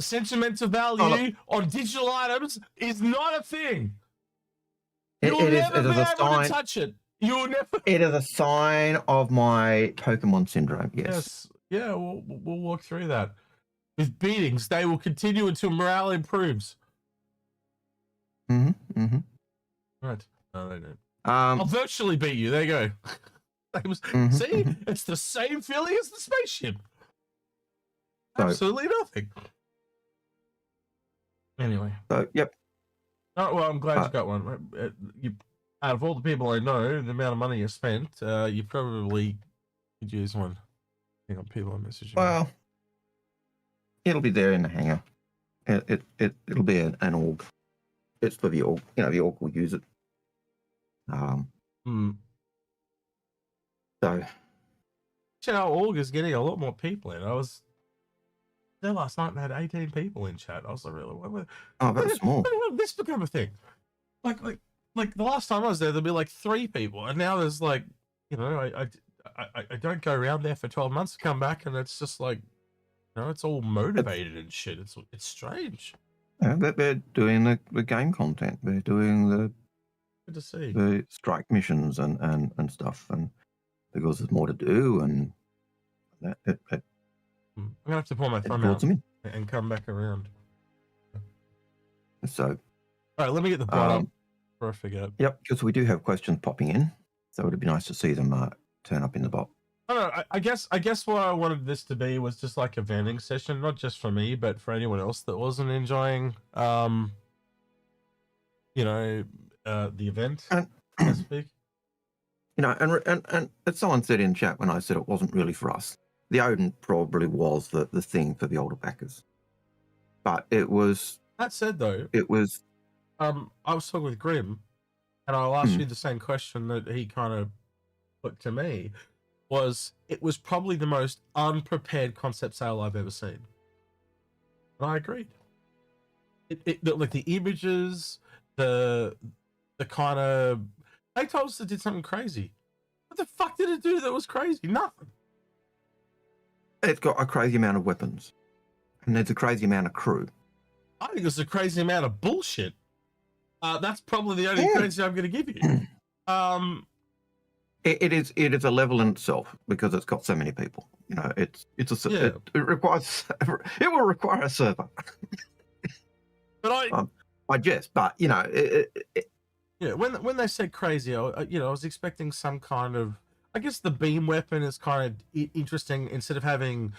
Sentimental value on digital items is not a thing. You'll It never be is a able sign. to touch it. You'll never. It is a sign of my Pokemon syndrome. Yes. Yeah, we'll walk through that. With beatings, they will continue until morale improves. Right. No, they don't. I'll virtually beat you. There you go. See, it's the same feeling as the spaceship. Absolutely nothing. Anyway. So, yep. Oh, well, I'm glad you got one. Out of all the people I know, the amount of money you spent, you probably could use one. Hang on, people are messaging. Well, it'll be there in the hangar. It'll be an org. It's for the org. You know, the org will use it. So, our org is getting a lot more people in. I was there last night and had 18 people in chat. I was like, really? that's small. When did this become a thing? Like the last time I was there, there'd be like 3 people, and now there's like, you know, I don't go around there for 12 months to come back, and it's just like, you know, it's all motivated and shit. It's strange. Yeah, they're doing the game content. They're doing good to see the strike missions and stuff, and because there's more to do, and I'm gonna have to pull my thumb out and come back around. So, all right, let me get the bottom before I forget. Yep, because we do have questions popping in, so it'd be nice to see them turn up in the bot. I guess what I wanted this to be was just like a venting session, not just for me, but for anyone else that wasn't enjoying, you know, the event. So to speak. You know, and as someone said in chat when I said it wasn't really for us, the Odin probably was the thing for the older backers, but it was. That said, though, it was. I was talking with Grim, and I'll ask you the same question that he kind of put to me. It was probably the most unprepared concept sale I've ever seen. And I agreed. Like the images, the kind of, they told us it did something crazy. What the fuck did it do that was crazy? Nothing. It's got a crazy amount of weapons, and there's a crazy amount of crew. I think it's a crazy amount of bullshit. That's probably the only crazy I'm going to give you. It is a level in itself because it's got so many people. You know, it requires it will require a server. But I guess, but you know, when they said crazy, I was expecting some kind of. I guess the beam weapon is kind of interesting. Instead of having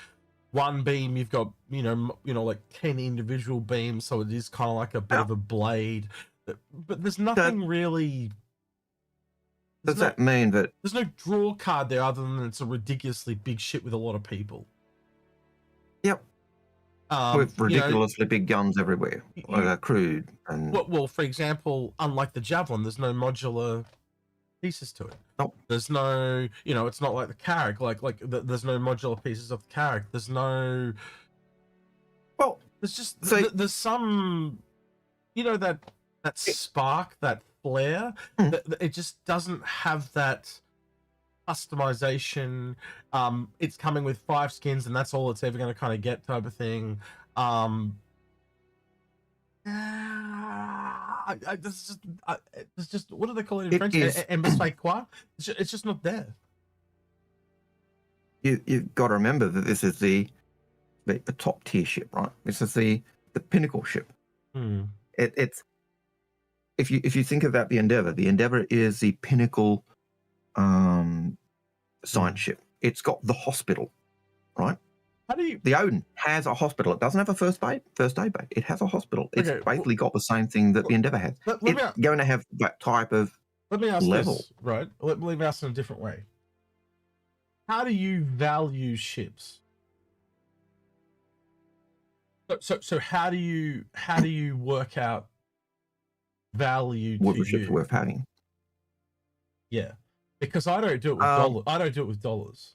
one beam, you've got you know like 10 individual beams, so it is kind of like a bit of a blade. But there's nothing really. Does that mean that there's no draw card there other than it's a ridiculously big ship with a lot of people? Yep. With ridiculously big guns everywhere, crude and. Well, for example, unlike the Javelin, there's no modular pieces to it. Nope. There's no, it's not like the Carrack. There's no modular pieces of the Carrack. There's no. Well, there's just there's some, that spark, that flare. It just doesn't have that customization. It's coming with 5 skins, and that's all it's ever going to kind of get, type of thing. It's just what do they call it in French? It's just not there. You've got to remember that this is the top tier ship, right? This is the pinnacle ship. It's if you think about the Endeavour is the pinnacle science ship. It's got the hospital, right? The Odin has a hospital. It doesn't have a first aid bay. It has a hospital. It's basically got the same thing that the Endeavour has. It's going to have that type of let me ask level. This, right? Let me ask in a different way. How do you value ships? So how do you work out value what to ships you? Worth having? Yeah, because I don't do it with dollars. I don't do it with dollars.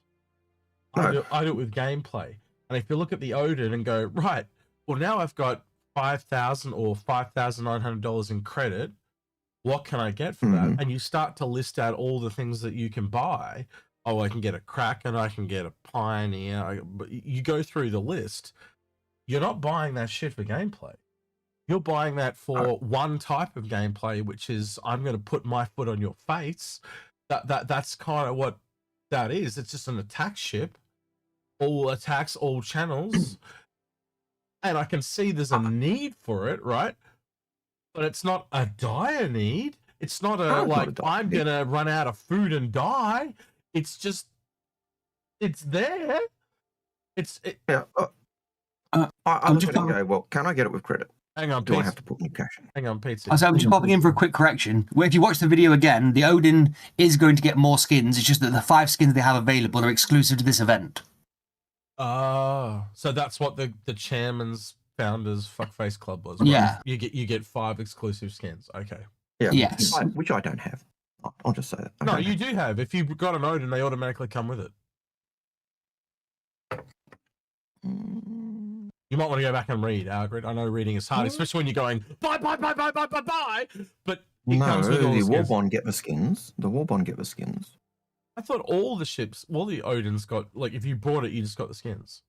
I do it with gameplay. And if you look at the Odin and go, right, well, now I've got $5,000 or $5,900 in credit. What can I get for that? And you start to list out all the things that you can buy. Oh, I can get a Kraken, I can get a Pioneer. But you go through the list. you're not buying that shit for gameplay. You're buying that for one type of gameplay, which is I'm going to put my foot on your face. That's kind of what that is. It's just an attack ship, all attacks, all channels, and I can see there's a need for it, right? But it's not a dire need. It's not I'm gonna run out of food and die. It's just, it's there. Yeah. I look at it and go, well, can I get it with credit? Hang on, do I have to put new cash in? Hang on, pizza. I'm just popping in for a quick correction. If you watch the video again, the Odin is going to get more skins. It's just that the 5 skins they have available are exclusive to this event. So that's what the chairman's founders fuckface club was. Right? Yeah. You get 5 exclusive skins. Okay. Yeah. Yes. Which I don't have. I'll just say that. No, you do have. If you've got an Odin, they automatically come with it. You might want to go back and read, Algared. I know reading is hard, especially when you're going, buy. But it comes with all the Warbond get the skins. The Warbond get the skins. I thought all the ships, all the Odins got, like, if you bought it, you just got the skins.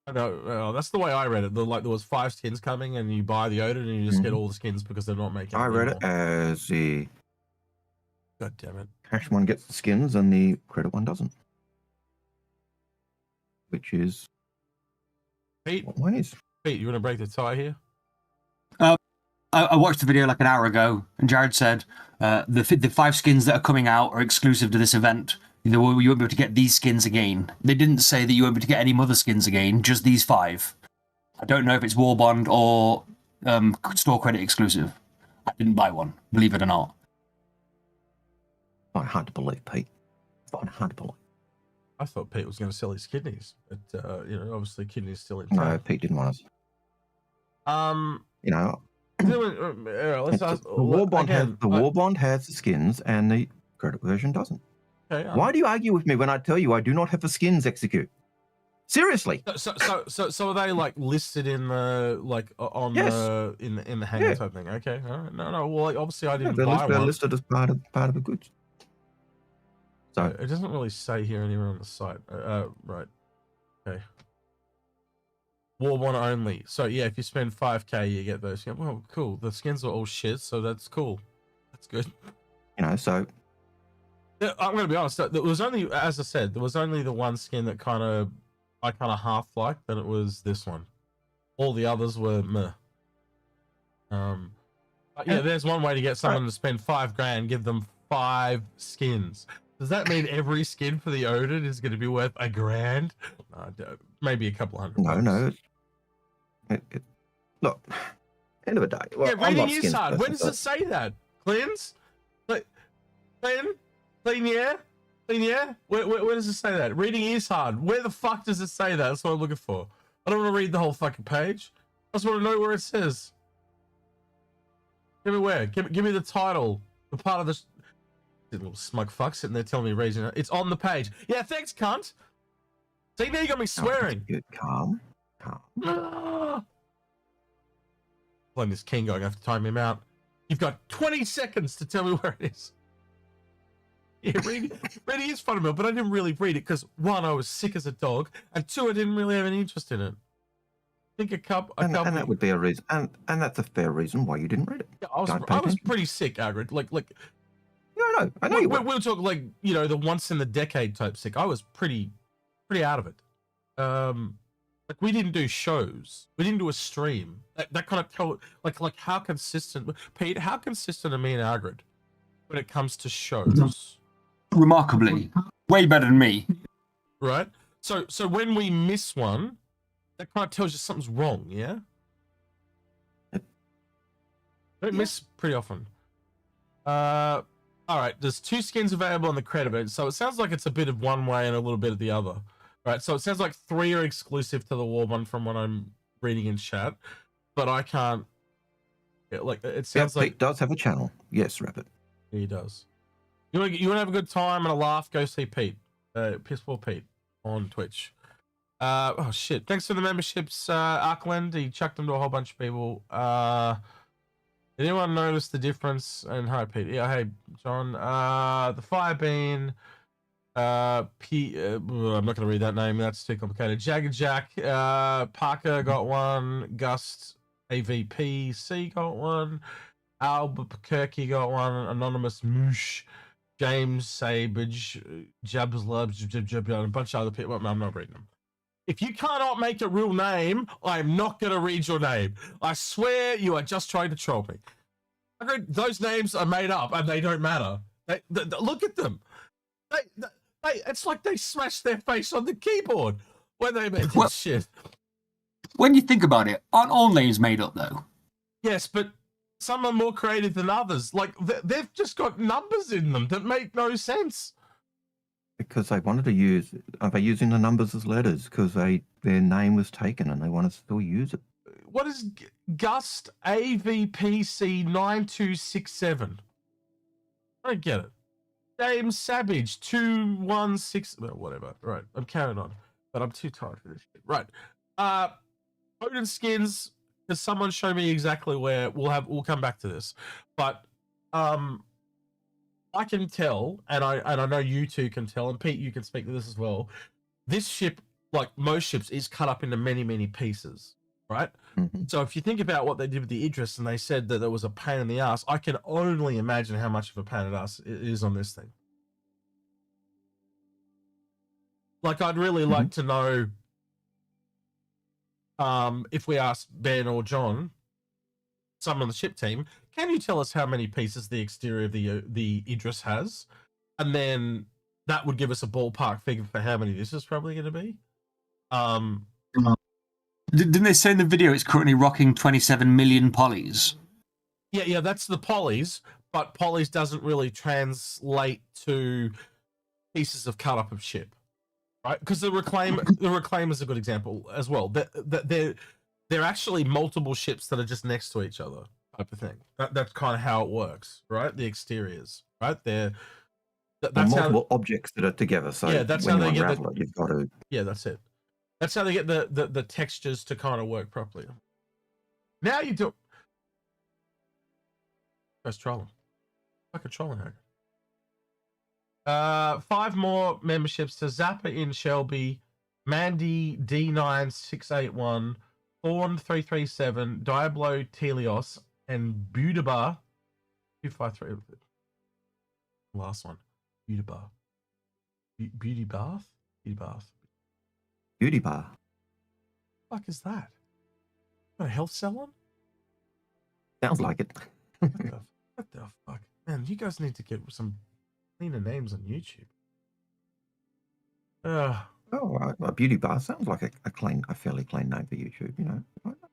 I know, that's the way I read it. There was 5 skins coming, and you buy the Odin, and you just get all the skins because they're not making. I read it as the. God damn it! Cash one gets the skins, and the credit one doesn't. Which is. Pete, what one is? Pete, you want to break the tie here? I watched the video like an hour ago, and Jared said the 5 skins that are coming out are exclusive to this event. You won't be able to get these skins again. They didn't say that you won't be able to get any other skins again, just these 5. I don't know if it's Warbond or store credit exclusive. I didn't buy one, believe it or not. It's hard to believe, Pete. It's hard to believe. I thought Pete was going to sell his kidneys, but obviously kidneys still in. No, Pete didn't want us. Let's ask. The Warbond has the skins, and the credit version doesn't. Okay, why do you argue with me when I tell you I do not have the skins execute? Seriously. So are they like listed in the in the hangar type thing? Okay, all right. No. Well, like, obviously I didn't buy one. They're listed as part of the goods. So it doesn't really say here anywhere on the site. Right. Okay. Warbond only. So yeah, if you spend 5k, you get those. Well, cool. The skins are all shit, so that's cool. That's good. So. Yeah, I'm gonna be honest. There was only, as I said, there was only the one skin that I kind of half liked, and it was this one. All the others were meh. But yeah, there's one way to get someone to spend $5,000, give them 5 skins. Does that mean every skin for the Odin is going to be worth $1,000? No, maybe a couple $100. No. Look, end of the day. Well, yeah, reading is hard. When does it say that? Cleanse? Clean, yeah? Where does it say that? Reading is hard. Where the fuck does it say that? That's what I'm looking for. I don't want to read the whole fucking page. I just want to know where it says. Give me where. Give me the title. The part of the little smug fuck sitting there telling me reason. It's on the page. Yeah, thanks, cunt. See, now you got me swearing. Good. Calm. Playing this king going, I have to time him out. You've got 20 seconds to tell me where it is. Yeah, reading is fundamental, but I didn't really read it because 1, I was sick as a dog, and 2, I didn't really have any interest in it. I think a couple. And that would be a reason, and that's a fair reason why you didn't read it. Yeah, I was pretty sick, Algared. Like. No, I know you were. We'll talk like the once in the decade type sick. I was pretty out of it. Like we didn't do shows. We didn't do a stream. That kind of tell like how consistent, Pete. How consistent are me and Algared when it comes to shows? Remarkably, way better than me. Right. So when we miss one, that kind of tells you something's wrong. Yeah. Don't miss pretty often. All right. There's 2 skins available on the credit bit, so it sounds like it's a bit of one way and a little bit of the other. Right. So it sounds like 3 are exclusive to the Warbond from what I'm reading in chat, but I can't. It sounds like Pete does have a channel. Yes, Rapid. He does. You want to have a good time and a laugh? Go see Pete, Pissball Pete, on Twitch. Oh shit! Thanks for the memberships, Arkland. He chucked them to a whole bunch of people. Did anyone notice the difference? And hi, Pete. Yeah, hey, John. The fire bean. I'm not going to read that name. That's too complicated. Jagger Jack, Parker got one. Gust AVP C got one. Albuquerque got one. Anonymous Moosh, James Sabage, Jabs Lubs, and a bunch of other people. I'm not reading them. If you cannot make a real name, I'm not going to read your name. I swear you are just trying to troll me. Those names are made up and they don't matter. Look at them. It's like they smashed their face on the keyboard when they made this shit. When you think about it, aren't all names made up though? Yes, but some are more creative than others. Like they've just got numbers in them that make no sense. Because they wanted to use, are they using the numbers as letters? Because their name was taken and they want to still use it. What is Gust AVPC 9267? I don't get it. James Savage 216. Well, whatever. Right, I'm carrying on, but I'm too tired for this shit. Right. Odin skins. Does someone show me exactly where we'll come back to this, but I can tell, and I know you two can tell, and Pete, you can speak to this as well. This ship, like most ships, is cut up into many pieces, right? Mm-hmm. So if you think about what they did with the Idris, and they said that there was a pain in the ass, I can only imagine how much of a pain in the ass it is on this thing. Like, I'd really like to know, if we asked Ben or John, someone on the ship team, can you tell us how many pieces the exterior of the Idris has? And then that would give us a ballpark figure for how many this is probably going to be. Didn't they say in the video it's currently rocking 27 million polys? Yeah, that's the polys, but polys doesn't really translate to pieces of cut up of ship, right? Because the reclaim is a good example as well. They're actually multiple ships that are just next to each other, type of thing. That's kind of how it works, right? The exteriors, right? That's multiple objects that are together. So yeah, that's when how they get it, you've got to. Yeah, that's it. That's how they get the textures to kind of work properly. Now you do. That's trolling. Fucking trolling hacker. 5 more memberships to Zappa in Shelby, Mandy D9681, Thorn 337, Diablo Telios, and Budabar 253. Last one. Budabar. Beauty Bath? Beauty Bath. Beauty bar. What the fuck is that? Got a health salon? Sounds like it. What the fuck? Man, you guys need to get some cleaner names on YouTube. A beauty bar sounds like a fairly clean name for YouTube, you know.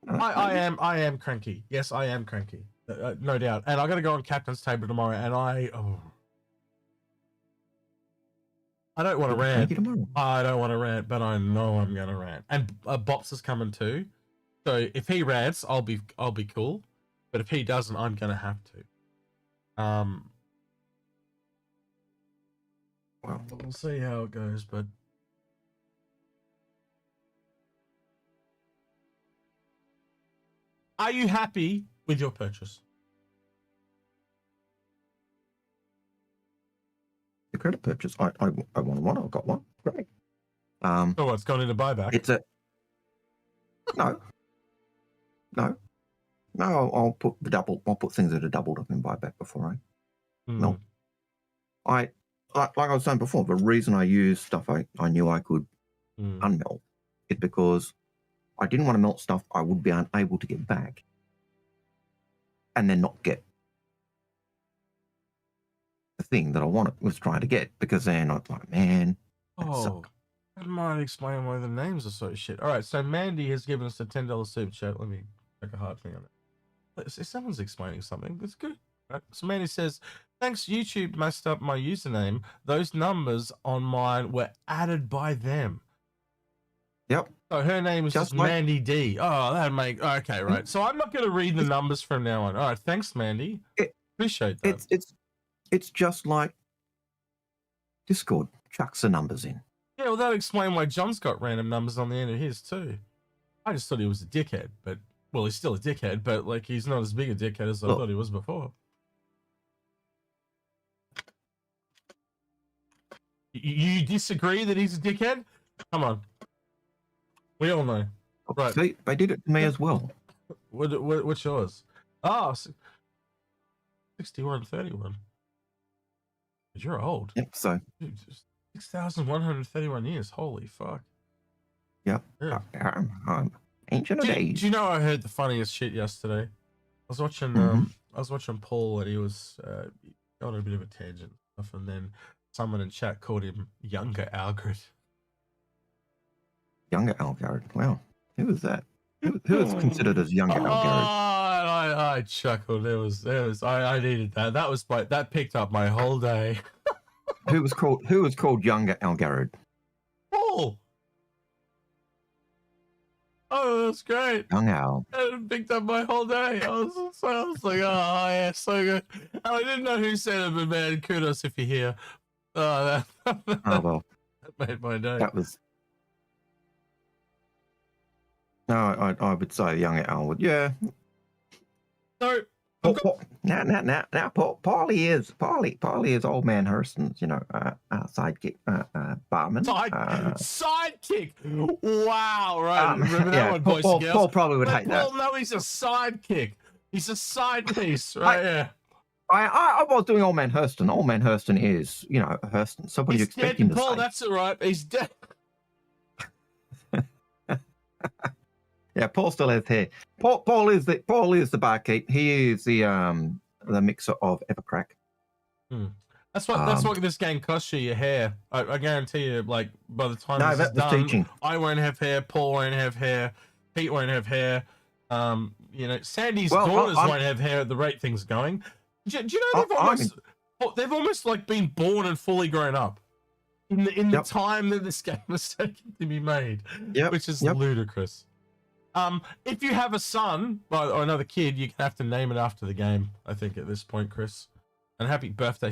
I am cranky. Yes, I am cranky. No doubt. And I got to go on captain's table tomorrow, and I don't want to rant. I don't want to rant, but I know I'm going to rant. And Bops is coming too. So if he rants, I'll be cool. But if he doesn't, I'm going to have to. Well, we'll see how it goes, but are you happy with your purchase? The credit purchase. I want one. I've got one. Great. Oh, it's gone into buyback. It's a no. I'll put the double. I'll put things that are doubled up in buyback before I melt. Like I was saying before, the reason I use stuff I knew I could unmelt is because I didn't want to melt stuff I would be unable to get back, and then not get the thing that I was trying to get, because then I was like, man. That might explain why the names are so shit. All right, so Mandy has given us a $10 super chat. Let me make a hard thing on it. If someone's explaining something, that's good. Right? So Mandy says, thanks, YouTube messed up my username. Those numbers on mine were added by them. Yep. So her name is just Mandy D. Oh, that make okay, right. So I'm not going to read the numbers from now on. All right, thanks, Mandy. Appreciate that. It's just like Discord chucks the numbers in. Yeah, well, that'll explain why John's got random numbers on the end of his too. I just thought he was a dickhead, but well, he's still a dickhead, but like he's not as big a dickhead as I thought he was before. You disagree that he's a dickhead? Come on. We all know. Right. See, they did it to me as well. What's yours? Oh, 6131. You're old. Yep. So. Dude, 6,131 years. Holy fuck. Yep. Yeah. I'm ancient of days. Do you know I heard the funniest shit yesterday? I was watching I was watching Paul and he was on a bit of a tangent stuff, and then someone in chat called him younger Algared. Younger Algared. Wow. Who was that? Who is considered as younger Algared? I chuckled. It was I needed that. That picked up my whole day. Who was called younger Algared? Paul. Oh, that's great. Young Al. It picked up my whole day. I was like, oh yeah, so good. And I didn't know who said it, but man, kudos if you're here. Oh, Well. that made my day. That was. No, I would say younger Al would. Yeah. So Now, Paulie is old man Hurston's, sidekick, barman. Sidekick. Wow, right. Remember that yeah, one, boys and girls? Paul probably would hate that. Paul, no, he's a sidekick. He's a side piece, right? Yeah. I was doing old man Hurston. Old man Hurston is, Hurston. So what do you expect him to Paul, say? that's all right. He's dead. Yeah, Paul still has hair. Paul is the barkeep. He is the mixer of Evercrack. That's what this game costs you. Your hair. I guarantee you. Like by the time this is done, teaching. I won't have hair. Paul won't have hair. Pete won't have hair. Sandy's daughters won't have hair at the rate things are going. Do you know they've almost like been born and fully grown up in the time that this game was taken to be made, which is ludicrous. If you have a son or another kid, you have to name it after the game. I think at this point, Chris. And happy birthday!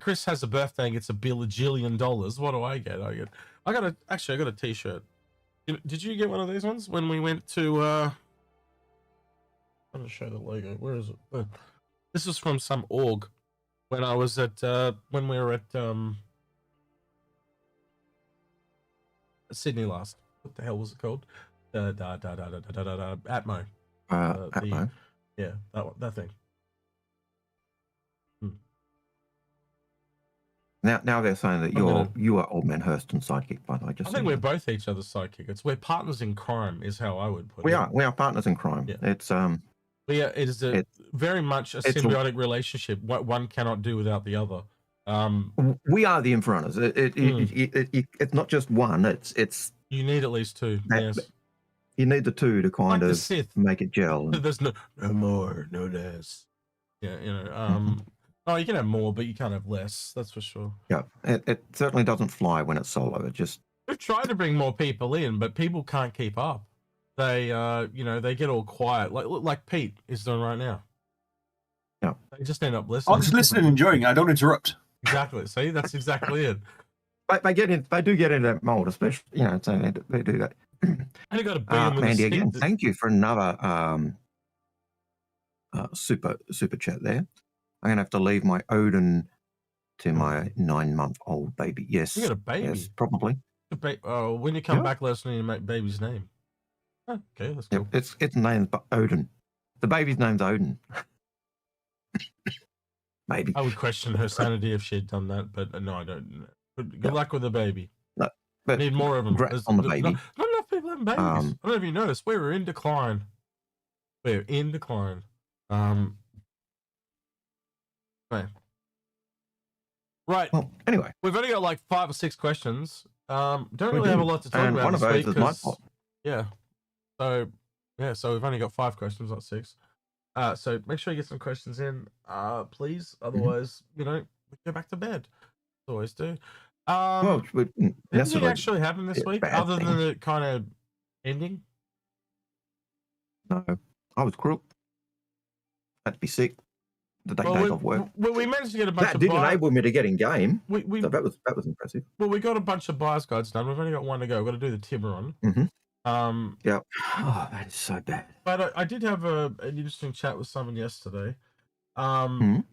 Chris has a birthday and gets $1 billion. What do I get? I got a T-shirt. Did you get one of these ones when we went to? I'm gonna show the logo. Where is it? This was from some org when I was at when we were at Sydney last. What the hell was it called? Atmo. Atmo. Yeah, that thing. Now they're saying that you are old man Hurston's sidekick, by the way. I think we're both each other's sidekick. We're partners in crime, is how I would put it. We are partners in crime. Yeah. It's very much a symbiotic relationship. What one cannot do without the other. We are the Inforunners. It's not just one. It's you need at least two. Yes. You need the two to kind of Sith. make it gel. There's no more, no less. Yeah, Oh, you can have more, but you can't have less. That's for sure. Yeah, it certainly doesn't fly when it's solo. It just we've tried to bring more people in, but people can't keep up. They, they get all quiet, like Pete is doing right now. Yeah, they just end up listening. I'm just listening and enjoying. I don't interrupt. Exactly. See, that's exactly it. They do get into that mold, especially so they do that. And you got to beat them with Mandy again. Thank you for another super chat there. I'm gonna have to leave my Odin to my 9-month-old baby. Yes, you got a baby. Yes, probably. When you come back, let us know your baby's name. Oh, okay, that's cool. Its name's Odin. The baby's name's Odin. Maybe. I would question her sanity if she had done that, but no, I don't. Good luck with the baby. No, but need more of them. On the baby. Not enough people having babies. I don't know if you noticed. We're in decline. We're in decline. Right. Well, anyway, we've only got like 5 or 6 questions. Don't really have a lot to talk about. One of those is my fault. Yeah. So we've only got 5 questions, not 6. So make sure you get some questions in, please. Otherwise, we go back to bed. Always do. Anything actually happened this week other than the kind of ending? No, I was crook. Had to be sick. The days off work. Well, we managed to get a bunch that of did enable me to get in game. So that was impressive. Well, we got a bunch of buyer's guides done. We've only got one to go. We've got to do the Tiburon. Yeah. Oh, that is so bad. But I did have an interesting chat with someone yesterday. And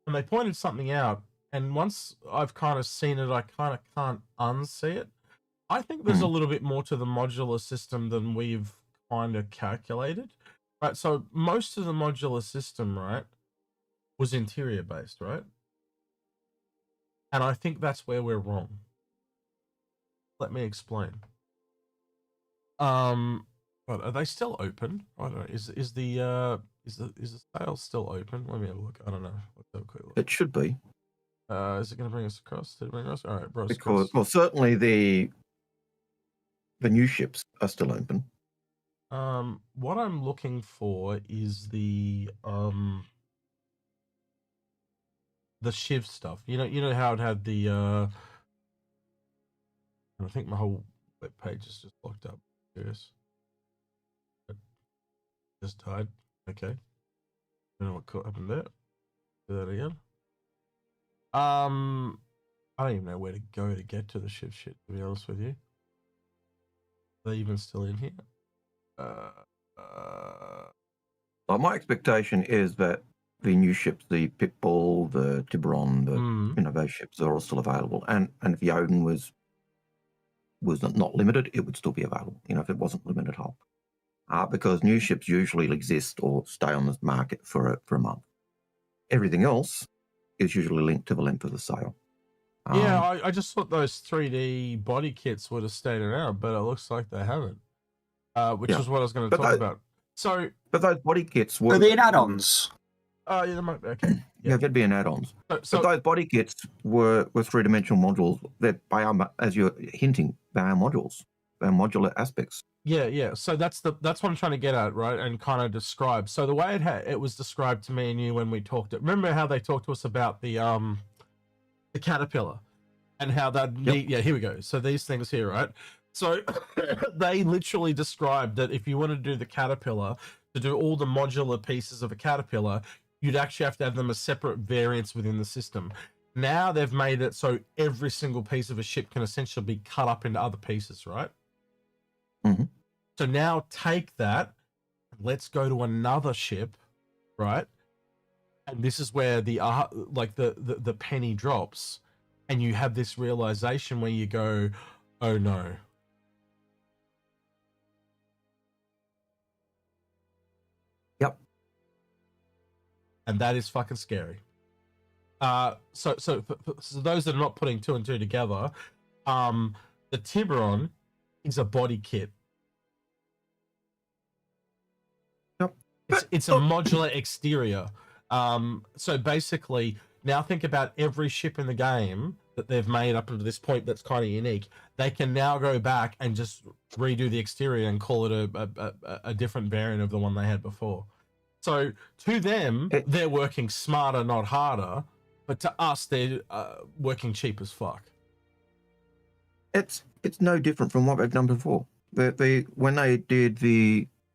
they pointed something out, and once I've kind of seen it, I kind of can't unsee it. I think there's a little bit more to the modular system than we've kind of calculated, right? So most of the modular system, right, was interior based, right? And I think that's where we're wrong. Let me explain. But are they still open? I don't know. Is the sale still open? Let me have a look. I don't know. Let's have a quick look. It should be. Is it going to bring us across? Did it bring us? All right, bro. Because, well, certainly the new ships are still open. What I'm looking for is the Shiv stuff. You know how it had the I think my whole web page is just locked up. Serious. It just died. Okay. I don't know what happened there. Do that again. I don't even know where to go to get to the Shiv shit, to be honest with you. Are they even still in here? Well, my expectation is that the new ships, the Pitbull, the Tiburon, those ships are all still available. And if the Odin was not limited, it would still be available. If it wasn't limited hull, because new ships usually exist or stay on the market for a month. Everything else is usually linked to the length of the sale. Yeah, I just thought those 3D body kits would have stayed around, but it looks like they haven't. Which is what I was going to talk about. So, but those body kits were... Are they in add-ons? Yeah, they might be. Okay. Yeah, they'd be in add-ons. So but those body kits were three-dimensional modules. As you're hinting, they are modules. They're modular aspects. Yeah. So that's what I'm trying to get at, right? And kind of describe. So the way it was described to me and you when we talked it. Remember how they talked to us about the caterpillar and how that. Yeah, here we go. So these things here, right? So they literally described that if you want to do the caterpillar, to do all the modular pieces of a caterpillar, you'd actually have to have them as separate variants within the system. Now they've made it so every single piece of a ship can essentially be cut up into other pieces, right? Mm-hmm. So now take that, let's go to another ship, right? And this is where the penny drops, and you have this realization where you go, oh no. Yep. And that is fucking scary. So those that are not putting two and two together, the Tiburon is a body kit. Yep. It's a modular exterior. So basically, now think about every ship in the game that they've made up until this point that's kind of unique. They can now go back and just redo the exterior and call it a different variant of the one they had before. So to them, they're working smarter, not harder. But to us, they're working cheap as fuck. It's no different from what they've done before. When they broke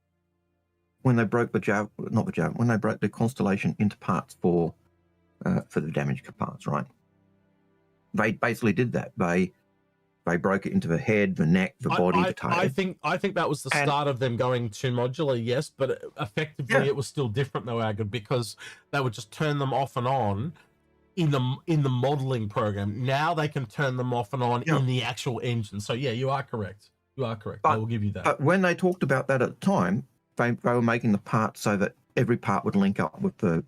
when they broke the constellation into parts for the damaged parts, right? They basically did that. They broke it into the head, the neck, the body, the tail. I think that was the start of them going to modular, yes, but effectively it was still different though, Algared, because they would just turn them off and on in the modeling program. Now they can turn them off and on in the actual engine. So yeah, you are correct. I will give you that. But when they talked about that at the time, they were making the parts so that every part would link up with the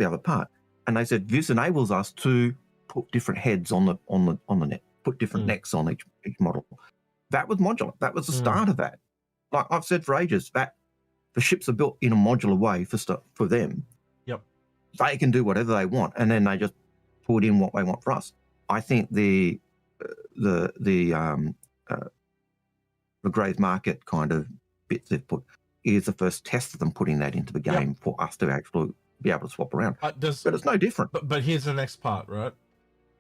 other part. And they said this enables us to put different heads on the net, put different necks on each model. That was modular. That was the start of that. Like I've said for ages, that the ships are built in a modular way for them. Yep. They can do whatever they want, and then they just put in what they want for us. I think the grave market kind of bits they've put is the first test of them putting that into the game for us to actually be able to swap around. But it's no different. But here's the next part, right?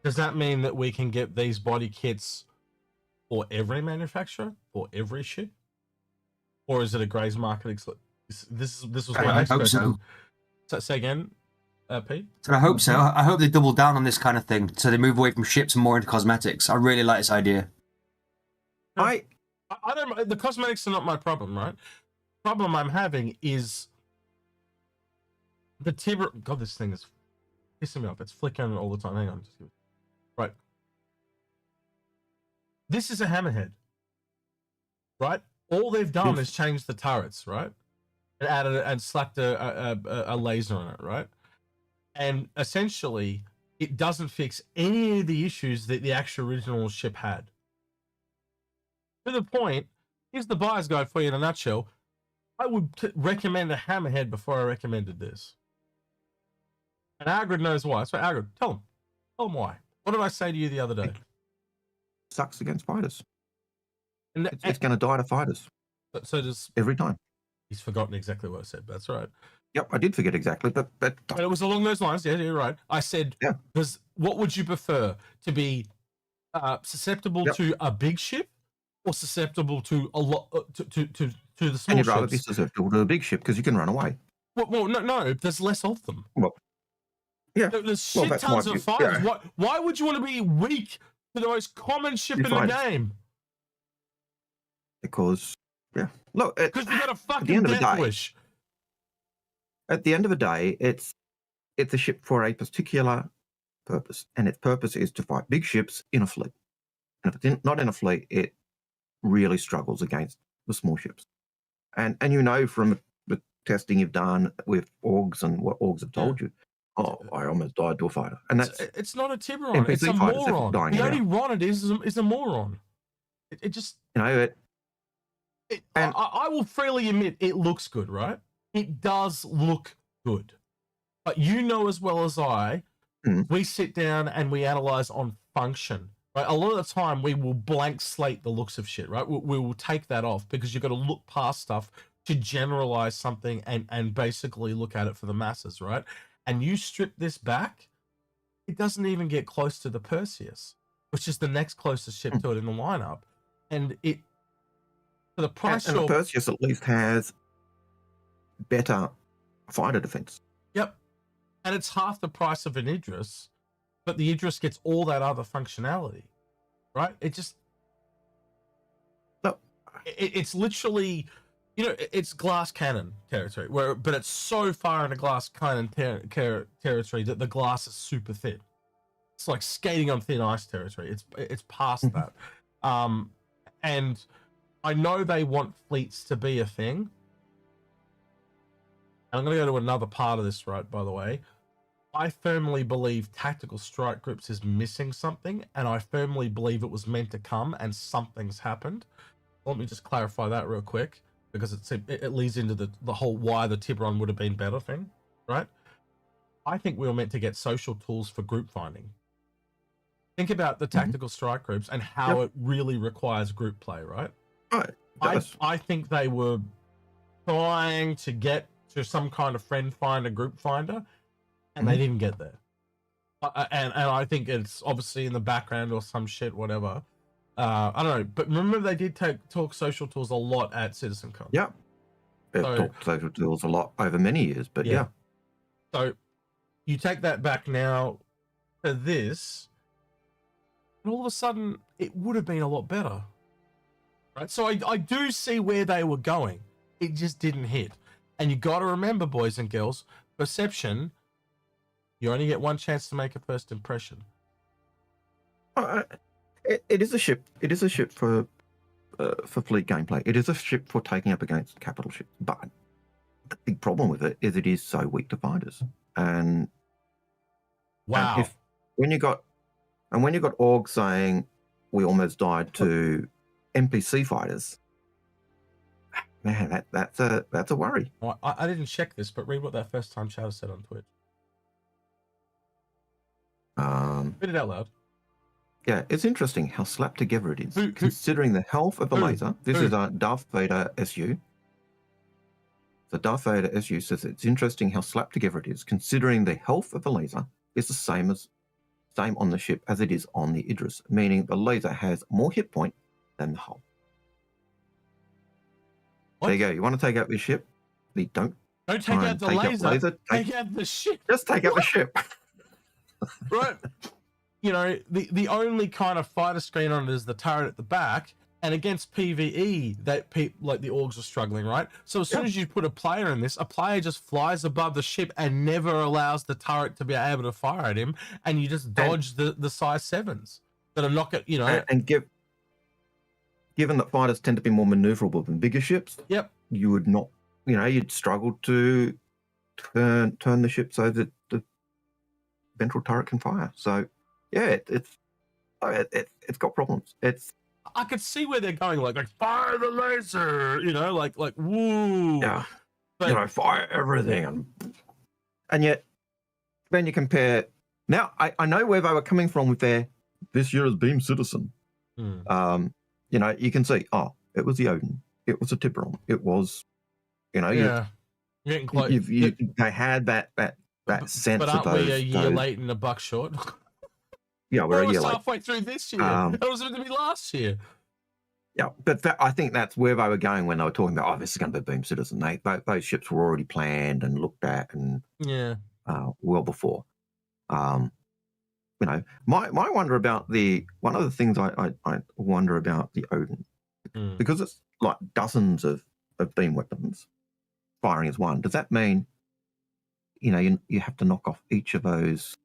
Does that mean that we can get these body kits for every manufacturer, for every ship? Or is it a graze market? This was my next question. So say again, Pete? So I hope so. I hope they double down on this kind of thing, so they move away from ships and more into cosmetics. I really like this idea. I don't. The cosmetics are not my problem, right? The problem I'm having is the Tiburon. God, this thing is pissing me off. It's flickering all the time. Hang on. Right. This is a hammerhead. Right? All they've done is change the turrets, right? And added and slapped a laser on it, right? And essentially, it doesn't fix any of the issues that the actual original ship had. To the point, here's the buyer's guide for you in a nutshell. I would recommend a hammerhead before I recommended this. And Algared knows why. So Algared, tell him why. What did I say to you the other day? Sucks against fighters. And it's going to die to fighters. So does every time. He's forgotten exactly what I said, but that's right. Yep, I did forget exactly, but it was along those lines. Yeah, you're right. I said, because what would you prefer, to be susceptible to a big ship or susceptible to a lot to the small ships? And you'd rather be susceptible to a big ship because you can run away. Well, no, there's less of them. Well, yeah, there's shit tons of fighters. Yeah. Why would you want to be weak to the most common ship in the game? Because look, because you got a fucking death wish. At the end of the day, it's a ship for a particular purpose, and its purpose is to fight big ships in a fleet. And if it's not in a fleet, it really struggles against the small ships. And you know from the testing you've done with orgs and what orgs have told you, I almost died to a fighter. And it's not a Tiburon, it's a moron. The only Ron it is a moron. It just I will freely admit it looks good, right? It does look good. But you know as well as I, we sit down and we analyze on function. Right? A lot of the time we will blank slate the looks of shit, right? We will take that off because you've got to look past stuff to generalize something and basically look at it for the masses, right? And you strip this back, it doesn't even get close to the Perseus, which is the next closest ship to it in the lineup. And it, for the price, and the Perseus at least has better fighter defense. Yep. And it's half the price of an Idris, but the Idris gets all that other functionality, right? It just, it's literally, it's glass cannon territory, but it's so far into glass cannon territory that the glass is super thin. It's like skating on thin ice territory. It's past that. And I know they want fleets to be a thing. And I'm going to go to another part of this, right, by the way. I firmly believe tactical strike groups is missing something, and I firmly believe it was meant to come, and something's happened. Let me just clarify that real quick, because it leads into the whole why the Tiburon would have been better thing, right? I think we were meant to get social tools for group finding. Think about the tactical strike groups and how it really requires group play, right? I think they were trying to get to some kind of friend finder, group finder, and they didn't get there. And I think it's obviously in the background or some shit, whatever. I don't know, but remember they did talk social tools a lot at CitizenCon. Yeah, they've talked social tools a lot over many years, but yeah. So you take that back now to this, and all of a sudden it would have been a lot better, right? So I do see where they were going. It just didn't hit. And you got to remember, boys and girls, perception, you only get one chance to make a first impression. It is a ship. It is a ship for fleet gameplay. It is a ship for taking up against capital ships. But the big problem with it is it is so weak to fighters. And when you got orgs saying we almost died to NPC fighters, man, that's a worry. Well, I didn't check this, but read what that first time chatter said on Twitch. Read it out loud. Yeah, it's interesting how slapped together it is. Considering the health of the laser, this is a Darth Vader SU. The Darth Vader SU says it's interesting how slapped together it is, considering the health of the laser is the same on the ship as it is on the Idris, meaning the laser has more hit point than the hull. What? There you go. You want to take out this ship? Don't take out the laser. Take out the ship. Just take out the ship. Right. The only kind of fighter screen on it is the turret at the back. And against PvE, like the orgs are struggling, right? So as soon as you put a player in this, a player just flies above the ship and never allows the turret to be able to fire at him, and you just dodge the size 7s that are not going, you know. And given that fighters tend to be more maneuverable than bigger ships, you would not, you know, you'd struggle to turn the ship so that the ventral turret can fire. So yeah, it's got problems. I could see where they're going, like fire the laser, you know, like woo. Yeah, but, you know, fire everything, and yet when you compare now, I know where they were coming from with their this year is Beam Citizen. You know, you can see, it was the Odin, it was a Tiburon, it was, you know, they had that sense. But aren't we a year late and a buck short? Yeah, we're a year late. Halfway through this year. That was going to be last year. Yeah, but I think that's where they were going when they were talking about, this is going to be Beam Citizen. Those ships were already planned and looked at, and well before. You know, my wonder about one of the things I wonder about the Odin, because it's like dozens of beam weapons firing as one. Does that mean, you know, you have to knock off each of those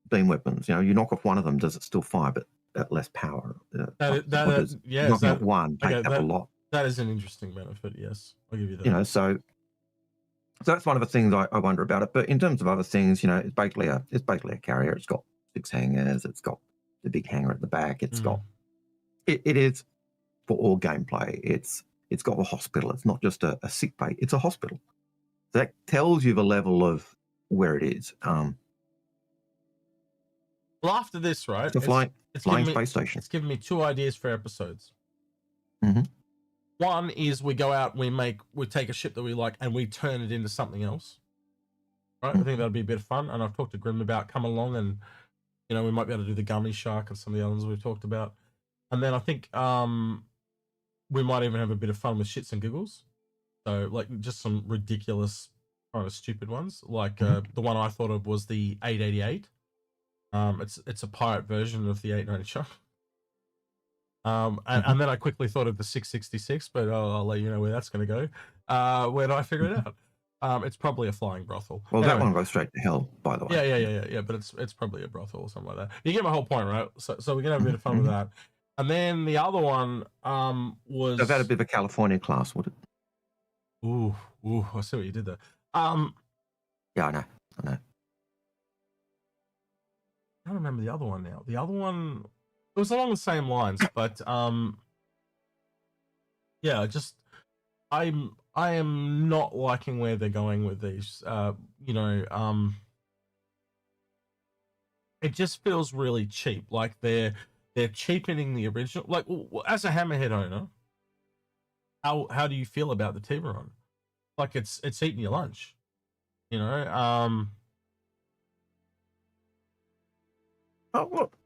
beam weapons? You know, you knock off one of them, does it still fire but at less power? Knocking off one take up a lot. That is an interesting benefit. Yes, I'll give you that. You know, so that's one of the things I wonder about it. But in terms of other things, you know, it's basically a carrier. It's got 6 hangars. It's got the big hangar at the back. It's got it is for all gameplay. It's got a hospital. It's not just a sick bay. It's a hospital. So that tells you the level of where it is. Well, after this, right? It's a flying space station. It's given me 2 ideas for episodes. One is we go out, we take a ship that we like, and we turn it into something else. Right? I think that'd be a bit of fun. And I've talked to Grim about come along, and you know, we might be able to do the Gummy Shark and some of the others we've talked about. And then I think we might even have a bit of fun with shits and giggles. So like just some ridiculous kind of stupid ones. Like the one I thought of was the 888. It's a pirate version of the 890 Shark. And then I quickly thought of the 666, but I'll let you know where that's going to go. Where did I figure it out? It's probably a flying brothel. Well, anyway, that one goes straight to hell, by the way. Yeah. But it's probably a brothel or something like that. You get my whole point, right? So we're gonna have a bit of fun with that. And then the other one was. So that a bit of a California class, would it? Ooh! I see what you did there. Yeah, I know. I don't remember the other one now. The other one, it was along the same lines, but yeah, just I am not liking where they're going with these. You know, it just feels really cheap. Like they're cheapening the original. Like as a Hammerhead owner, how do you feel about the Tiburon? Like it's eating your lunch. You know,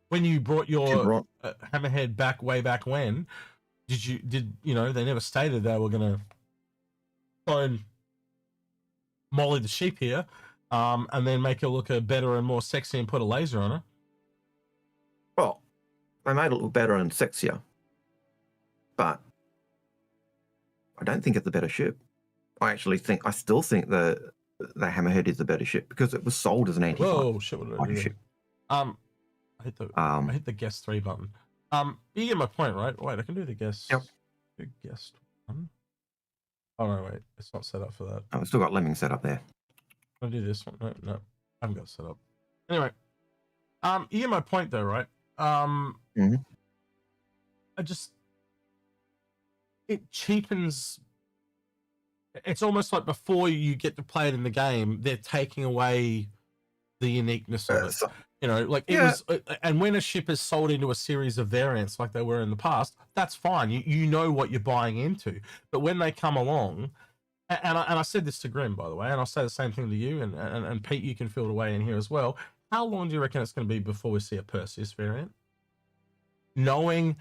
when you brought your Hammerhead way back when, did you know, they never stated they were gonna clone Molly the sheep here, and then make her look better and more sexy and put a laser on her. Well, they made it look better and sexier, but I don't think it's a better ship. I still think the Hammerhead is the better ship because it was sold as an anti-fighter. Whoa, shit! What did I do ship. I hit the guest 3 button. You get my point, right? Wait, I can do the guest. Yep. Do guest 1. Oh no, wait, it's not set up for that. Oh, we've still got Lemming set up there. I'll do this one. No, I haven't got it set up. Anyway, you get my point though, right? It cheapens. It's almost like before you get to play it in the game, they're taking away the uniqueness of it. You know, like it was, and when a ship is sold into a series of variants like they were in the past, that's fine. You know what you're buying into. But when they come along, and I said this to Grim, by the way, and I'll say the same thing to you, and Pete, you can fill it away in here as well. How long do you reckon it's going to be before we see a Perseus variant? Knowing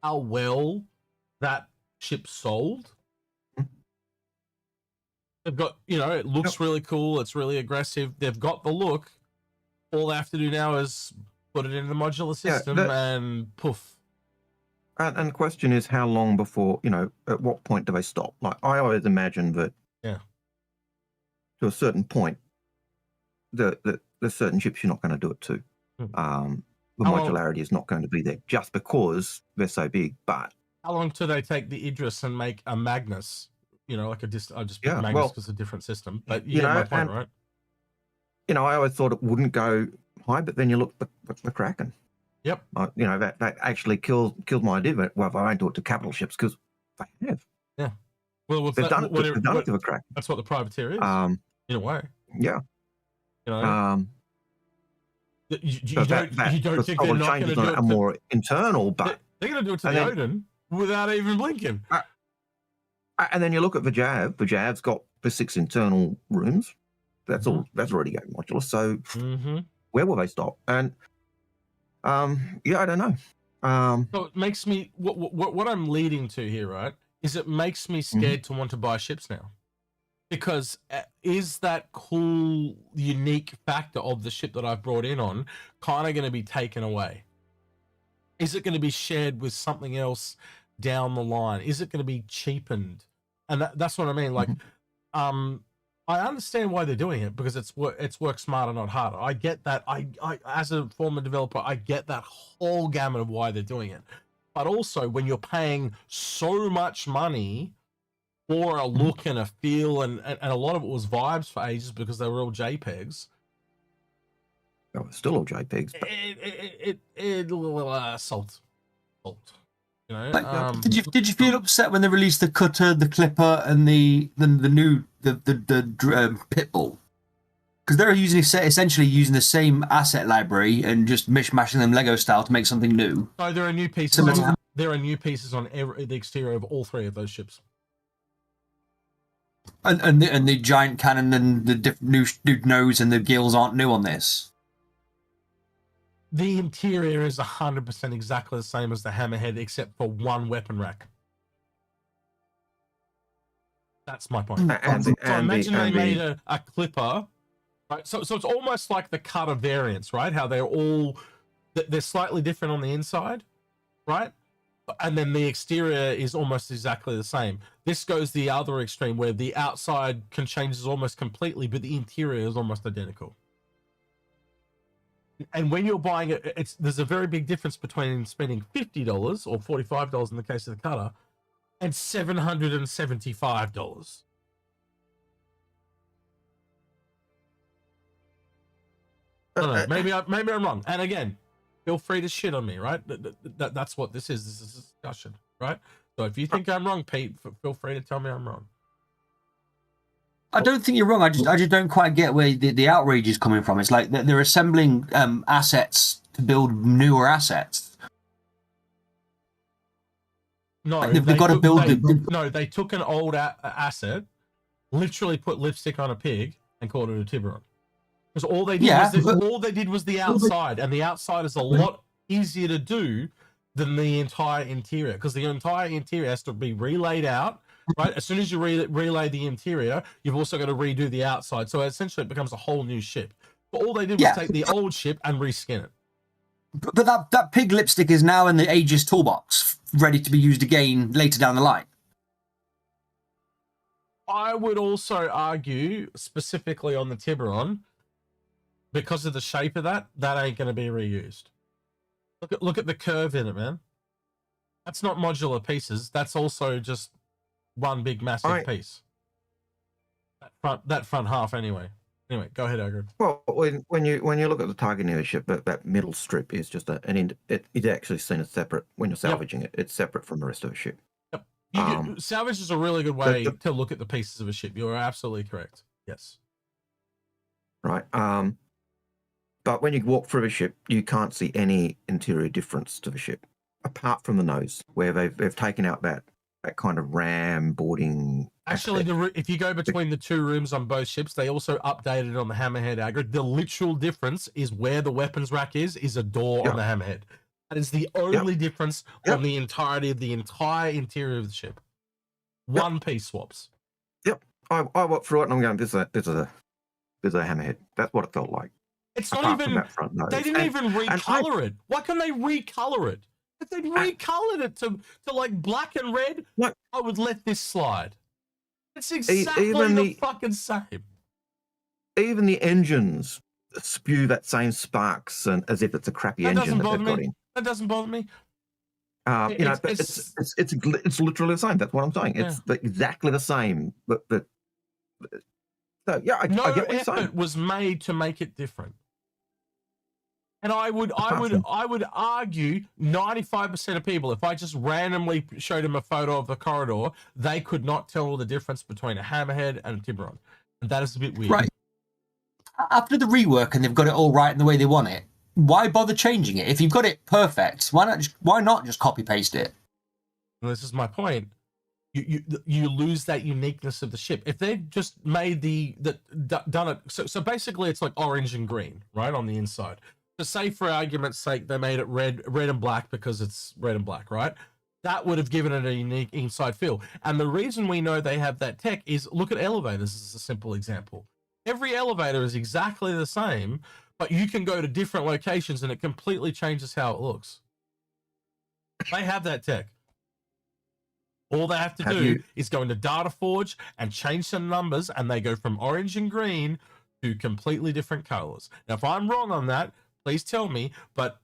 how well that ship sold, they've got, you know, it looks really cool. It's really aggressive. They've got the look. All they have to do now is put it in the modular system and poof. And the question is, how long before, at what point do they stop? Like, I always imagine that to a certain point, there's certain ships you're not going to do it to. The modularity is not going to be there just because they're so big. But how long do they take the Idris and make a Magnus? Like I'll just pick Magnus because it's a different system. But you get my point, right? I always thought it wouldn't go high, but then you look at the Kraken. Yep. That actually killed my idea. But I won't do it to capital ships because they have. Yeah. Well, they've done it to the Kraken. That's what the privateer is, in a way. Yeah. You don't think they're not going to do it? A more internal, but they're going to do it to the Odin without even blinking. And then you look at the Jav. The Jav's got the 6 internal rooms. That's all. That's already going modular. So where will they stop? And I don't know. So it makes me what I'm leading to here, right? Is it makes me scared to want to buy ships now, because is that cool, unique factor of the ship that I've brought in on kind of going to be taken away? Is it going to be shared with something else down the line? Is it going to be cheapened? And that's what I mean. Like, I understand why they're doing it, because it's work smarter, not harder. I get that. I as a former developer, I get that whole gamut of why they're doing it. But also, when you're paying so much money for a look and a feel, and a lot of it was vibes for ages because they were all JPEGs. Oh, it's still all JPEGs. But... Salt. Did you feel upset when they released the cutter, the clipper, and the new pitbull? Because they're essentially using the same asset library and just mishmashing them Lego style to make something new. No, there are new pieces. There are new pieces on the exterior of all 3 of those ships. And the giant cannon and the new nose and the gills aren't new on this. The interior is 100% exactly the same as the Hammerhead, except for 1 weapon rack. That's my point. So imagine they made a clipper, right? So it's almost like the cutter variants, right? How they're slightly different on the inside, right? And then the exterior is almost exactly the same. This goes the other extreme, where the outside can change almost completely, but the interior is almost identical. And when you're buying it, there's a very big difference between spending $50 or $45 in the case of the cutter and $775. I don't know. Maybe I'm wrong. And again, feel free to shit on me, right? That's what this is. This is a discussion, right? So if you think I'm wrong, Pete, feel free to tell me I'm wrong. I don't think you're wrong. I just don't quite get where the outrage is coming from. It's like they're assembling assets to build newer assets. No, like they've got to build. No, they took an old asset, literally put lipstick on a pig, and called it a Tiburon. Because all they did was the outside, and the outside is a lot easier to do than the entire interior, because the entire interior has to be relayed out. Right, as soon as you relay the interior, you've also got to redo the outside. So essentially, it becomes a whole new ship. But all they did was take the old ship and reskin it. But that pig lipstick is now in the Aegis toolbox, ready to be used again later down the line. I would also argue, specifically on the Tiburon, because of the shape of that ain't going to be reused. Look at the curve in it, man. That's not modular pieces. That's also just one big massive piece. That front half, anyway. Anyway, go ahead, Algared. Well, when you look at the Targaneer ship, that middle strip is just it's actually seen as separate when you're salvaging it. It's separate from the rest of the ship. Yep. Salvage is a really good way to look at the pieces of a ship. You're absolutely correct. Yes. Right. But when you walk through the ship, you can't see any interior difference to the ship, apart from the nose, where they've taken out that kind of ram boarding. Actually, if you go between the 2 rooms on both ships, they also updated on the Hammerhead Algared. The literal difference is where the weapons rack is a door on the Hammerhead. That is the only difference on the entirety of the entire interior of the ship. One piece swaps. Yep. I walked through it and I'm going, this is a Hammerhead. That's what it felt like. It's not even, they didn't even recolor it. Why can't they recolor it? If they'd recolored it to like black and red, What? I would let this slide. It's exactly the fucking same. Even the engines spew that same sparks and as if it's a crappy engine that they've got in. That doesn't bother me. It's literally the same. That's what I'm saying. Yeah. It's exactly the same. But so yeah, I get what you're saying. Effort was made to make it different. And I would argue 95% of people, if I just randomly showed them a photo of the corridor, they could not tell the difference between a hammerhead and a Tiburon. And that is a bit weird. Right. After the rework and they've got it all right in the way they want it, why bother changing it? If you've got it perfect, why not just copy paste it? And this is my point. You lose that uniqueness of the ship. If they just made done it so basically it's like orange and green, right, on the inside. So say for argument's sake they made it red and black because it's red and black, right? That would have given it a unique inside feel. And the reason we know they have that tech is look at elevators as a simple example. Every elevator is exactly the same, but you can go to different locations and it completely changes how it looks. They have that tech. All they have to do is go into DataForge and change some numbers, and they go from orange and green to completely different colors. Now, if I'm wrong on that, please tell me. But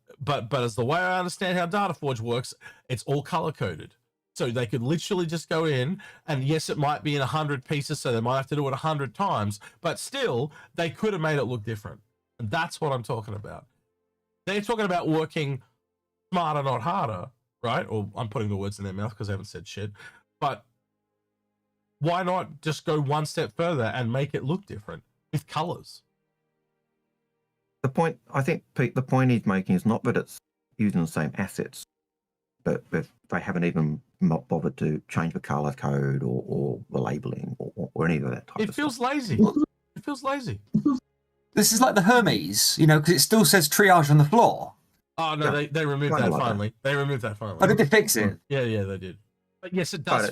as the way I understand how DataForge works, it's all color coded. So they could literally just go in, and yes, it might be in 100 pieces, so they might have to do it 100 times, but still, they could have made it look different. And that's what I'm talking about. They're talking about working smarter, not harder, right? Or I'm putting the words in their mouth because they haven't said shit. But why not just go one step further and make it look different with colors? The point, I think, Pete, the point he's making is not that it's using the same assets, but they haven't even bothered to change the color code or the labeling or any of that type of stuff. It feels lazy. It feels lazy. This is like the Hermes, because it still says triage on the floor. Oh, no, yeah. they removed that finally. They removed that finally. Oh, did they fix it? Yeah, they did. But yes, it does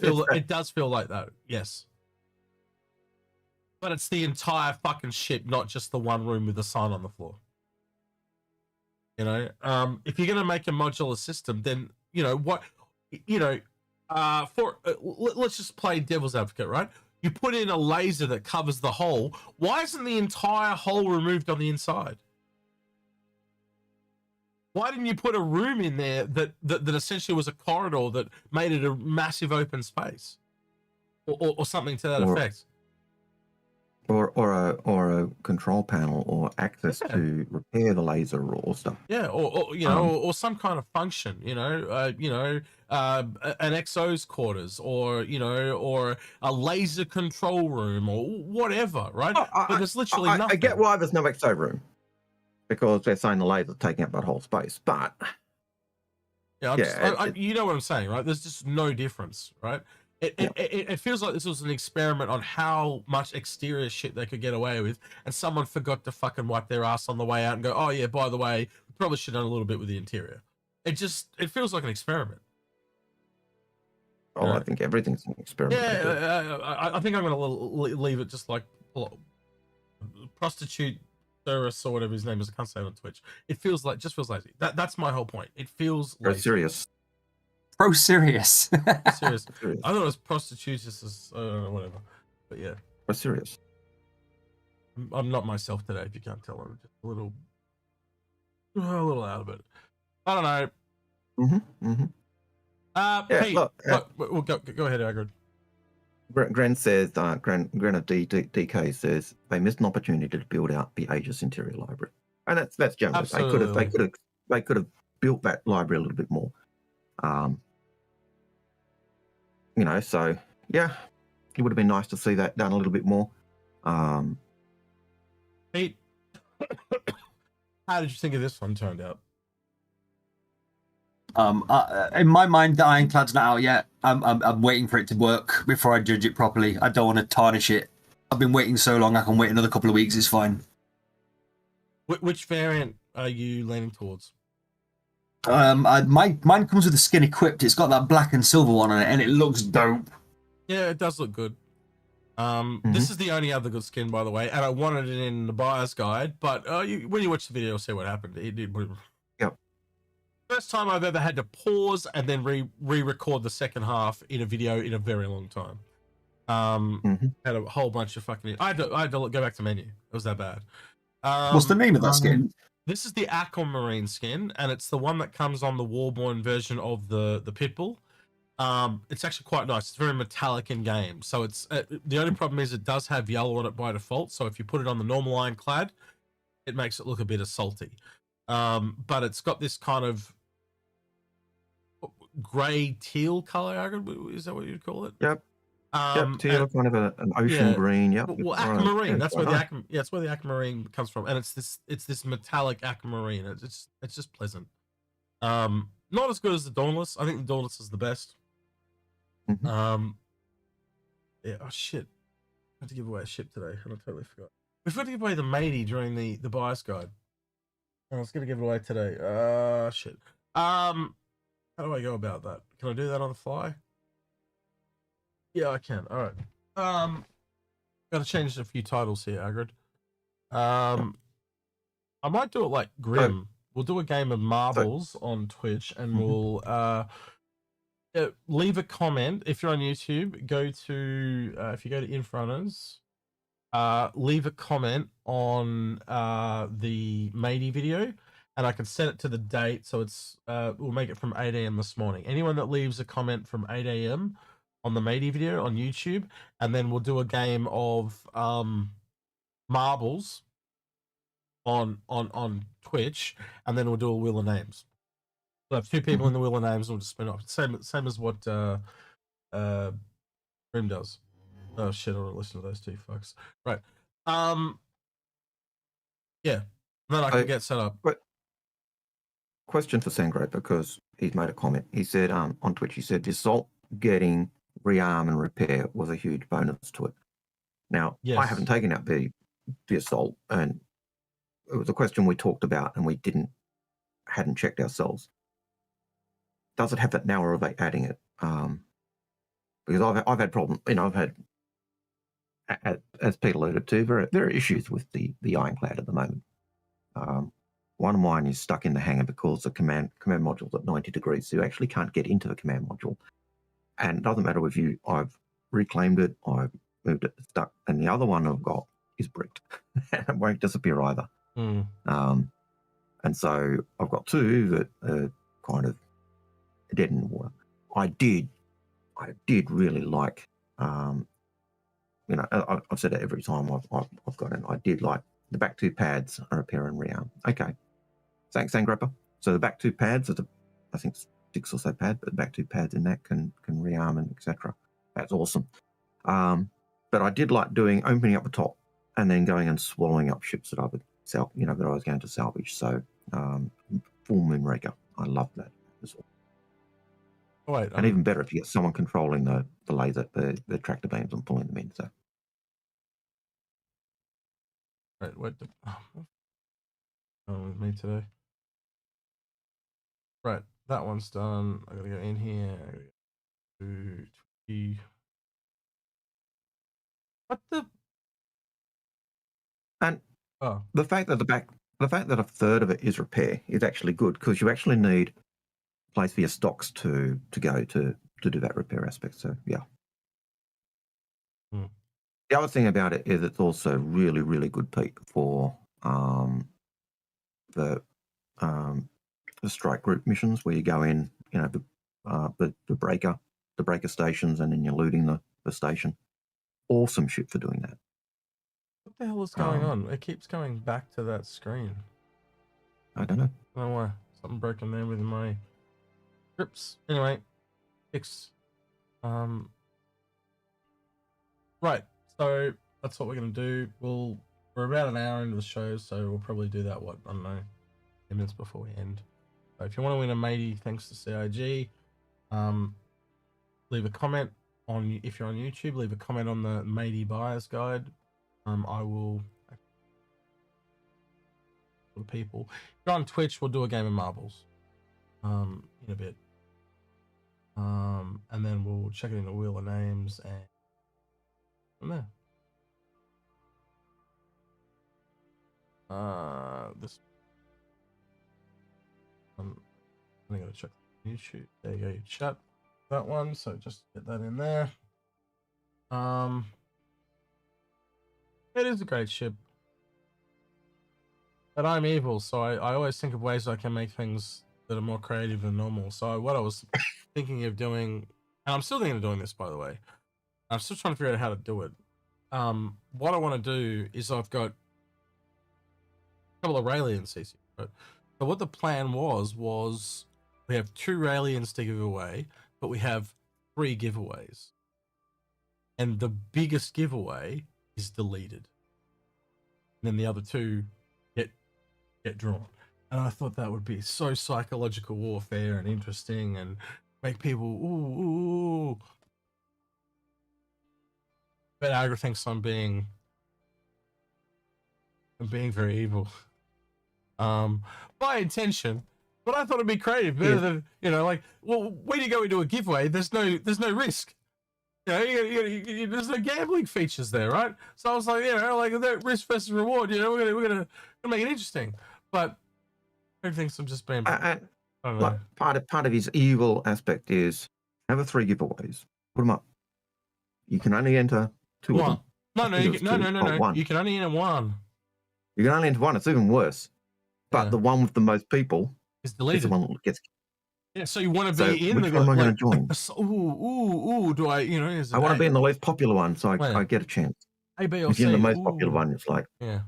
feel like that, yes. But it's the entire fucking ship, not just the one room with the sign on the floor. If you're going to make a modular system, then, let's just play devil's advocate, right? You put in a laser that covers the hole. Why isn't the entire hole removed on the inside? Why didn't you put a room in there that essentially was a corridor that made it a massive open space, or something to that effect? Or a control panel or access to repair the laser or stuff. Yeah, or some kind of function. An XO's quarters, or a laser control room or whatever, right? But there's literally nothing. I get why there's no XO room, because they're saying the laser's taking up that whole space. But you know what I'm saying, right? There's just no difference, right? It feels like this was an experiment on how much exterior shit they could get away with, and someone forgot to fucking wipe their ass on the way out and go, oh yeah, by the way, we probably should have done a little bit with the interior. It feels like an experiment. Oh, I think everything's an experiment. Yeah, I think I'm going to leave it just like prostitute Cirrus or whatever his name is. I can't say it on Twitch. It feels lazy. That's my whole point. It feels lazy. Serious. Pro-serious. Serious. I thought it was prostitutus, whatever. But yeah. Pro-serious. I'm not myself today, if you can't tell. I'm just a little out of it. I don't know. Pete, look, we'll go ahead, Algared. Gren says, Gren of DK says they missed an opportunity to build out the Aegis interior library, and that's generous. They could have built that library a little bit more. So yeah, it would have been nice to see that done a little bit more. Pete, how did you think of this one turned out? In my mind, the Ironclad's not out yet. I'm waiting for it to work before I judge it properly. I don't want to tarnish it. I've been waiting so long, I can wait another couple of weeks. It's fine. Which variant are you leaning towards? Mine comes with the skin equipped. It's got that black and silver one on it, and it looks dope. Yeah, it does look good. This is the only other good skin, by the way, and I wanted it in the buyer's guide, but when you watch the video, you'll see what happened. It did. Yep. First time I've ever had to pause and then re-record the second half in a video in a very long time. Had a whole bunch of fucking. I had to go back to menu. It was that bad. What's the name of that skin? This is the Aquamarine skin, and it's the one that comes on the Warborn version of the Pitbull. It's actually quite nice. It's very metallic in game. So it's the only problem is it does have yellow on it by default. So if you put it on the normal ironclad, it makes it look a bit salty. But it's got this kind of grey teal color. Is that what you'd call it? Yep. Teal, kind of an ocean green. Yep. Well, aquamarine. That's where the aquamarine comes from, and it's this metallic aquamarine. It's just pleasant. Not as good as the Dauntless. I think the Dauntless is the best. Yeah. Oh shit! I had to give away a ship today, and I totally forgot. We forgot to give away the Matey during the buyer's guide. I was going to give it away today. Shit. How do I go about that? Can I do that on the fly? Yeah, I can. All right. Got to change a few titles here, Algared. I might do it like Grim. We'll do a game of marbles on Twitch, and we'll leave a comment if you're on YouTube. Go to if you go to Inforunners, leave a comment on the Matey video, and I can set it to the date. So it's we'll make it from 8 a.m. this morning. Anyone that leaves a comment from 8 a.m. on the Matey video on YouTube, and then we'll do a game of marbles on Twitch, and then we'll do a wheel of names. We'll have two people in the wheel of names, and we'll just spin off. Same as what Grim does. Oh shit! I don't listen to those two fucks. Right. Yeah. Then I can get set up. Question for Sangray, because he's made a comment. He said on Twitch, he said Assault getting rearm and repair was a huge bonus to it. Now, yes. I haven't taken out the Assault, and it was a question we talked about, and we hadn't checked ourselves. Does it have that now, or are they adding it? Because I've had problems. I've had, as Pete alluded to, there are issues with the ironclad at the moment. One of mine is stuck in the hangar because the command module's at 90 degrees, so you actually can't get into the command module. And it doesn't matter with you. I've reclaimed it, I've moved it, it's stuck, and the other one I've got is bricked, and it won't disappear either. And so I've got two that are kind of dead in the water. I did really like, I've said it every time I've got in. I did like the back two pads are repair and rearm. Okay, thanks, Sangrapper. So the back two pads are I think 6 or so pads, but the back two pads in that can rearm and etc. That's awesome. But I did like opening up the top and then going and swallowing up ships that I would sell, that I was going to salvage. So full Moonraker, I love that as well. Oh, wait, and even better if you get someone controlling the laser, the tractor beams and pulling them in. So. Right, what the with me today? Right, that one's done. I gotta go in here. I gotta go to what the? And the fact that a third of it is repair is actually good, because you actually need a place for your stocks to go to do that repair aspect. So yeah. The other thing about it is it's also really, really good, Pete, for the strike group missions where you go in, the breaker stations, and then you're looting the station. Awesome shit for doing that. What the hell is going on? It keeps going back to that screen. I don't know. I don't know why. Something broken there with my scripts. Anyway, fix. Right. So that's what we're gonna do. We're about an hour into the show, so we'll probably do that. I don't know, 10 minutes before we end. So if you want to win a Matey, thanks to CIG, leave a comment if you're on YouTube. Leave a comment on the Matey buyer's guide. I will. For the people, if you're on Twitch, we'll do a game of marbles. In a bit. And then we'll check it in the wheel of names and from there. This I'm going to check YouTube. There you go, you chat that one. So just get that in there. It is a great ship. But I'm evil, so I always think of ways I can make things that are more creative than normal. So what I was thinking of doing, and I'm still thinking of doing this, by the way. I'm still trying to figure out how to do it. What I want to do is I've got a couple of Raelians CC. Right? So what the plan was we have 2 Raelians to give away, but we have 3 giveaways. And the biggest giveaway is deleted. And then the other 2 get drawn. And I thought that would be so psychological warfare and interesting and make people ooh. But Agra thinks I'm being very evil. By intention. But I thought it'd be creative, better than, you know, like, well, when you go into a giveaway, there's no risk. You know, there's no gambling features there, right? So I was like, you know, like that risk versus reward. You know, we're gonna make it interesting. But I think I'm just being. I don't know. Like part of his evil aspect is have 3 giveaways. Put them up. You can only enter 2 of them. No. You can only enter 1. You can only enter 1. It's even worse. But the one with the most people is deleted. Is the one that gets. Yeah, so you want to be in which one am I going to join? Do I? You know, I want to be in the least popular one, so I get a chance. A, B, or if you're in the most popular one, it's like yeah.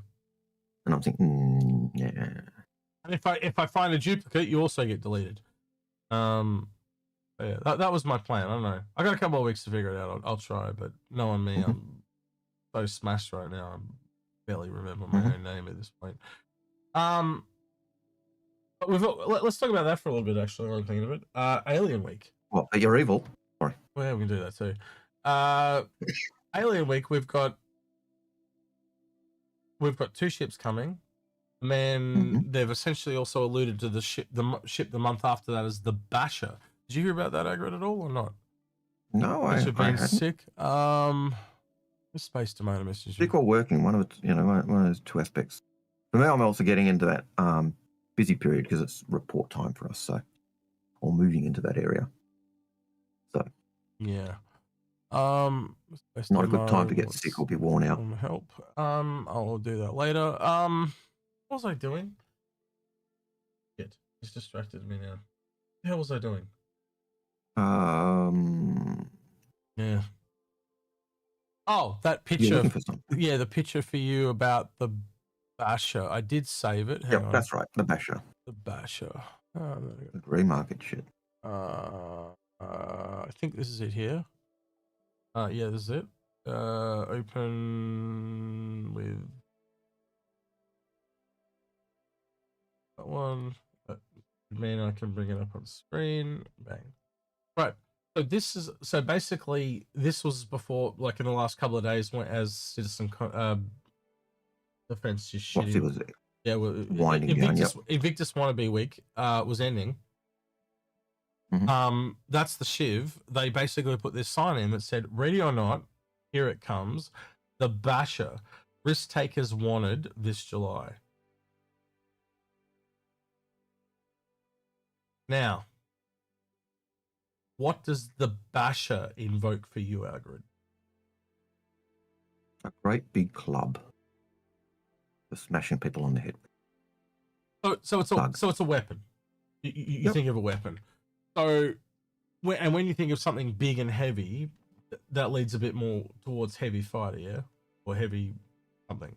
And I'm thinking, yeah. And if I find a duplicate, you also get deleted. Yeah, that was my plan. I don't know. I got a couple of weeks to figure it out. I'll try, but knowing me, I'm so smashed right now. I barely remember my own name at this point. But let's talk about that for a little bit. Actually, while I'm thinking of it. Alien Week. Well, you're evil. Sorry. Well, yeah, we can do that too. Alien Week. We've got 2 ships coming. And then they've essentially also alluded to the ship the month after that as the Basher. Did you hear about that, Algared, at all or not? No, I been sick. Space Domain message. Sick or working, one of those 2 aspects. For me, I'm also getting into that busy period because it's report time for us, so or moving into that area. So yeah. Not a good time to get sick or be worn out. Help. I'll do that later. What was I doing? Shit, it's distracted me now. What the hell was I doing? Yeah. Oh, that picture. Yeah, the picture for you about the Basher. I did save it. Hang on. That's right. The Basher. The Basher. The remarket shit. I think this is it here. Yeah, this is it. Open with that one. That would mean I can bring it up on screen. Bang. Right. So basically this was before, like in the last couple of days, when as Citizen Defense just shitting. Was it? Yeah, well, winding Invictus, down. Invictus Wannabe Week was ending. That's the Shiv. They basically put this sign in that said, "Ready or not, here it comes. The Basher. Risk takers wanted this July." Now, what does the Basher invoke for you, Algared? A great big club for smashing people on the head. So it's a weapon. You think of a weapon. So, when you think of something big and heavy, that leads a bit more towards heavy fighter, yeah, or heavy something.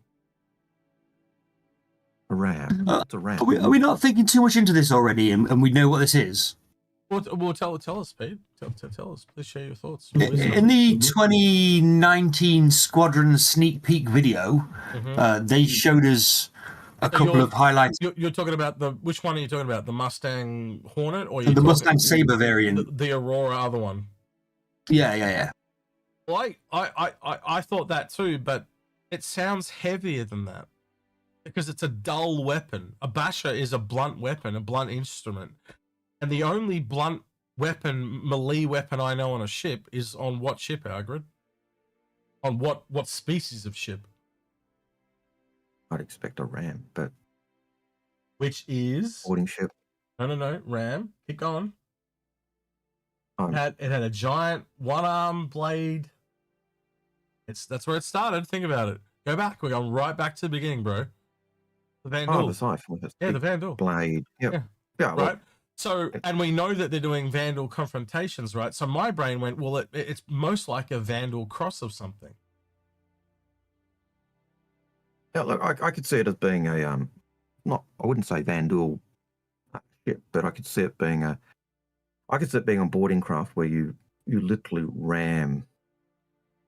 A ram. It's a ram. Are we not thinking too much into this already, and we know what this is? Well, tell us, Pete. Tell us. Please share your thoughts. In the 2019 Squadron sneak peek video, they showed us a couple of highlights. You're talking about which one are you talking about? The Mustang Hornet or the Mustang Sabre variant? The Aurora other one. Yeah. Well, I thought that too, but it sounds heavier than that because it's a dull weapon. A Basher is a blunt weapon, a blunt instrument. And the only blunt weapon, melee weapon I know on a ship is on what ship, Algared? On what species of ship? I'd expect a ram, but which is boarding ship. No. Ram. Keep going. Oh. It had a giant one-arm blade. That's where it started. Think about it. Go back. We're going right back to the beginning, bro. The Vandal. Oh, the scythe with its the Vandal blade. Yep. Yeah. Right. So, and we know that they're doing Vandal confrontations, right? So my brain went, well, it's most like a Vandal cross of something. Yeah, look, I could see it as being a I wouldn't say Vandal ship, but I could see it being a boarding craft where you literally ram,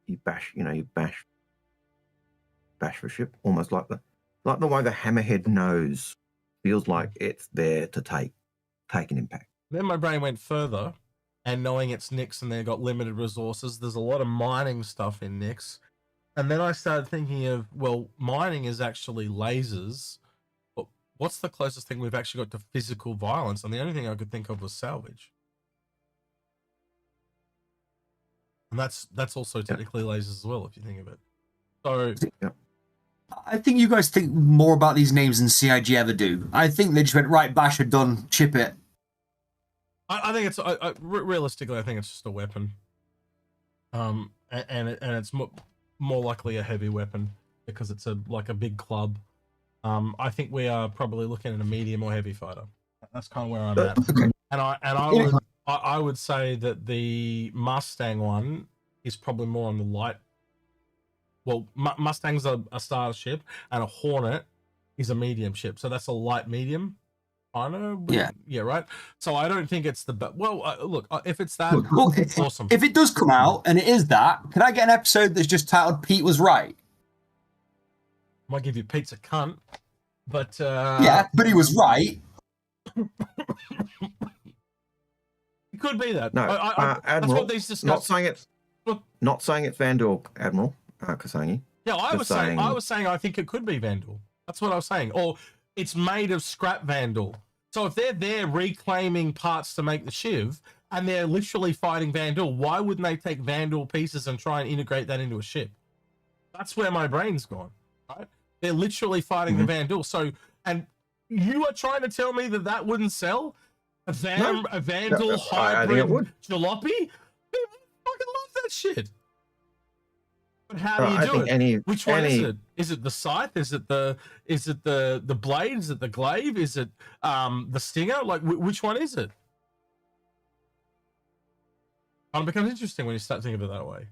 you bash the ship, almost like the way the hammerhead nose feels like it's there to take an impact. Then my brain went further, and knowing it's Nyx and they've got limited resources, there's a lot of mining stuff in Nyx. And then I started thinking of, well, mining is actually lasers. But what's the closest thing we've actually got to physical violence? And the only thing I could think of was salvage. And that's also technically lasers as well, if you think of it. So I think you guys think more about these names than CIG ever do. I think they just went, right, Basher, done, chip it. I think it's realistically, I think it's just a weapon. And it's more likely a heavy weapon because it's like a big club. I think we are probably looking at a medium or heavy fighter. That's kind of where I'm at. Okay. And I would say that the Mustang one is probably more on the light. Well, Mustang's a starship, and a Hornet is a medium ship, so that's a light medium. I know. Yeah, right. So I don't think it's the look, if it's that, it's awesome. If it does come out and it is that, can I get an episode that's just titled "Pete was right"? I might give you Pete's a cunt, but yeah, but he was right. It could be that. No, Admiral, that's what these discuss. Not saying it's Vandal, Admiral Kasangi. Yeah, I was saying I think it could be Vandal. That's what I was saying. Or it's made of scrap Vandal. So if they're there reclaiming parts to make the Shiv, and they're literally fighting Vandal, why wouldn't they take Vandal pieces and try and integrate that into a ship? That's where my brain's gone. Right? They're literally fighting the Vandal. So, and you are trying to tell me that wouldn't sell? A Vandal hybrid jalopy? People fucking love that shit. But how do you do it? Which one is it? Is it the scythe? Is it the blade? Is it the glaive? Is it the stinger? Like which one is it? And it becomes interesting when you start thinking of it that way.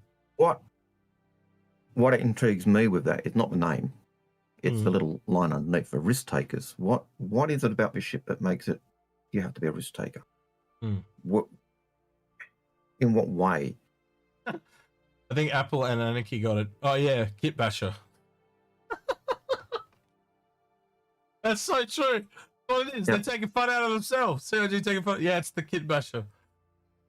What intrigues me with that is not the name. It's the little line underneath for risk takers. What is it about this ship that makes it you have to be a risk taker? What in what way? I think Apple and Anarchy got it. Oh yeah, Kit Basher. That's so true. What it is, they're taking fun out of themselves. CIG taking fun. Yeah, it's the Kit Basher.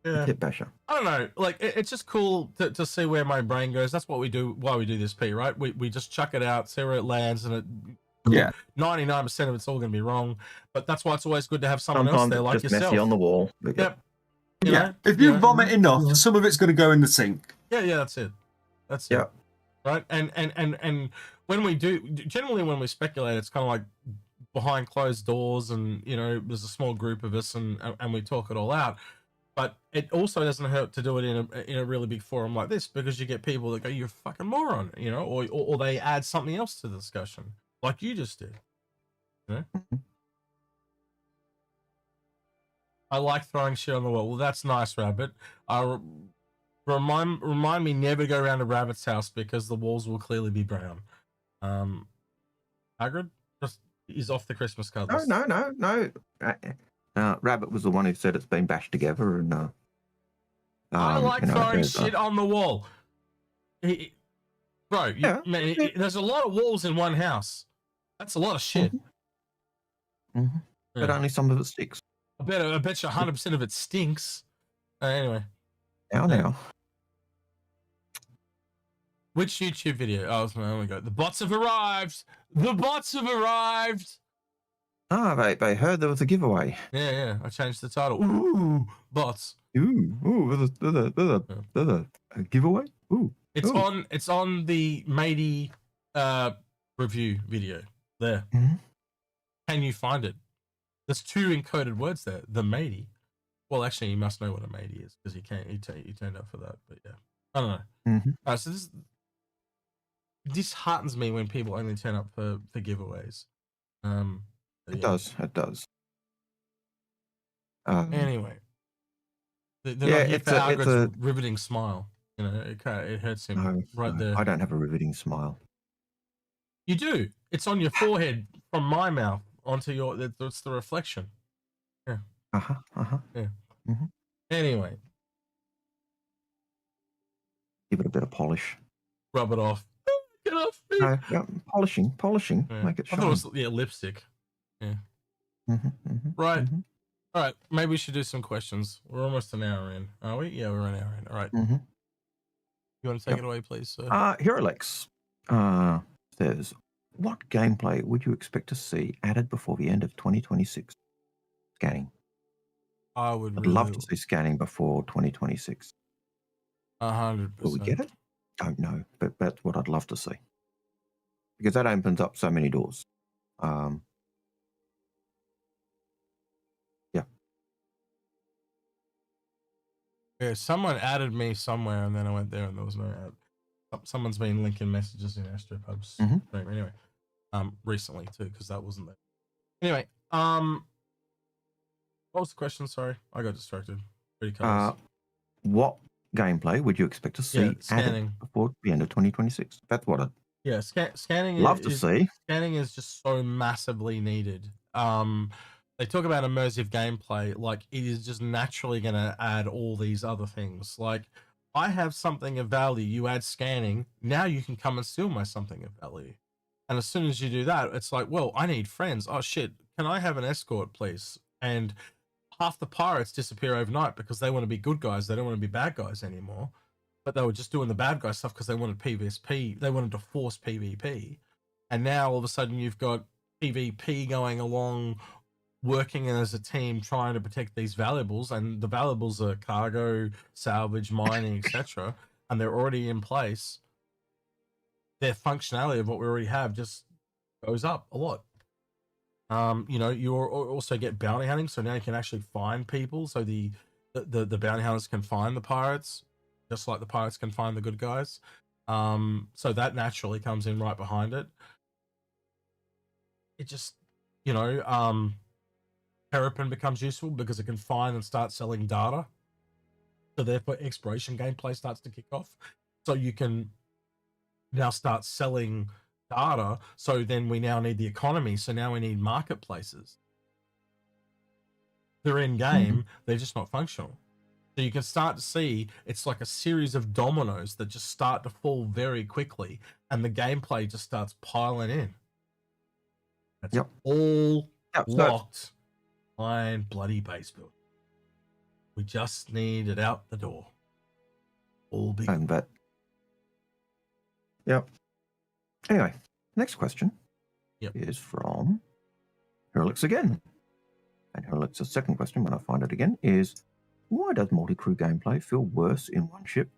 Yeah, Kit Basher. I don't know. Like it's just cool to see where my brain goes. That's what we do. Why we do this, Pete? Right? We just chuck it out, see where it lands, and 99% of it's all going to be wrong. But that's why it's always good to have someone else there like yourself. Messy on the wall. Yep. If you vomit enough, some of it's going to go in the sink. Yeah, that's it. That's it. Right? And when we do, generally when we speculate, it's kind of like behind closed doors, and there's a small group of us, and we talk it all out. But it also doesn't hurt to do it in a really big forum like this, because you get people that go, "You're a fucking moron," or they add something else to the discussion, like you just did. I like throwing shit on the wall. Well, that's nice, Rabbit. Remind me never to go around to Rabbit's house, because the walls will clearly be brown. Algared just is off the Christmas colours. No. Rabbit was the one who said it's been bashed together, and I like throwing shit on the wall. Man, there's a lot of walls in one house. That's a lot of shit. But only some of it sticks. I bet you 100% of it stinks. Anyway. Now. Which YouTube video? Oh my God. The bots have arrived. The bots have arrived. Ah, they heard there was a giveaway. Yeah. I changed the title. Ooh, bots. There's a giveaway. It's on the Matey review video there. Can you find it? There's 2 encoded words there. The Matey. Well, actually, you must know what a Matey is because he turned up for that. But yeah, I don't know. Mm-hmm. So this disheartens me when people only turn up for giveaways. It does. Anyway, they're not here it's for a Algared's riveting smile. You know, it hurts him there. I don't have a riveting smile. You do. It's on your forehead from my mouth onto your. It's the reflection. Yeah. Yeah. Mm-hmm. Anyway, Give it a bit of polish. rub it off. Get off me. Yeah, polishing. Yeah. Make it shine. I thought it was lipstick. Yeah. Right. All right. Maybe we should do some questions. We're almost an hour in, are we? Yeah, we're an hour in. All right. You want to take it away, please, sir? Herolex says, what gameplay would you expect to see added before the end of 2026? Scanning. I'd love to see scanning before 2026. 100%. Will we get it? Don't know, but that's what I'd love to see. Because that opens up so many doors. Yeah, someone added me somewhere, and then I went there, and there was no ad. Someone's been linking messages in Astropub's stream anyway. Recently too, because that wasn't there. Anyway, what was the question? Sorry, I got distracted. What gameplay would you expect to see added before the end of 2026? That's what I'd scanning. Love to see. Scanning is just so massively needed. They talk about immersive gameplay, like it is just naturally going to add all these other things. Like, I have something of value, you add scanning, now you can come and steal my something of value. And as soon as you do that, it's like, well, I need friends. Oh shit, can I have an escort, please? And half the pirates disappear overnight because they want to be good guys. They don't want to be bad guys anymore. But they were just doing the bad guy stuff because they wanted PvP. They wanted to force PvP. And now all of a sudden you've got PvP going along, working as a team trying to protect these valuables, and the valuables are cargo, salvage, mining, etc., and they're already in place. Their functionality of what we already have just goes up a lot. You know, you also get bounty hunting, so now you can actually find people. So the bounty hunters can find the pirates, just like the pirates can find the good guys. So that naturally comes in right behind it. It just, you know, Terrapin becomes useful because it can find and start selling data. So therefore exploration gameplay starts to kick off. So you can now start selling data. So then we now need the economy. So now we need marketplaces. They're in game, they're just not functional. So you can start to see it's like a series of dominoes that just start to fall very quickly, and the gameplay just starts piling in. That's all locked. Fine, bloody base build. We just need it out the door. All big. And that. Yep. Anyway, next question is from Hurlix again. And Hurlix's second question, when I find it again, is why does multi-crew gameplay feel worse in one ship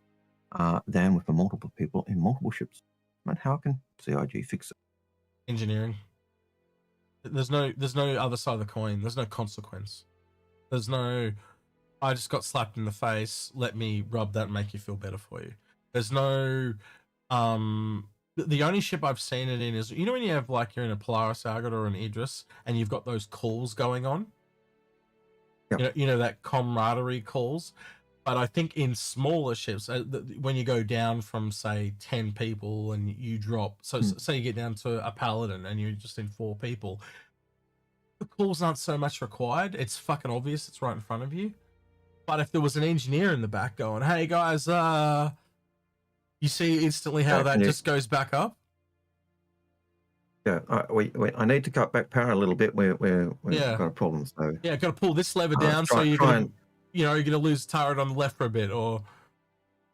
than with the multiple people in multiple ships? And how can CIG fix it? Engineering. There's no other side of the coin. There's no consequence. There's no, I just got slapped in the face, let me rub that and make you feel better for you. There's no, the only ship I've seen it in is, you know when you have like, you're in a Polaris, Algared or an Idris, and you've got those calls going on? You know, that camaraderie calls. But I think in smaller ships, when you go down from, say, 10 people and you drop, so say you get down to a Paladin and you're just in 4 people, the calls aren't so much required. It's fucking obvious. It's right in front of you. But if there was an engineer in the back going, hey, guys, you see instantly how that just goes back up? Yeah, I need to cut back power a little bit. We've got a problem. So got to pull this lever down so you can... You know, you're going to lose turret on the left for a bit, or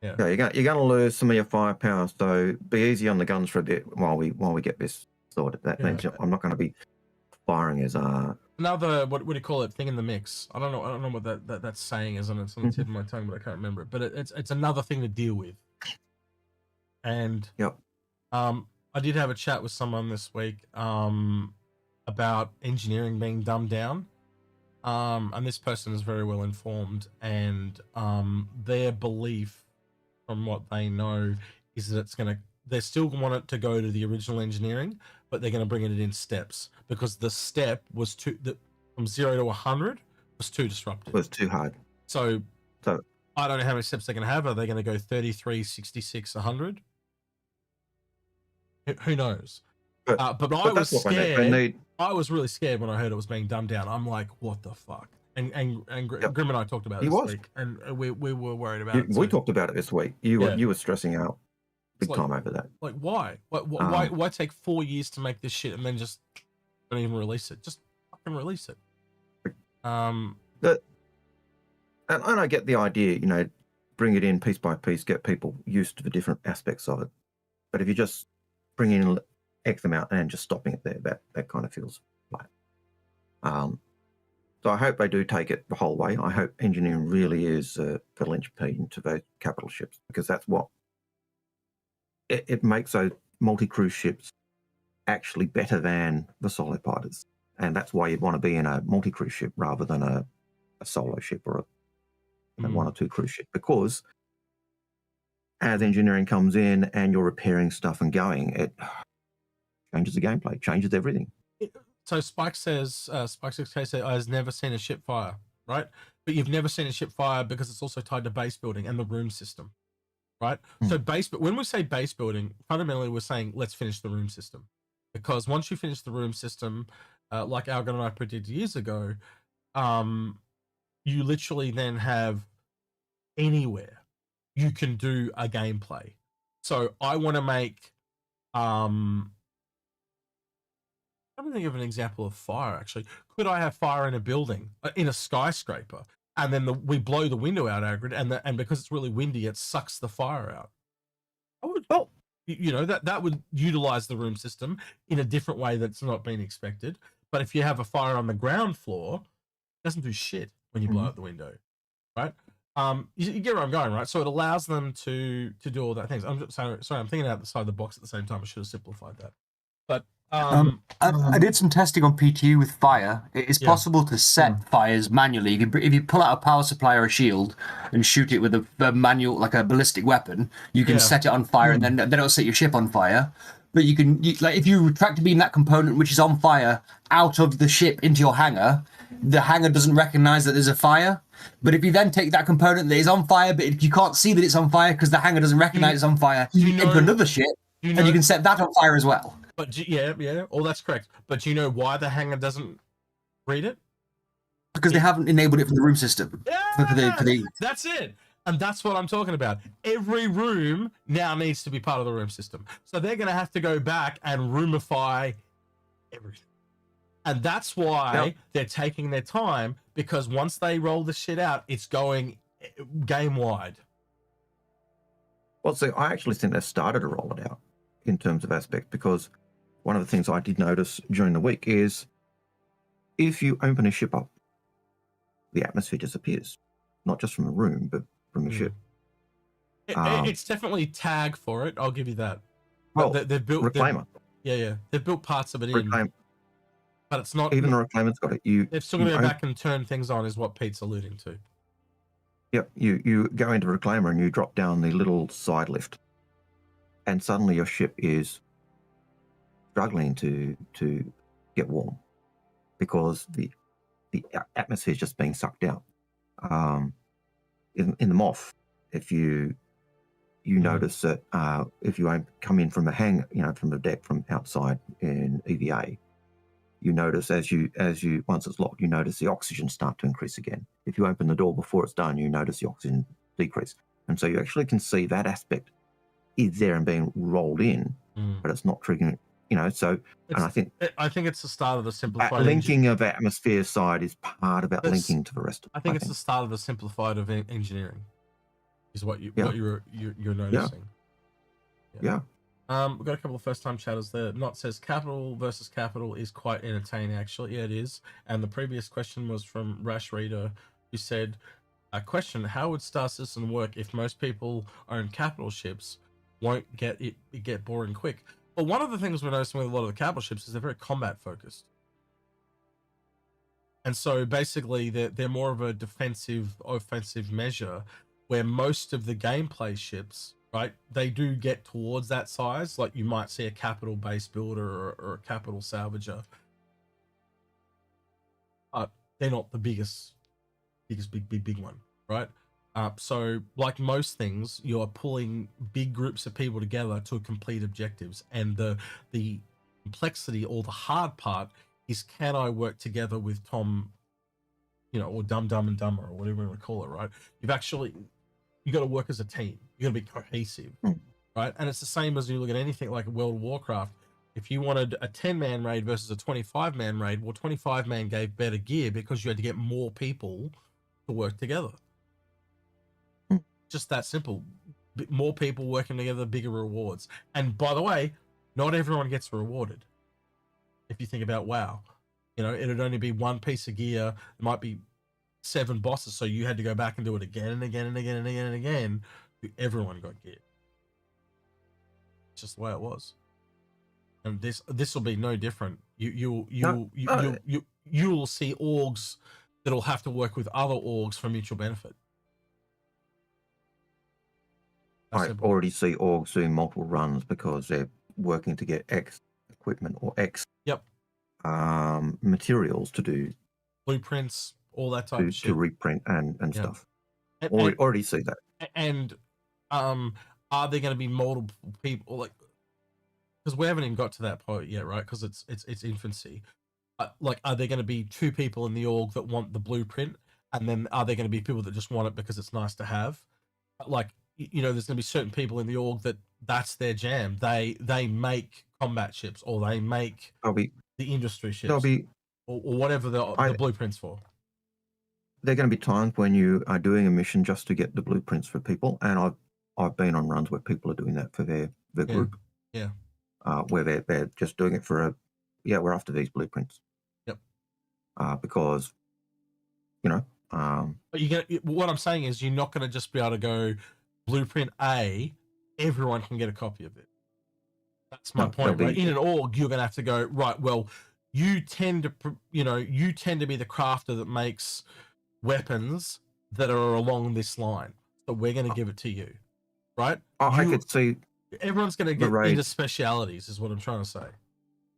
you're going to lose some of your firepower. So be easy on the guns for a bit while we get this sorted. That means I'm not going to be firing as another what do you call it? Thing in the mix. I don't know what that saying is, and it's on the tip of my tongue, but I can't remember it. But it's another thing to deal with. And I did have a chat with someone this week about engineering being dumbed down. and this person is very well informed, and their belief, from what they know, is that they still want it to go to the original engineering, but they're going to bring it in steps, because the step was from 0 to 100 was too disruptive. It was too hard. So I don't know how many steps they're going to have. Are they going to go 33, 66, 100? Who knows? But I was scared. I was really scared when I heard it was being dumbed down. I'm like, what the fuck? And Grim and I talked about it this week, and we were worried about it. We talked about it this week. You were stressing out big time over that. Like, why? Why take 4 years to make this shit and then just don't even release it? Just fucking release it. And I get the idea, bring it in piece by piece, get people used to the different aspects of it. But if you just bring in X amount and just stopping it there, that kind of feels flat. So I hope they do take it the whole way. I hope engineering really is the linchpin to those capital ships, because that's what it makes those multi-cruise ships actually better than the solo fighters. And that's why you'd want to be in a multi-cruise ship rather than a solo ship or a 1 or 2 cruise ship, because as engineering comes in and you're repairing stuff and going, it changes the gameplay, changes everything. So Spike says, Spike 6K says, I've never seen a ship fire, right? But you've never seen a ship fire because it's also tied to base building and the room system, right? So when we say base building, fundamentally we're saying let's finish the room system, because once you finish the room system, like Algared and I predicted years ago, you literally then have anywhere you can do a gameplay. So I want to make, I'm trying to think of an example of fire, actually. Could I have fire in a building, in a skyscraper, and then we blow the window out, Algared, and because it's really windy, it sucks the fire out? I would, that would utilize the room system in a different way that's not been expected. But if you have a fire on the ground floor, it doesn't do shit when you blow out the window, right? You get where I'm going, right? So it allows them to do all that things. I'm sorry, I'm thinking outside the box at the same time. I should have simplified that. But I did some testing on PTU with fire. It is possible to set fires manually. If you pull out a power supply or a shield and shoot it with a manual, like a ballistic weapon, you can set it on fire, and then it'll set your ship on fire. But you can, like, if you retract beam that component which is on fire out of the ship into your hangar, the hangar doesn't recognize that there's a fire. But if you then take that component that is on fire, but you can't see that it's on fire because the hangar doesn't recognize it's on fire, into another ship, and you can set that on fire as well. But all that's correct. But do you know why the hangar doesn't read it? Because they haven't enabled it for the room system. That's it. And that's what I'm talking about. Every room now needs to be part of the room system. So they're going to have to go back and roomify everything. And that's why they're taking their time, because once they roll the shit out, it's going game-wide. Well, see, I actually think they started to roll it out in terms of aspects, because one of the things I did notice during the week is if you open a ship up, the atmosphere disappears. Not just from a room, but from a ship. It's definitely tag for it. I'll give you that. Well, they've built reclaimer. They've built parts of it in, but it's not even the reclaimer's got it. They've still got to go back and turn things on, is what Pete's alluding to. Yep, you go into reclaimer and you drop down the little side lift, and suddenly your ship is struggling to get warm because the atmosphere is just being sucked out. In the MOF, if you notice that if you come in from the hang, from the deck from outside in EVA, you notice as you once it's locked, you notice the oxygen start to increase again. If you open the door before it's done, you notice the oxygen decrease, and so you actually can see that aspect is there and being rolled in, but it's not triggering. So and I think it's the start of the simplified linking of atmosphere side is part of that linking to the rest of it. I think it's the start of the simplified of engineering, is what you're noticing. Yeah. We've got a couple of first-time chatters there. Not says capital versus capital is quite entertaining, actually. Yeah, it is. And the previous question was from Rash Reader, who said, a question, how would Star System work if most people own capital ships? Won't it get boring quick? Well, one of the things we're noticing with a lot of the capital ships is they're very combat-focused. And so basically they're more of a defensive offensive measure, where most of the gameplay ships, right, they do get towards that size. Like you might see a capital base builder or a capital salvager, but they're not the biggest big one, right? So like most things, you're pulling big groups of people together to complete objectives, and the complexity or the hard part is, can I work together with Tom, you know, or Dumb and Dumber, or whatever you want to call it, right? You got to work as a team. You got to be cohesive, right? And it's the same as you look at anything like World of Warcraft. If you wanted a 10-man raid versus a 25-man raid, well, 25-man gave better gear because you had to get more people to work together. Just that simple. More people working together, bigger rewards. And by the way, not everyone gets rewarded. If you think about WoW, you know, it'd only be one piece of gear. It might be 7 bosses, so you had to go back and do it again and again and again and again and again. Everyone got gear. It's just the way it was. And this will be no different. You'll see orgs that'll have to work with other orgs for mutual benefit. I already see orgs doing multiple runs because they're working to get X equipment or X materials to do blueprints, all that type of shit. To reprint and stuff. Already see that. And are there going to be multiple people, like, because we haven't even got to that point yet, right? Because it's infancy. Like, are there going to be 2 people in the org that want the blueprint, and then are there going to be people that just want it because it's nice to have? Like, you know, there's going to be certain people in the org that's their jam. They make combat ships, or they make the industry ships, or whatever the blueprints for. There are going to be times when you are doing a mission just to get the blueprints for people, and I've been on runs where people are doing that for their group. Yeah. Where they're just doing it for we're after these blueprints. Yep. Because, you know. But what I'm saying is, you're not going to just be able to go blueprint A, everyone can get a copy of it. That's my point, right? In an org, you're going to have to go, right, well, you tend to be the crafter that makes weapons that are along this line, so we're going to give it to you, right? I could see everyone's going to get into specialities, is what I'm trying to say.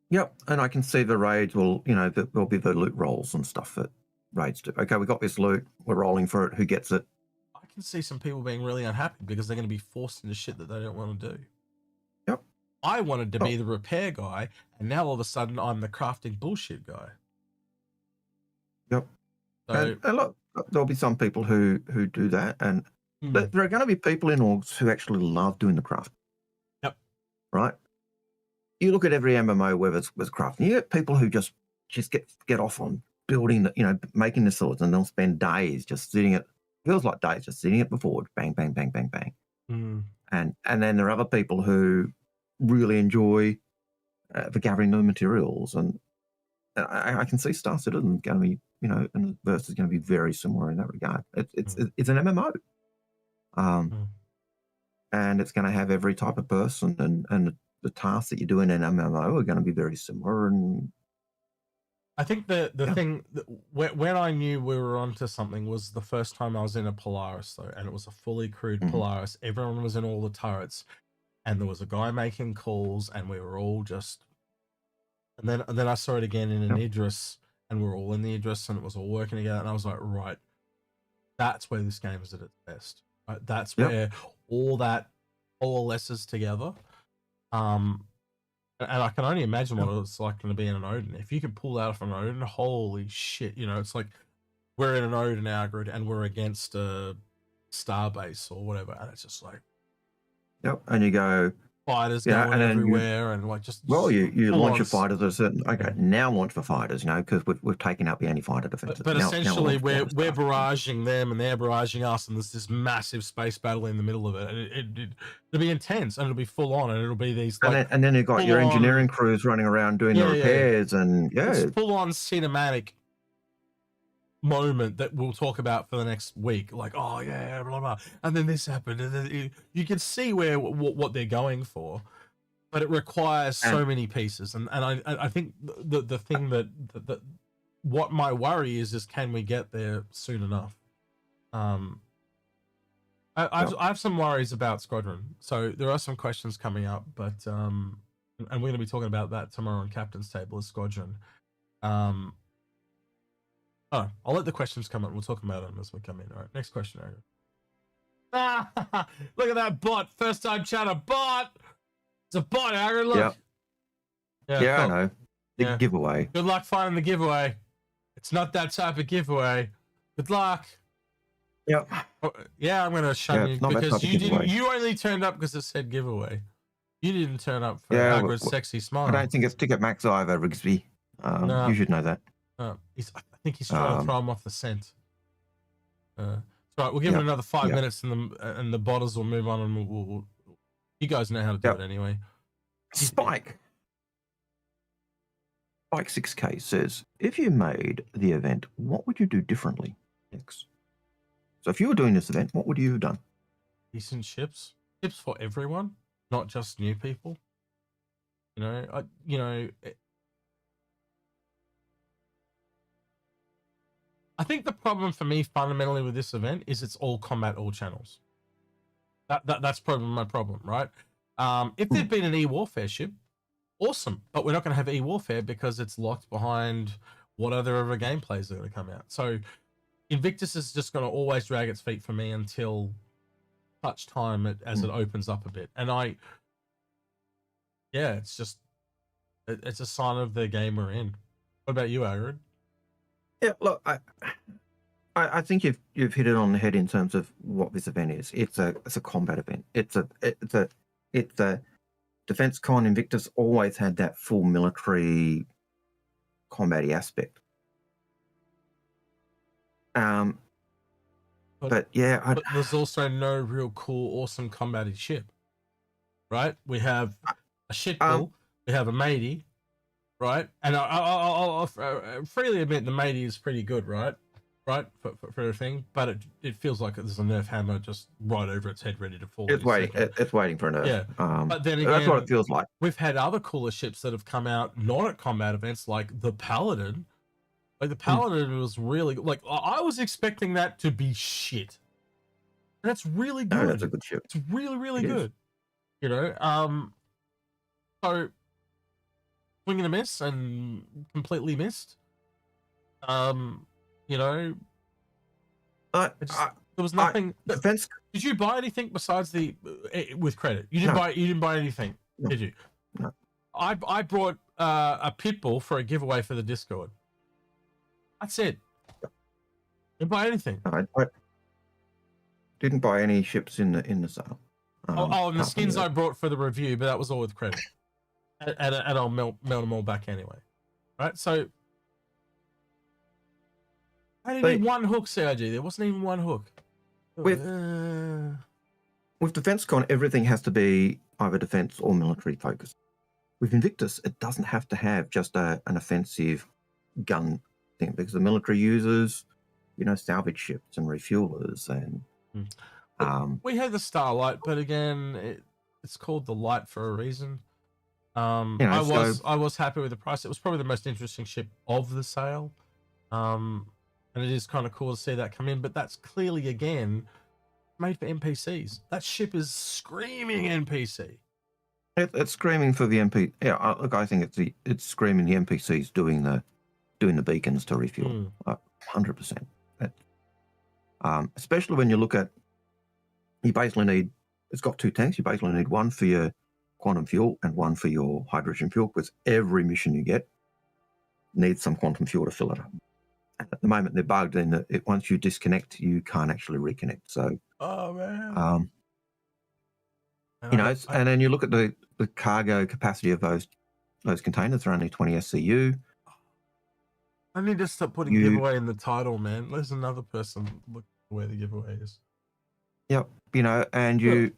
Yep, and I can see the raids will, you know, there'll be the loot rolls and stuff that raids do. Okay, we got this loot, we're rolling for it, who gets it? I can see some people being really unhappy because they're going to be forced into shit that they don't want to do. Yep. I wanted to be the repair guy, and now all of a sudden I'm the crafting bullshit guy. Yep. So, and look, there'll be some people who do that, and there are going to be people in orgs who actually love doing the craft. Yep. Right? You look at every MMO where it's with crafting, you get people who just get off on building, making the swords, and they'll spend days just sitting at, feels like days, just sitting at the forge, bang, bang, bang, bang, bang. And then there are other people who really enjoy the gathering the materials, and I can see Star Citizen going to be, and the verse is going to be very similar in that regard. It's an MMO, and it's going to have every type of person, and the tasks that you do in an MMO are going to be very similar. And I think the thing when I knew we were onto something was the first time I was in a Polaris, though, and it was a fully crewed Polaris. Everyone was in all the turrets, and there was a guy making calls, and we were all just. And then I saw it again in an Idris, and we were all in the Idris, and it was all working together. And I was like, right, that's where this game is at its best. Right? That's where all that coalesces together. And I can only imagine what it's like going to be in an Odin. If you can pull that off an Odin, holy shit! It's like we're in an Odin Algared and we're against a Starbase or whatever, and it's just like, and you go fighters going everywhere, and like just you launch your fighters at a certain now launch for fighters, because we've taken out the anti-fighter defenses. But essentially, we're barraging them, and they're barraging us, and there's this massive space battle in the middle of it, and it'll be intense, and it'll be full on, and it'll be these and then you've got your engineering crews running around doing the repairs, and it's full on cinematic moment that we'll talk about for the next week, like blah blah, and then this happened, and then you can see what they're going for, but it requires so many pieces, and I think the thing that what my worry is can we get there soon enough? I have some worries about Squadron, so there are some questions coming up, but and we're going to be talking about that tomorrow on Captain's Table as Squadron. I'll let the questions come up. We'll talk about them as we come in. All right, next question, Aaron. Look at that bot. First time chatter bot. It's a bot, Aaron. Look. Yeah, cool. I know. The giveaway. Good luck finding the giveaway. It's not that type of giveaway. Good luck. Yep. Yeah, I'm gonna shun you because you only turned up because it said giveaway. You didn't turn up for Algared's sexy smile. I don't think it's Ticket Max either, Rigsby. No. You should know that. I think he's trying to throw him off the scent. Right, we'll give it another 5 minutes, and the bottles will move on, and we'll you guys know how to do it anyway. Spike 6K says, if you made the event, what would you do differently next? So if you were doing this event, what would you have done? Decent ships for everyone, not just new people. I think the problem for me fundamentally with this event is it's all combat, all channels. That's probably my problem, right? If there'd been an E-Warfare ship, awesome. But we're not going to have E-Warfare because it's locked behind what other gameplays are going to come out. So Invictus is just going to always drag its feet for me until such time as it opens up a bit. And it's just, it's a sign of the game we're in. What about you, Algared? Yeah, look, I think you've hit it on the head in terms of what this event is. It's a combat event. It's a Defensecon. Invictus always had that full military combat-y aspect. But there's also no real cool, awesome combat-y ship, right? We have a shit bull, we have a Matey, right? And I'll freely admit the Matey is pretty good, right? For a thing, but it feels like there's a nerf hammer just right over its head, ready to fall. It's waiting. It's waiting for a nerf. Yeah, but then again, that's what it feels like. We've had other cooler ships that have come out not at combat events, like the Paladin. Like the Paladin was really like I was expecting that to be shit. That's really good. No, that's a good ship. It's really good. So swinging a miss and completely missed. There was nothing. Did you buy anything besides with credit? You didn't buy anything, did you? No. I brought a pitbull for a giveaway for the Discord. That's it. Didn't buy anything. I didn't buy any ships in the sale. And the skins I brought for the review, but that was all with credit. And I'll melt them all back anyway. Right? So I didn't need one hook, CIG. There wasn't even one hook. With Defensecon, everything has to be either defense or military focused. With Invictus, it doesn't have to have just an offensive gun thing, because the military uses, salvage ships and refuelers and. We had the Starlight, but again, it's called the Light for a reason. I was happy with the price. It was probably the most interesting ship of the sale. And it is kind of cool to see that come in, but that's clearly, again, made for NPCs. That ship is screaming NPC. It's screaming for the NPC. Yeah, look, I think it's screaming the NPCs doing the beacons to refuel. 100%. Especially when you look at, you basically need, it's got two tanks. You basically need one for your quantum fuel and one for your hydrogen fuel, because every mission you get needs some quantum fuel to fill it up. At the moment, they're bugged in that once you disconnect, you can't actually reconnect. So, oh man, and then you look at the cargo capacity of those containers. They're only 20 SCU. I need to stop putting giveaway in the title, man. There's another person looking for where the giveaway is. Yep, and you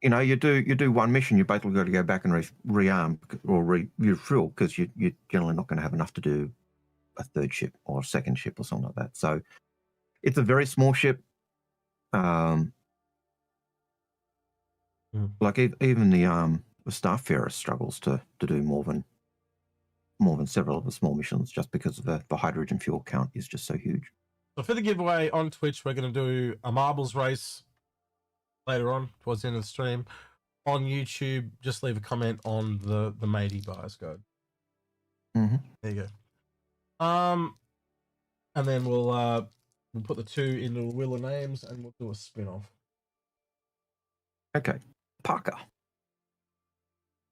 do one mission. You basically got to go back and rearm or refuel, because you're generally not going to have enough to do a third ship or a second ship or something like that. So it's a very small ship. Like even the Starfarer struggles to do more than more than several of the small missions just because of the hydrogen fuel count is just so huge. So for the giveaway on Twitch, we're going to do a marbles race later on towards the end of the stream. On YouTube, just leave a comment on the Matey buyer's guide. Mm-hmm. There you go. And then we'll put the 2 into a wheel of names and we'll do a spin-off. Okay, Parker.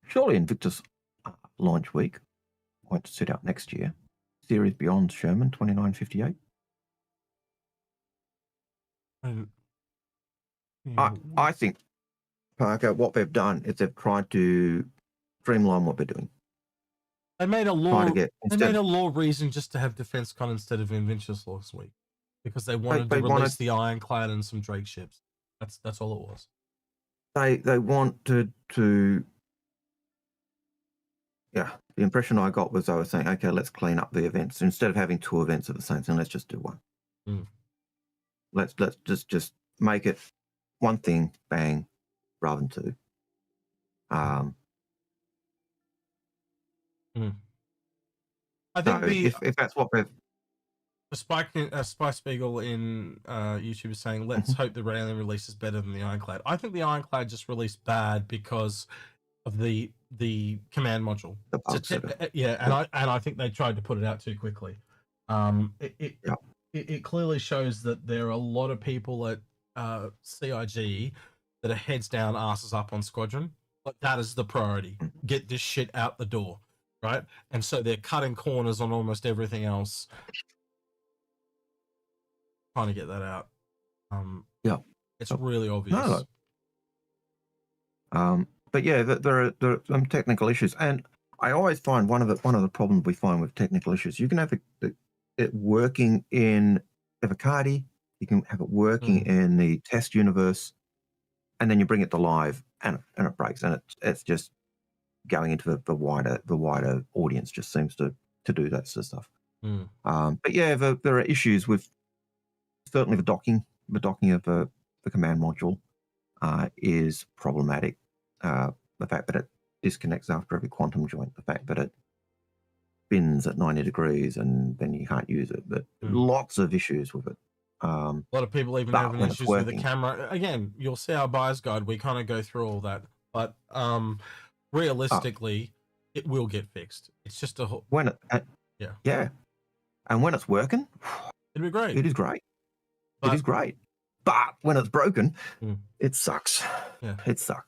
Surely Invictus launch week won't sit out next year. Series Beyond Sherman 2958. I think, Parker, what they've done is they've tried to streamline what they're doing. They made a law. They made a law reason just to have Defensecon instead of Invictus last week because they wanted to release the Ironclad and some Drake ships. That's all it was. They wanted to. Yeah, the impression I got was they were saying, okay, let's clean up the events instead of having 2 events at the same time. Let's just do one. Let's just make it one thing, bang, rather than 2. I think if that's what they've. The Spy Spiegel in YouTube is saying, let's hope the alien release is better than the Ironclad. I think the Ironclad just released bad because of the command module. And I think they tried to put it out too quickly. It clearly shows that there are a lot of people at CIG that are heads down, asses up on Squadron. Like that is the priority. Get this shit out the door, right? And so they're cutting corners on almost everything else, trying to get that out. It's really obvious. But yeah, there are some technical issues, and I always find one of the problems we find with technical issues, you can have it working in Evocati, you can have it working in the test universe, and then you bring it to live, and it breaks, and it's just going into the wider audience just seems to do that sort of stuff. But yeah, there are issues with certainly the docking of the command module is problematic. The fact that it disconnects after every quantum joint, the fact that it spins at 90 degrees and then you can't use it. But lots of issues with it. A lot of people even having issues with the camera. Again, you'll see our buyer's guide. We kind of go through all that. But realistically, it will get fixed. It's just a... Yeah. And when it's working... It'll be great. It is great. It is great. But when it's broken, it sucks. Yeah. It sucks.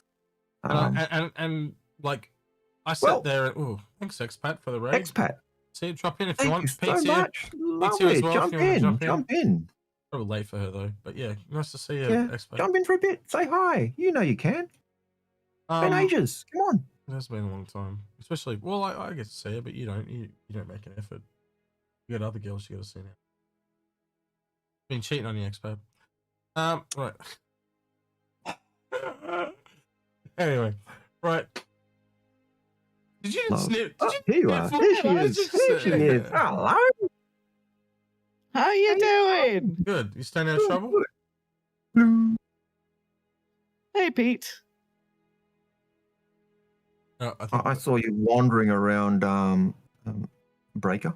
And like I sat there. Oh, thanks Expat for the raid. Expat, see, drop in if you want. Thank you so much. Lovely. As well, Jump in. Probably late for her though, but yeah, nice to see you. Yeah, Expat. jump in for a bit. Say hi. You know you can. Been ages. Come on. It has been a long time. Especially, well, I get to see her, but you don't. You don't make an effort. You got other girls you got to see now. Been cheating on you, Expat. Right. Anyway, right. Did you snip? Here you are. Here she is. Here she is. Hello. How you doing? Good. You staying out of trouble? Hey, Pete. I saw you wandering around Breaker,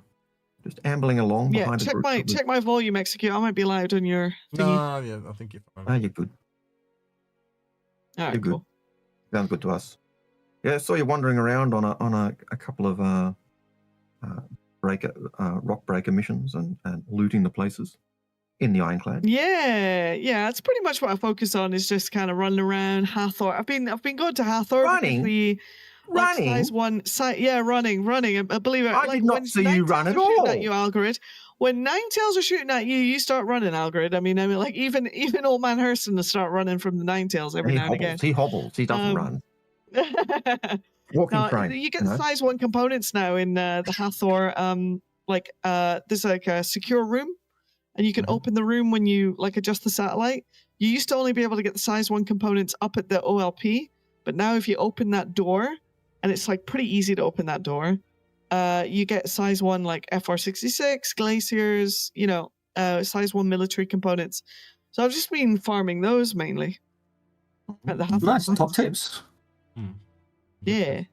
just ambling along behind a group. Check my volume, Execute. I might be loud on your thingy. No, yeah, I think you're fine. You're good. All right, you're good. cool. Sounds good to us. Yeah, I saw you wandering around on a couple of rock breaker missions and looting the places in the Ironclad. Yeah, that's pretty much what I focus on. Is just kind of running around Hathor. I've been going to Hathor. Running. Size 1, running. I believe it. I did not see you run at all. At you, Algared. When Ninetales are shooting at you, you start running, Algared. I mean, like even old man Hurston will start running from the Ninetales every now and again. He hobbles. He doesn't run. Walking frame. You get size 1 components now in the Hathor. There's like a secure room, and you can open the room when you adjust the satellite. You used to only be able to get the size 1 components up at the OLP, but now if you open that door, and it's like pretty easy to open that door, you get size 1 like FR66, glaciers, size 1 military components. So I've just been farming those mainly. At the nice top tips. Yeah.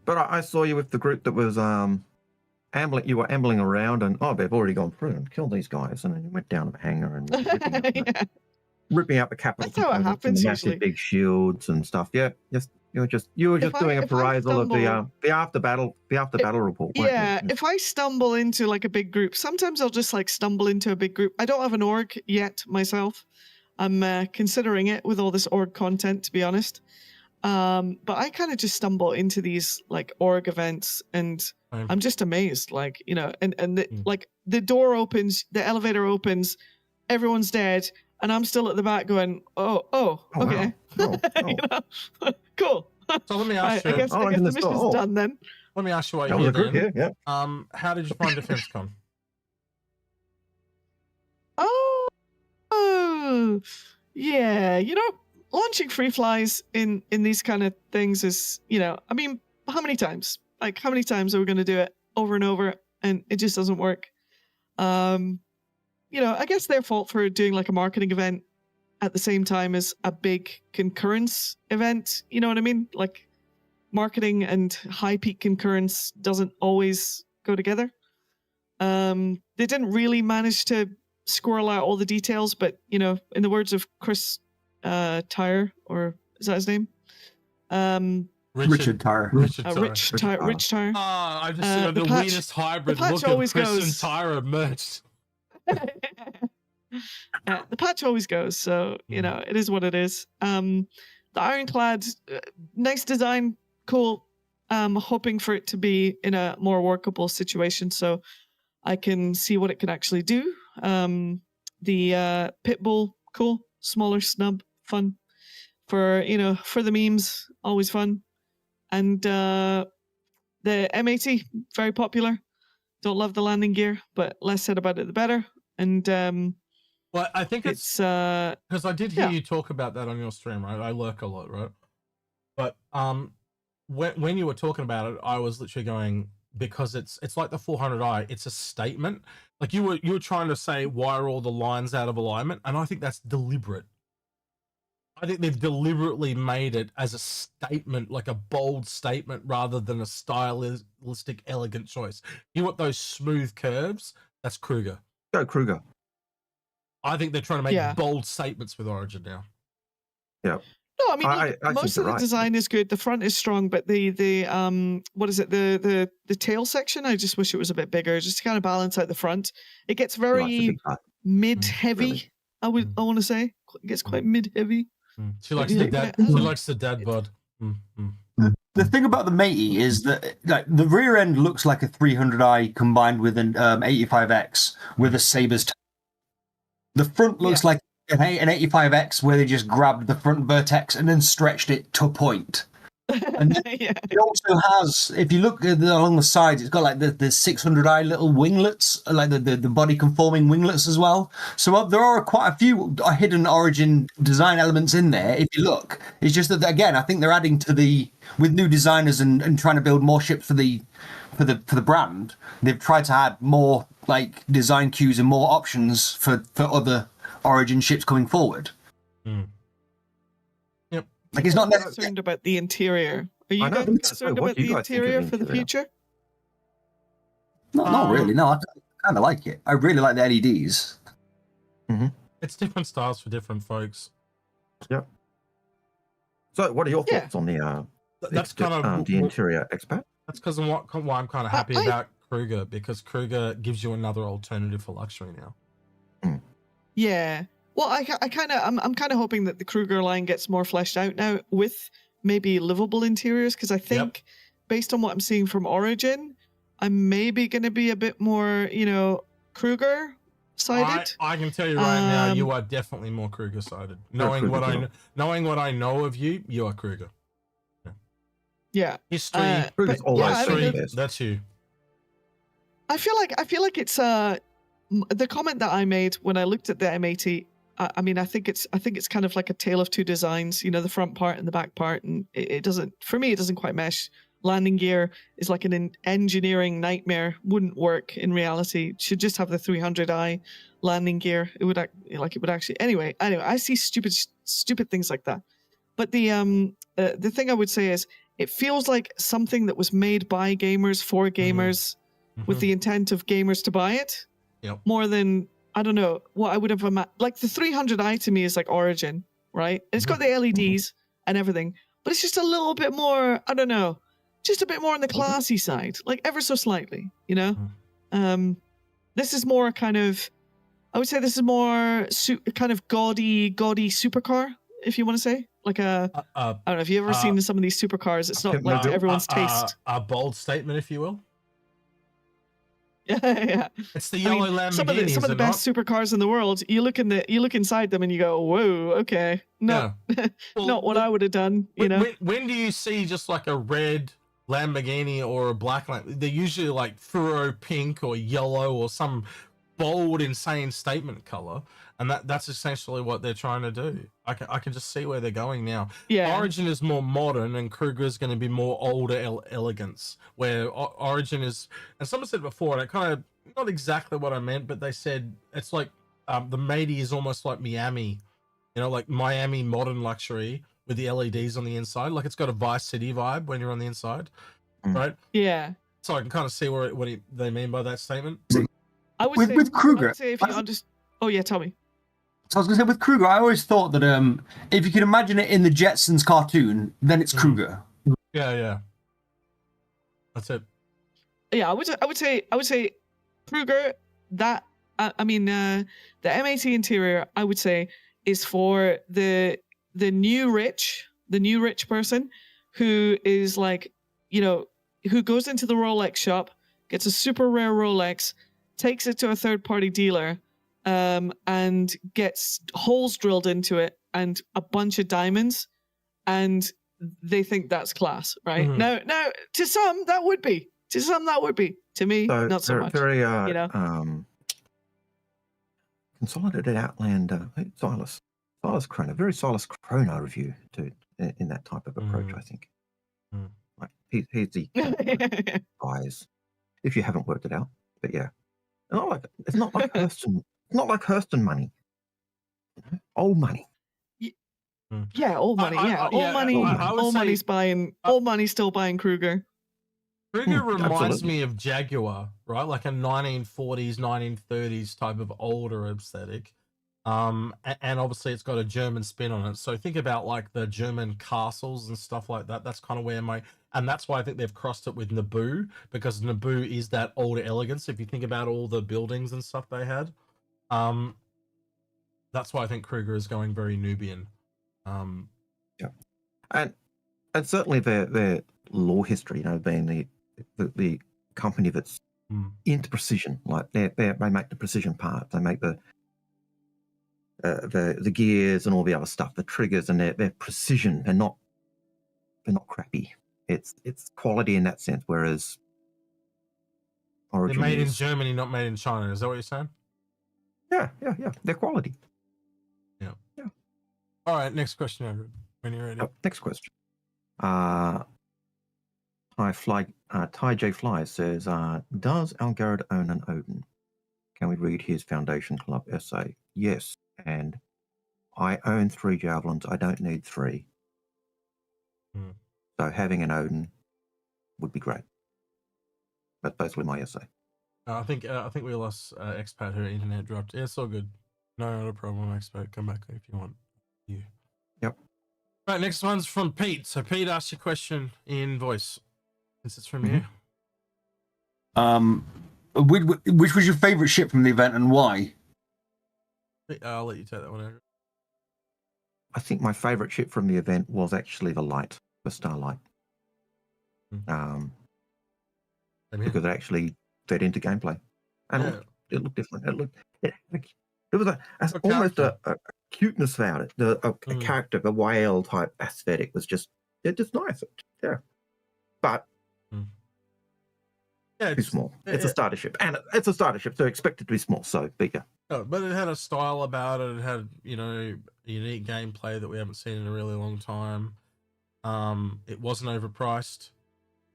But I saw you with the group that was ambling. You were ambling around, and they've already gone through and killed these guys, and then you went down to the hangar and ripping out the capital That's how it components and happens the massive usually. big shields and stuff. Yeah, you were just doing a appraisal of the after battle report. Yeah, weren't you? if I stumble into like a big group, sometimes I'll just like stumble into a big group. I don't have an org yet myself. I'm considering it with all this org content, to be honest. But I kind of just stumble into these like org events, and I'm just amazed. Like, you know, and like the door opens, the elevator opens, everyone's dead, and I'm still at the back going, oh, okay, wow. You know? Cool. So let me ask you. I guess the mission's done then. Let me ask you what That you was did. a good, yeah. How did you find Defensecon? Oh, yeah. You know, launching free flies in these kind of things is, you know, I mean, how many times? Like, how many times are we going to do it over and over, and it just doesn't work? You know, I guess their fault for doing like a marketing event at the same time as a big concurrence event. You know what I mean? Like, marketing and high peak concurrence doesn't always go together. They didn't really manage to squirrel out all the details, but, you know, in the words of Chris Tyre, or is that his name? Richard Tyre. Rich Tyre. I just see the weirdest hybrid patch look of always Chris and goes. Tyra merged. The patch always goes, so, you know, it is what it is. The Ironclad, nice design, cool. Hoping for it to be in a more workable situation so I can see what it can actually do. The Pitbull, cool. Smaller snub, fun. For, you know, for the memes, always fun. And the M80, very popular. Don't love the landing gear, but less said about it, the better. And well, I think it's because I did hear you talk about that on your stream, right? I lurk a lot, right? But when you were talking about it, I was literally going, because it's like the 400i, it's a statement. Like you were trying to say, why are all the lines out of alignment? And I think that's deliberate. I think they've deliberately made it as a statement, like a bold statement, rather than a stylistic, elegant choice. You want those smooth curves? That's Kruger. Go Kruger. I think they're trying to make bold statements with Origin now. Yeah. No, I mean, look, most of the design is good. The front is strong, but the what is it? The tail section, I just wish it was a bit bigger, just to kind of balance out the front. It gets very mid-heavy. Really? I want to say it gets quite mid-heavy. She likes the dad. She likes the dad bod. The thing about the Matey is that like the rear end looks like a 300i combined with an 85X with a Sabre's. The front looks like an 85X where they just grabbed the front vertex and then stretched it to a point. And then it also has, if you look along the sides, it's got like the 600i little winglets, like the body conforming winglets as well. So there are quite a few hidden Origin design elements in there. If you look, it's just that again, I think they're adding to with new designers and trying to build more ships for the brand. They've tried to add more like design cues and more options for other Origin ships coming forward. Yep. Like it's not concerned about the interior. Are you guys concerned about the interior for the future? Not really. No, I kind of like it. I really like the LEDs. It's different styles for different folks. Yep. So, what are your thoughts on the the interior expat? That's because why I'm kind of happy about Kruger, because Kruger gives you another alternative for luxury now. Yeah. Well, I'm kind of hoping that the Kruger line gets more fleshed out now with maybe livable interiors, because I think based on what I'm seeing from Origin, I'm maybe going to be a bit more, you know, Kruger sided. I can tell you right now, you are definitely more Kruger sided. Knowing what I know of you, you are Kruger. Yeah. History. That's you. I feel like it's the comment that I made when I looked at the M80. I mean, I think it's kind of like a tale of two designs. You know, the front part and the back part, and it doesn't, for me, it doesn't quite mesh. Landing gear is like an engineering nightmare. Wouldn't work in reality. Should just have the 300i landing gear. It would actually. Anyway, I see stupid things like that. But the thing I would say is, it feels like something that was made by gamers for gamers with the intent of gamers to buy it. Yep. More than, I don't know, what I would have imagined. Like the 300i to me is like Origin, right? It's got the LEDs and everything, but it's just a little bit more, I don't know, just a bit more on the classy side, like ever so slightly, you know? This is more kind of, I would say this is more kind of gaudy supercar, if you want to say. Like I don't know if you've ever seen some of these supercars. It's not like to everyone's taste. A bold statement, if you will. Yeah. It's the yellow Lamborghini. Some of the best supercars in the world. You look inside them and you go, whoa, okay, no, well, not what I would have done. You know. When do you see just like a red Lamborghini or a black Lamborghini? They're usually like fluoro pink or yellow or some bold, insane statement color, and that's essentially what they're trying to do. I can just see where they're going now. Yeah. Origin is more modern, and Kruger is going to be more older elegance. Where Origin is, and someone said before, and it kind of not exactly what I meant, but they said it's like the Matey is almost like Miami, you know, like Miami modern luxury with the LEDs on the inside. Like it's got a Vice City vibe when you're on the inside, right? Yeah. So I can kind of see what they mean by that statement. I would say, with Kruger, I would say if you understand. Oh yeah, tell me. So I was going to say with Kruger, I always thought that if you can imagine it in the Jetsons cartoon, then it's Kruger. Yeah. That's it. Yeah, I would say Kruger. That I mean, the M80 interior, I would say, is for the new rich person who is like, you know, who goes into the Rolex shop, gets a super rare Rolex, takes it to a third-party dealer, and gets holes drilled into it and a bunch of diamonds, and they think that's class, right? Now, to some that would be. To me, So not so much. Very, you know, Consolidated Outlander, Silas Chrono, very Silas Chrono review too, in that type of approach. I think. Like he's the guys, if you haven't worked it out, but yeah. It's not like Hurston. It's not like Hurston money. Old money. Yeah, old money. Old money's buying. Old money's still buying Kruger. Kruger reminds me of Jaguar, right? Like a 1940s, 1930s type of older aesthetic. And obviously it's got a German spin on it. So think about like the German castles and stuff like that. That's kind of where and that's why I think they've crossed it with Naboo, because Naboo is that older elegance. If you think about all the buildings and stuff they had, that's why I think Kruger is going very Nubian. Yeah, and certainly their lore history, you know, being the company that's into precision, like they make the precision parts, they make the gears and all the other stuff, the triggers, and their precision. They're not crappy. It's quality in that sense. Whereas Origin they're made in Germany, not made in China. Is that what you're saying? Yeah. They're quality. Yeah. All right. Next question, Edward. When you're ready. Next question. Ty J Fly says, does Algared own an Odin? Can we read his Foundation Club essay? Yes, and I own 3 javelins. I don't need 3. So having an Odin would be great. That's basically my essay. I think we lost Expat. Her internet dropped. Yeah, it's all good. No, not a problem, Expat. Come back if you want. Yep. Right, next one's from Pete. So Pete, ask your question in voice, since it's from you. Which was your favourite ship from the event and why? I'll let you take that one, Andrew. I think my favourite ship from the event was actually the Starlight. Because it actually fed into gameplay, and it looked different. It was almost a cuteness about it. A character, the whale type aesthetic was just nice. Yeah, but too small. It's a starter ship, and it's a starter ship, so expect it to be small. So bigger. Oh, but it had a style about it. It had, unique gameplay that we haven't seen in a really long time. It wasn't overpriced.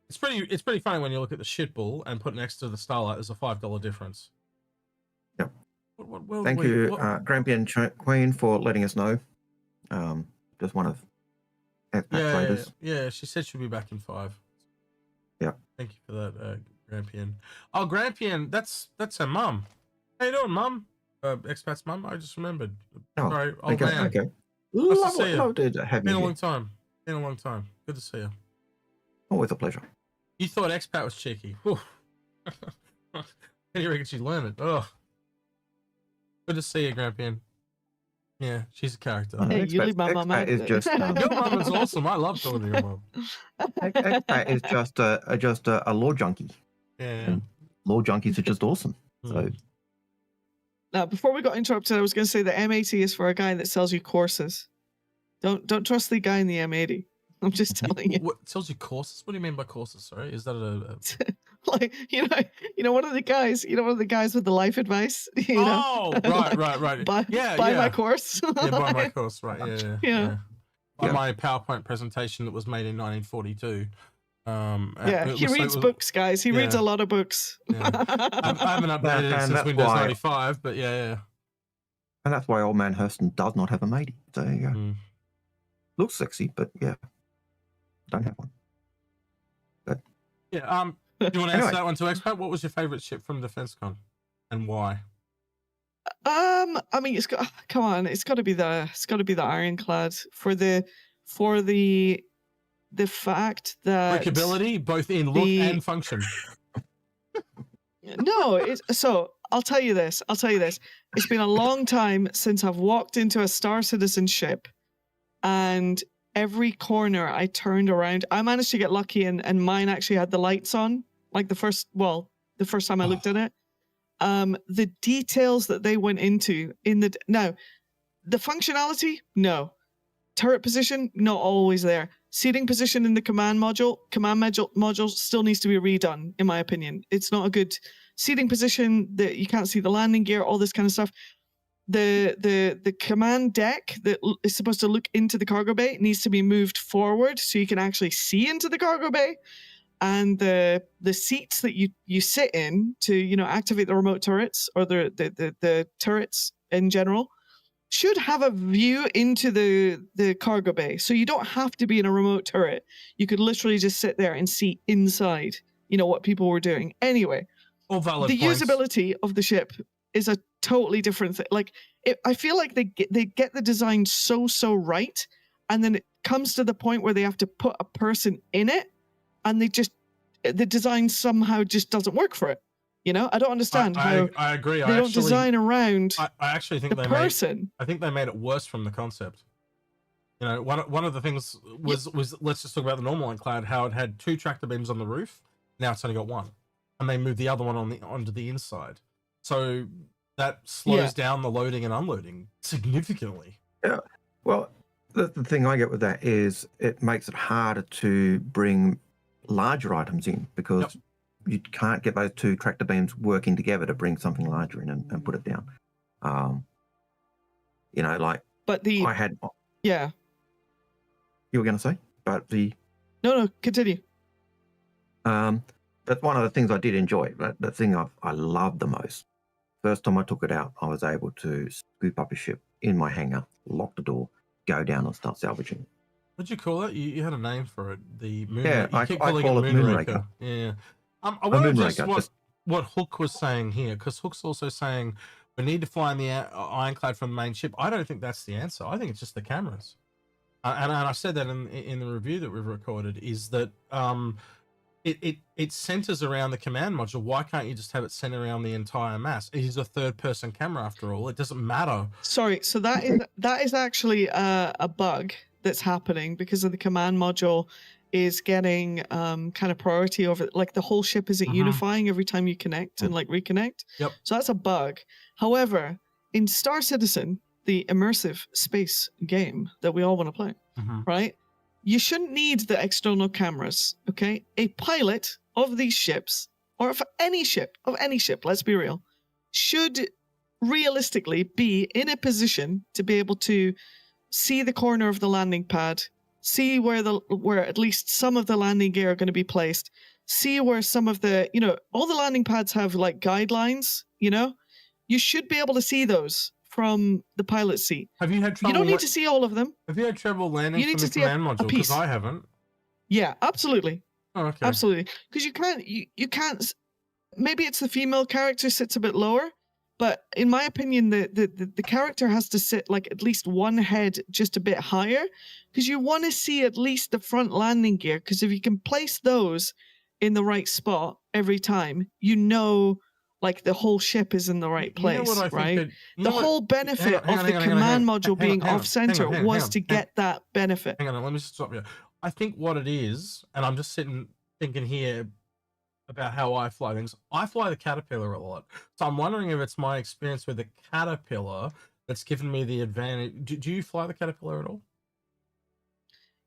It's pretty funny when you look at the shit bull and put next to the Starlight. There's a $5 difference. Yep. Thank you, Grampian Queen, for letting us know. Just one of traders. Yeah. She said she'll be back in 5. Yeah. Thank you for that, Grampian. Oh, Grampian, that's her mum. How you doing, mum? Expat's mum. I just remembered. Oh, Sorry, old man. Okay. Nice to see you. Lovely to have you Been a here. long time. Been a long time. Good to see you. Always a pleasure. You thought Expat was cheeky. Whew. How do you reckon she'd learn it? Oh. Good to see you, Grampian. Yeah, she's a character. Hey, you leave my mum out. Is just, Your mum is awesome. I love talking to your mum. Expat is just a law junkie. Yeah. And law junkies are just awesome. So Now, before we got interrupted, I was going to say the M80 is for a guy that sells you courses. Don't trust the guy in the M80. I'm just telling you. What tells you courses? What do you mean by courses? Sorry, is that like one of the guys, one of the guys with the life advice. Oh, right. Buy my course. Yeah, buy my course. Right. Yeah. Buy Yeah. my PowerPoint presentation that was made in 1942. He reads books, guys. He reads a lot of books. Yeah. I haven't updated it since Windows 95, but yeah. And that's why old man Hurston does not have a matey. So there you go. Looks sexy, but yeah, don't have one. But yeah. Do you want to answer that one to Expat? What was your favorite ship from Defensecon, and why? I mean, it's got to be the Ironclad for the fact that Breakability, both in look and function. No, so I'll tell you this. It's been a long time since I've walked into a Star Citizen ship, and every corner I turned around, I managed to get lucky, and mine actually had the lights on, like the first time I looked at it. The details that they went into now, the functionality, no. Turret position, not always there. Seating position in the command module still needs to be redone, in my opinion. It's not a good seating position, that you can't see the landing gear, all this kind of stuff. The command deck that is supposed to look into the cargo bay needs to be moved forward so you can actually see into the cargo bay. And the seats that you sit in to activate the remote turrets, or the turrets in general, should have a view into the cargo bay. So you don't have to be in a remote turret. You could literally just sit there and see inside, what people were doing. Anyway, all valid the points. Usability of the ship is a totally different thing. Like, I feel like they get the design so right, and then it comes to the point where they have to put a person in it, and the design somehow just doesn't work for it. I don't understand how I agree. they don't design around I actually think the person. I think they made it worse from the concept. One of the things was let's just talk about the normal Ironclad, how it had 2 tractor beams on the roof. Now it's only got 1, and they moved the other one onto the inside. So that slows down the loading and unloading significantly. Yeah. Well, the thing I get with that is it makes it harder to bring larger items in, because you can't get those 2 tractor beams working together to bring something larger in and put it down. But I had. Yeah. You were going to say, but No, continue. That's one of the things I did enjoy. The thing I loved the most. First time I took it out, I was able to scoop up a ship in my hangar, lock the door, go down and start salvaging. What'd you call it? You had a name for it. The Moon. Yeah, I call it Moonraker. Yeah. I wonder Moonraker, what Hook was saying here, because Hook's also saying we need to fly in the Ironclad from the main ship. I don't think that's the answer. I think it's just the cameras. And I said that in the review that we've recorded, is that it centers around the command module. Why can't you just have it center around the entire mass? It is a third-person camera after all. It doesn't matter. Sorry, so that is actually a bug that's happening because of the command module is getting kind of priority over, like, the whole ship isn't unifying every time you connect and reconnect. Yep. So that's a bug. However, in Star Citizen, the immersive space game that we all want to play, right? You shouldn't need the external cameras, okay? A pilot of these ships, or of any ship, let's be real, should realistically be in a position to be able to see the corner of the landing pad, see where at least some of the landing gear are going to be placed, see where some of the, all the landing pads have like guidelines, you should be able to see those from the pilot seat. Have you had trouble? You don't need to see all of them. Have you had trouble landing You need from to the see command a module? piece. Because I haven't. Yeah, absolutely. Oh, okay. Absolutely. Because you can't. Maybe it's the female character sits a bit lower, but in my opinion, the character has to sit like at least one head just a bit higher, because you want to see at least the front landing gear. Because if you can place those in the right spot every time, you know, like the whole ship is in the right place, right? The whole benefit of the command module being off center was to get that benefit. Hang on, let me just stop you. I think what it is, and I'm just sitting thinking here about how I fly things. I fly the Caterpillar a lot, so I'm wondering if it's my experience with the Caterpillar that's given me the advantage. Do you fly the Caterpillar at all?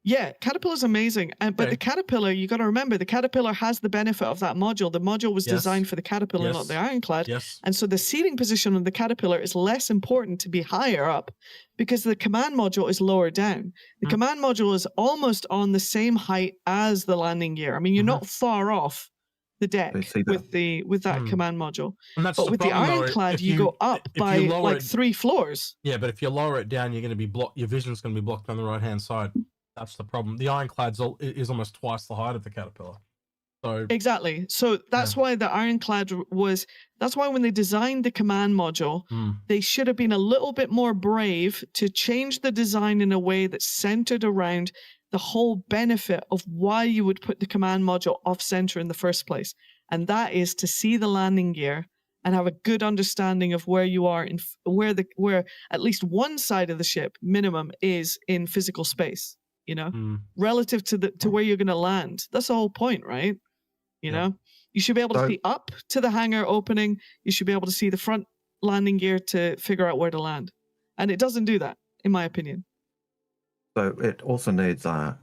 Yeah, Caterpillar's amazing, but the Caterpillar, you got to remember, the Caterpillar has the benefit of that module. The module was designed for the Caterpillar, not the Ironclad. And so the seating position of the Caterpillar is less important to be higher up, because the command module is lower down. The command module is almost on the same height as the landing gear. I mean, you're not far off the deck with that command module. But with the Ironclad, you go up by like 3 floors. Yeah, but if you lower it down, you're going to be blocked. Your vision's going to be blocked on the right-hand side. That's the problem. The Ironclad is almost twice the height of the Caterpillar. So exactly. So that's why the Ironclad was. That's why when they designed the command module, they should have been a little bit more brave to change the design in a way that's centered around the whole benefit of why you would put the command module off center in the first place, and that is to see the landing gear and have a good understanding of where you are in where at least one side of the ship minimum is in physical space. You know, relative to where you're going to land. That's the whole point, right? You know, you should be able to see up to the hangar opening. You should be able to see the front landing gear to figure out where to land. And it doesn't do that, in my opinion. So it also needs camera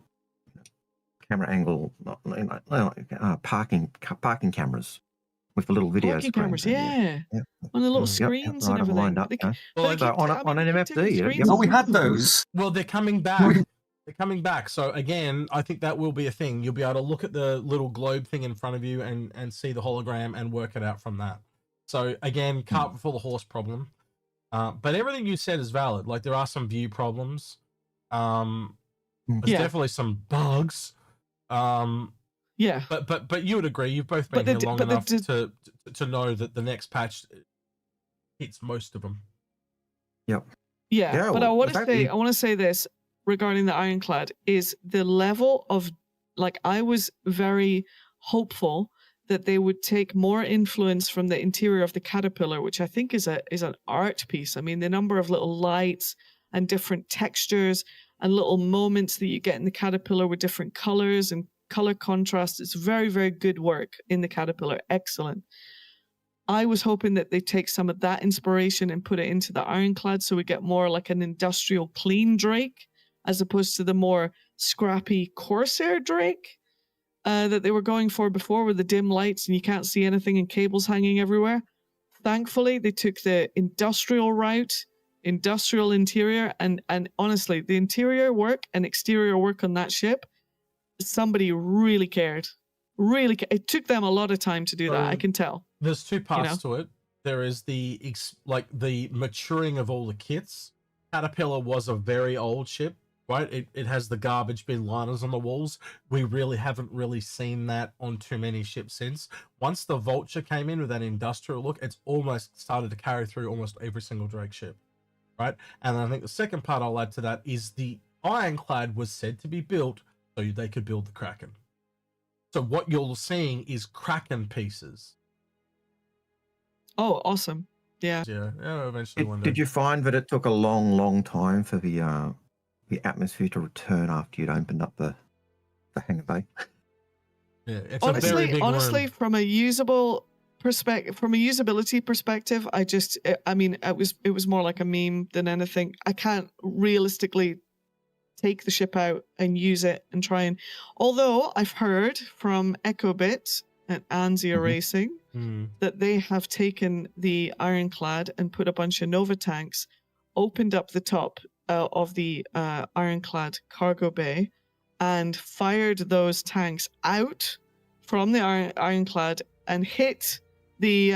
angle, parking cameras with the little video parking screen. Cameras, yeah. On the little screens and everything. Lined up, on an MFD. Oh, we had those. Well, they're coming back. They're coming back. So again, I think that will be a thing. You'll be able to look at the little globe thing in front of you and see the hologram and work it out from that. So again, cart before the horse problem. But everything you said is valid. Like there are some view problems. There's definitely some bugs. But you would agree. You've both been here long enough to know that the next patch hits most of them. Yep. Yeah, but I want to say this regarding the Ironclad is the level of, like, I was very hopeful that they would take more influence from the interior of the Caterpillar, which I think is an art piece. I mean, the number of little lights and different textures and little moments that you get in the Caterpillar with different colors and color contrast. It's very, very good work in the Caterpillar. Excellent. I was hoping that they take some of that inspiration and put it into the Ironclad so we get more like an industrial clean Drake, as opposed to the more scrappy Corsair Drake that they were going for before with the dim lights and you can't see anything and cables hanging everywhere. Thankfully, they took the industrial route, industrial interior, and honestly, the interior work and exterior work on that ship, somebody really cared. It took them a lot of time to do that, I can tell. There's 2 parts to it. There is the maturing of all the kits. Caterpillar was a very old ship. Right, it has the garbage bin liners on the walls. We really haven't seen that on too many ships since. Once the Vulture came in with that industrial look, it's almost started to carry through almost every single Drake ship, right? And I think the second part I'll add to that is the Ironclad was said to be built so they could build the Kraken. So what you're seeing is Kraken pieces. Oh, awesome! Yeah. Eventually one day. Did you find that it took a long time for the atmosphere to return after you'd opened up the hangar bay? Yeah, it's a very big honestly, room. from a usability perspective, it was more like a meme than anything. I can't realistically take the ship out and use it and try and. Although I've heard from EchoBit and Anzia Racing that they have taken the Ironclad and put a bunch of Nova tanks, opened up the top of the Ironclad cargo bay and fired those tanks out from the Ironclad and hit the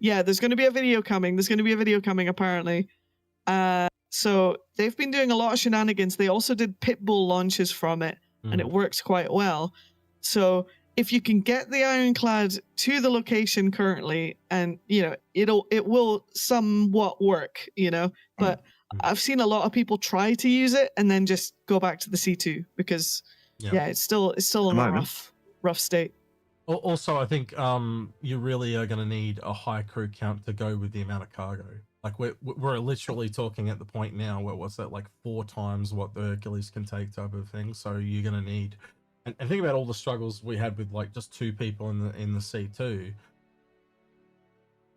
Yeah, there's going to be a video coming. There's going to be a video coming, apparently. So they've been doing a lot of shenanigans. They also did Pitbull launches from it, and it works quite well. So if you can get the Ironclad to the location currently, and it will somewhat work, but I've seen a lot of people try to use it and then just go back to the C2 because it's still in a rough state. Also, I think you really are going to need a high crew count to go with the amount of cargo. Like we're literally talking at the point now where what's that, like 4 times what the Hercules can take type of thing. So you're going to need, and think about all the struggles we had with like just 2 people in the C2.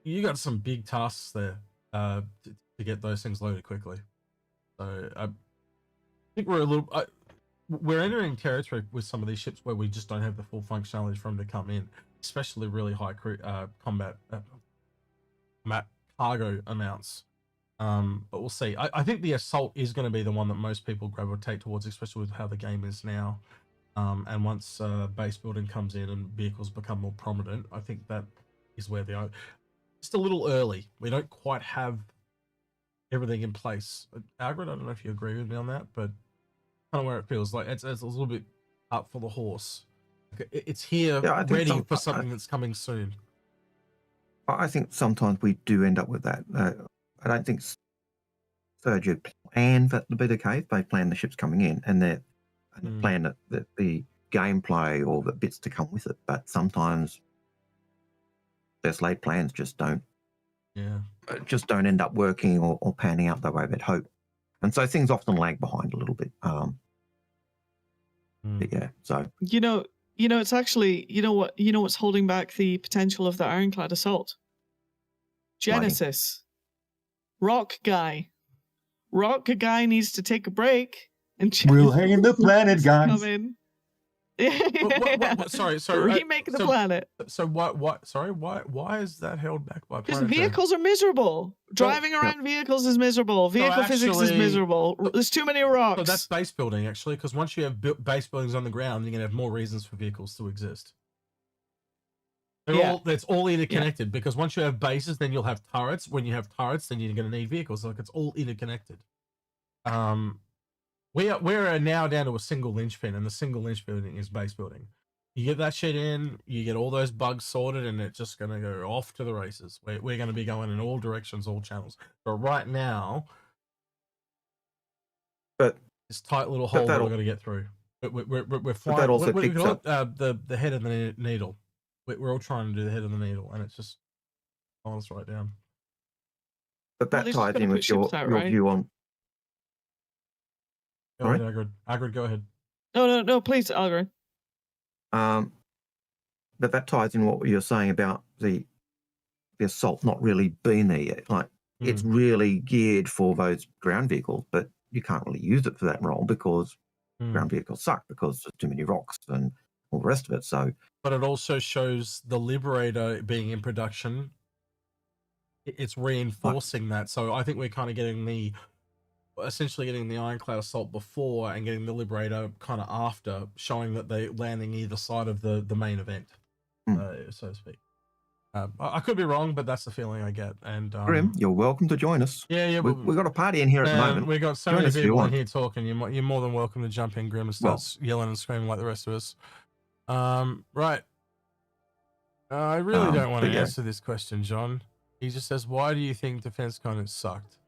You got some big tasks there to get those things loaded quickly. So I think we're entering territory with some of these ships where we just don't have the full functionality for them to come in, especially really high crew combat cargo amounts. But we'll see. I think the assault is going to be the one that most people gravitate towards, especially with how the game is now. And once base building comes in and vehicles become more prominent, I think that is where they are. Just a little early. We don't quite have everything in place. Algared, I don't know if you agree with me on that, but kind of where it feels like it's a little bit up for the horse. It's here, ready for something that's coming soon. I think sometimes we do end up with that. I don't think Sergio planned that to be the case. They plan the ships coming in and they plan the gameplay or the bits to come with it. But sometimes their laid plans just don't end up working or panning out the way they'd hope. And so things often lag behind a little bit. But yeah, so it's actually what's holding back the potential of the Ironclad assault? Genesis. Rock guy needs to take a break and we'll hang in the planet, guys. Come in. Sorry. Remake the planet. So what? Sorry, why is that held back by? Because vehicles are miserable. Driving around vehicles is miserable. Vehicle physics is miserable. There's too many rocks. So that's base building, actually, because once you have base buildings on the ground, you're gonna have more reasons for vehicles to exist. It's all interconnected because once you have bases, then you'll have turrets. When you have turrets, then you're gonna need vehicles. Like it's all interconnected. We're now down to a single linchpin, and the single linchpin is base building. You get that shit in, you get all those bugs sorted, and it's just going to go off to the races. We're going to be going in all directions, all channels. But right now, this tight little hole that we're going to get through. We're flying. That also we call it the head of the needle. We're all trying to do the head of the needle, and it's just on us right down. But that ties in with your view on. Go ahead, Algared, go ahead. No, please, Algared. But that ties in what you're saying about the assault not really being there yet. Like it's really geared for those ground vehicles, but you can't really use it for that role because ground vehicles suck because there's too many rocks and all the rest of it. So, but it also shows the Liberator being in production. It's reinforcing that. So I think we're kind of essentially getting the Ironclad assault before and getting the Liberator kind of after, showing that they're landing either side of the main event, so to speak. I could be wrong, but that's the feeling I get. And Grim, you're welcome to join us. Yeah. We've got a party in here at the moment. We've got so many people in here talking. You're more than welcome to jump in, Grim, and start yelling and screaming like the rest of us. Right. I really don't want to answer this question, John. He just says, why do you think Defensecon has sucked?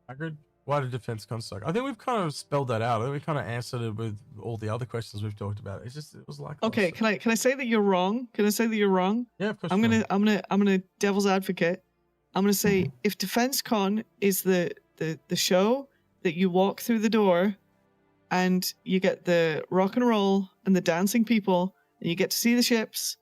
Algared? Why did Defensecon suck? I think we've kind of spelled that out. I think we kind of answered it with all the other questions we've talked about. It was like, okay, can I say that you're wrong? Can I say that you're wrong? Yeah, of course. I'm gonna devil's advocate. I'm gonna say if Defensecon is the show that you walk through the door and you get the rock and roll and the dancing people and you get to see the ships,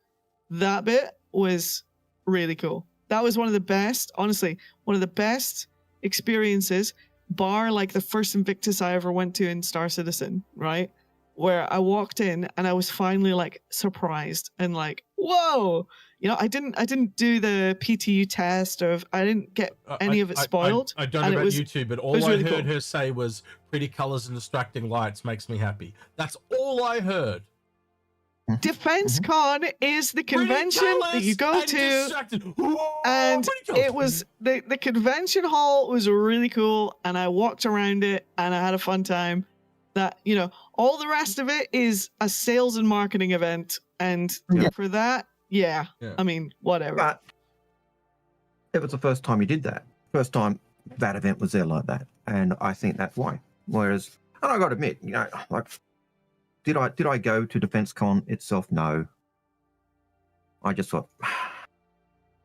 that bit was really cool. That was one of the best, honestly, one of the best experiences, bar like the first Invictus I ever went to in Star Citizen, right? Where I walked in and I was finally like surprised and like, whoa, I didn't do the PTU test I didn't get any of it spoiled. I don't know about YouTube, but all I heard her say was pretty colors and distracting lights makes me happy. That's all I heard. Defensecon is the convention that you go to, and it was the convention hall was really cool, and I walked around it and I had a fun time. That, you know, all the rest of it is a sales and marketing event, and for that, I mean, whatever. But it was the first time you did that. First time that event was there like that, and I think that's why. Whereas, and I got to admit, you know, like, did I go to Defensecon itself? No. I just thought,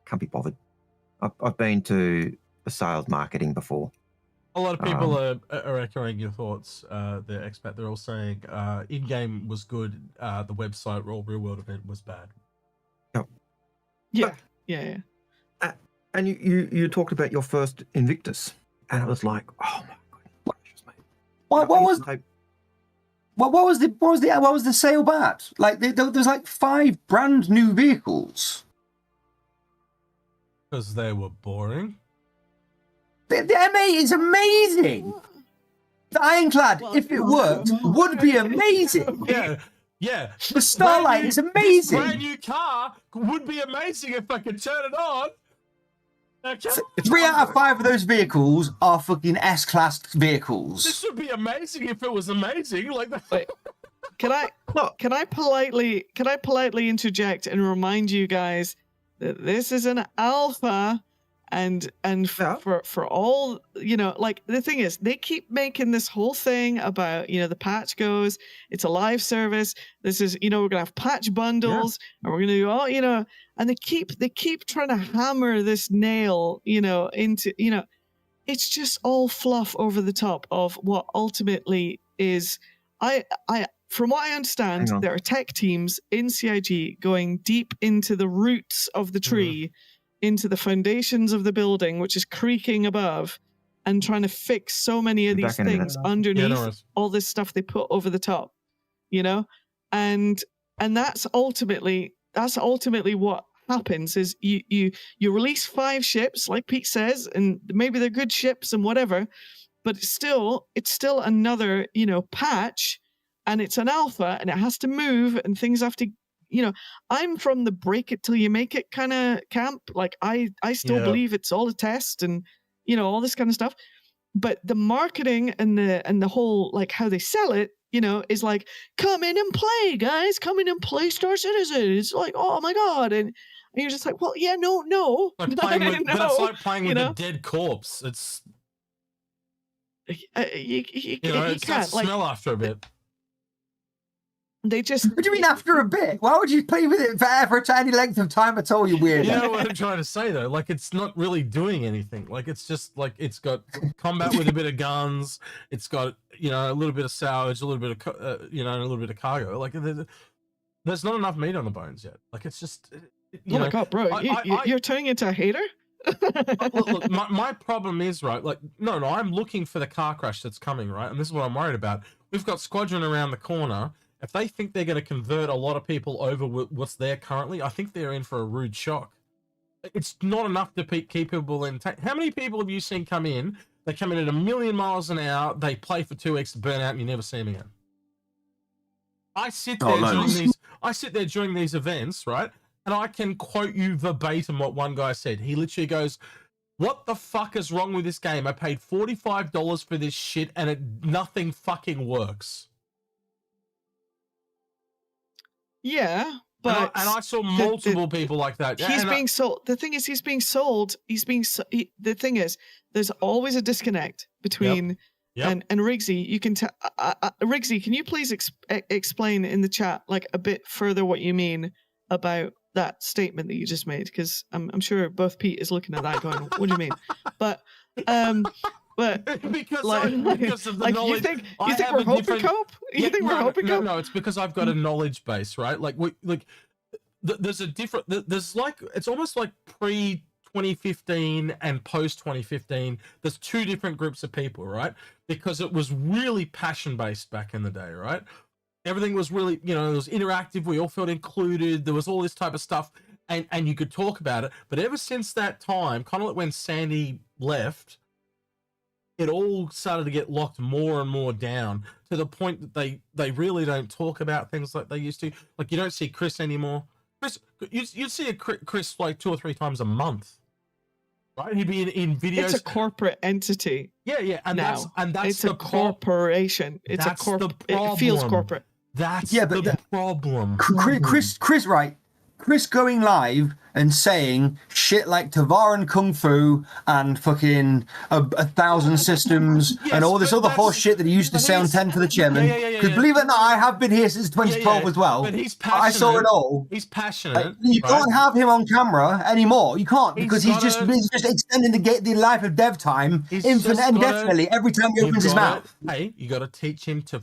can't be bothered. I've been to the sales marketing before. A lot of people are echoing your thoughts. The expat, they're all saying in-game was good. The website real-world event was bad. Yeah. And you talked about your first Invictus, and it was like, oh my goodness, mate. What was the sale bad? Like there's like 5 brand new vehicles. Because they were boring. The M8 is amazing. The Ironclad, if it worked, would be amazing. Yeah. The Starlight is amazing. This brand new car would be amazing if I could turn it on. Okay. 3 out of 5 of those vehicles are fucking S-class vehicles. This would be amazing if it was amazing. Like that. Wait, can I politely interject and remind you guys that this is an alpha, and for all, you know, like, the thing is, they keep making this whole thing about, you know, the patch goes, it's a live service, this is, you know, we're gonna have patch bundles, and we're gonna do all, you know, and they keep trying to hammer this nail, you know, into, you know, it's just all fluff over the top of what ultimately is, from what I understand, there are tech teams in CIG going deep into the roots of the tree, into the foundations of the building, which is creaking above, and trying to fix so many of these things underneath all this stuff they put over the top, you know, and that's ultimately what happens is you release 5 ships, like Pete says, and maybe they're good ships and whatever, but it's still another, you know, patch, and it's an alpha, and it has to move, and things have to, you know, I'm from the break it till you make it kind of camp. Like, I still believe it's all a test, and, you know, all this kind of stuff. But the marketing and the whole, like, how they sell it, you know, is like, come in and play, guys. Come in and play Star Citizen. It's like, oh my God. And you're just like, well, yeah, no. Like playing with, but it's like playing with a dead corpse. It's, you it starts to smell after a bit. They just. What do you mean after a bit? Why would you play with it for any length of time at all? You weird. You know what I'm trying to say though? Like, it's not really doing anything. Like, it's just like, it's got combat with a bit of guns. It's got, you know, a little bit of salvage, a little bit of you know, a little bit of cargo. Like, there's not enough meat on the bones yet. Like, it's just. Oh my God, bro! You're turning into a hater. look, my problem is, right, like, no, I'm looking for the car crash that's coming, right? And this is what I'm worried about. We've got Squadron around the corner. If they think they're going to convert a lot of people over what's there currently, I think they're in for a rude shock. It's not enough to keep people in. How many people have you seen come in? They come in at 1,000,000 miles an hour. They play for 2 weeks, burn out, and you never see them again. I sit there during these events, right? And I can quote you verbatim what one guy said. He literally goes, "What the fuck is wrong with this game? I paid $45 for this shit, and nothing fucking works." Yeah, but and I saw multiple people like that. He's being sold. The thing is, he's being sold. The thing is, there's always a disconnect between and Riggsy. You can tell Riggsy. Can you please explain in the chat, like, a bit further what you mean about that statement that you just made? Because I'm sure both Pete is looking at that going, "What do you mean?" But because of the knowledge. You think we're hoping cope? You think we're hoping cope? No, it's because I've got a knowledge base, right? Like, there's a different. There's like, it's almost like pre-2015 and post-2015. There's 2 different groups of people, right? Because it was really passion-based back in the day, right? Everything was really, you know, it was interactive. We all felt included. There was all this type of stuff, and you could talk about it. But ever since that time, kind of like when Sandy left, it all started to get locked more and more down to the point that they really don't talk about things like they used to. Like, you don't see Chris anymore. Chris, you'd see a Chris like 2 or 3 times a month, right? He'd be in videos. It's a corporate entity. Yeah, and now. that's it's the a corporation. It's a It feels corporate. That's the problem. Chris, right? Chris going live and saying shit like Tavaran Kung Fu and fucking 1,000 systems and all this other horse shit that he used to say on 10 for the chairman. Because believe it or not, I have been here since 2012 as well. But he's passionate. I saw it all. He's passionate. You can't have him on camera anymore. You can't, because he's just extending the life of dev time indefinitely every time he opens his mouth. Hey, you got to teach him to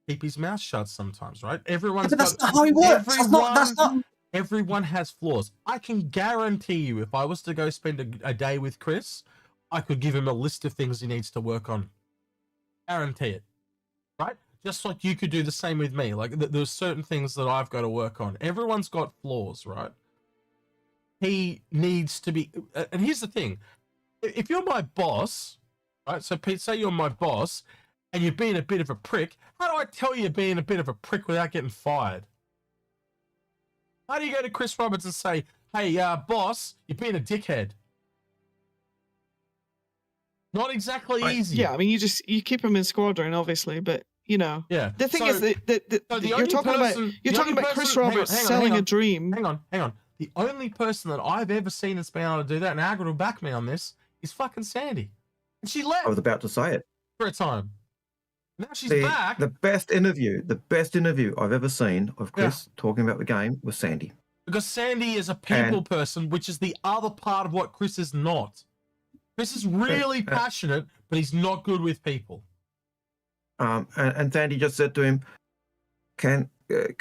keep his mouth shut sometimes, right? Everyone's but that's not how he works. That's not. Everyone has flaws. I can guarantee you, if I was to go spend a day with Chris, I could give him a list of things he needs to work on. Guarantee it, right? Just like you could do the same with me. Like, there's certain things that I've got to work on. Everyone's got flaws, right? He needs to be. And here's the thing: if you're my boss, right? So Pete, say you're my boss, and you're being a bit of a prick. How do I tell you you're being a bit of a prick without getting fired? How do you go to Chris Roberts and say, hey, boss, you're being a dickhead? Not exactly easy. Yeah, I mean, you keep him in squadron, obviously, but, you know. Yeah. The thing is that you're talking about Chris Roberts selling a dream. Hang on. The only person that I've ever seen that's been able to do that, and Algared will back me on this, is fucking Sandy. And she left. I was about to say it. For a time. Now she's back. The best interview I've ever seen of Chris talking about the game was Sandy. Because Sandy is a people person, which is the other part of what Chris is not. Chris is really passionate, but he's not good with people. And Sandy just said to him, "Can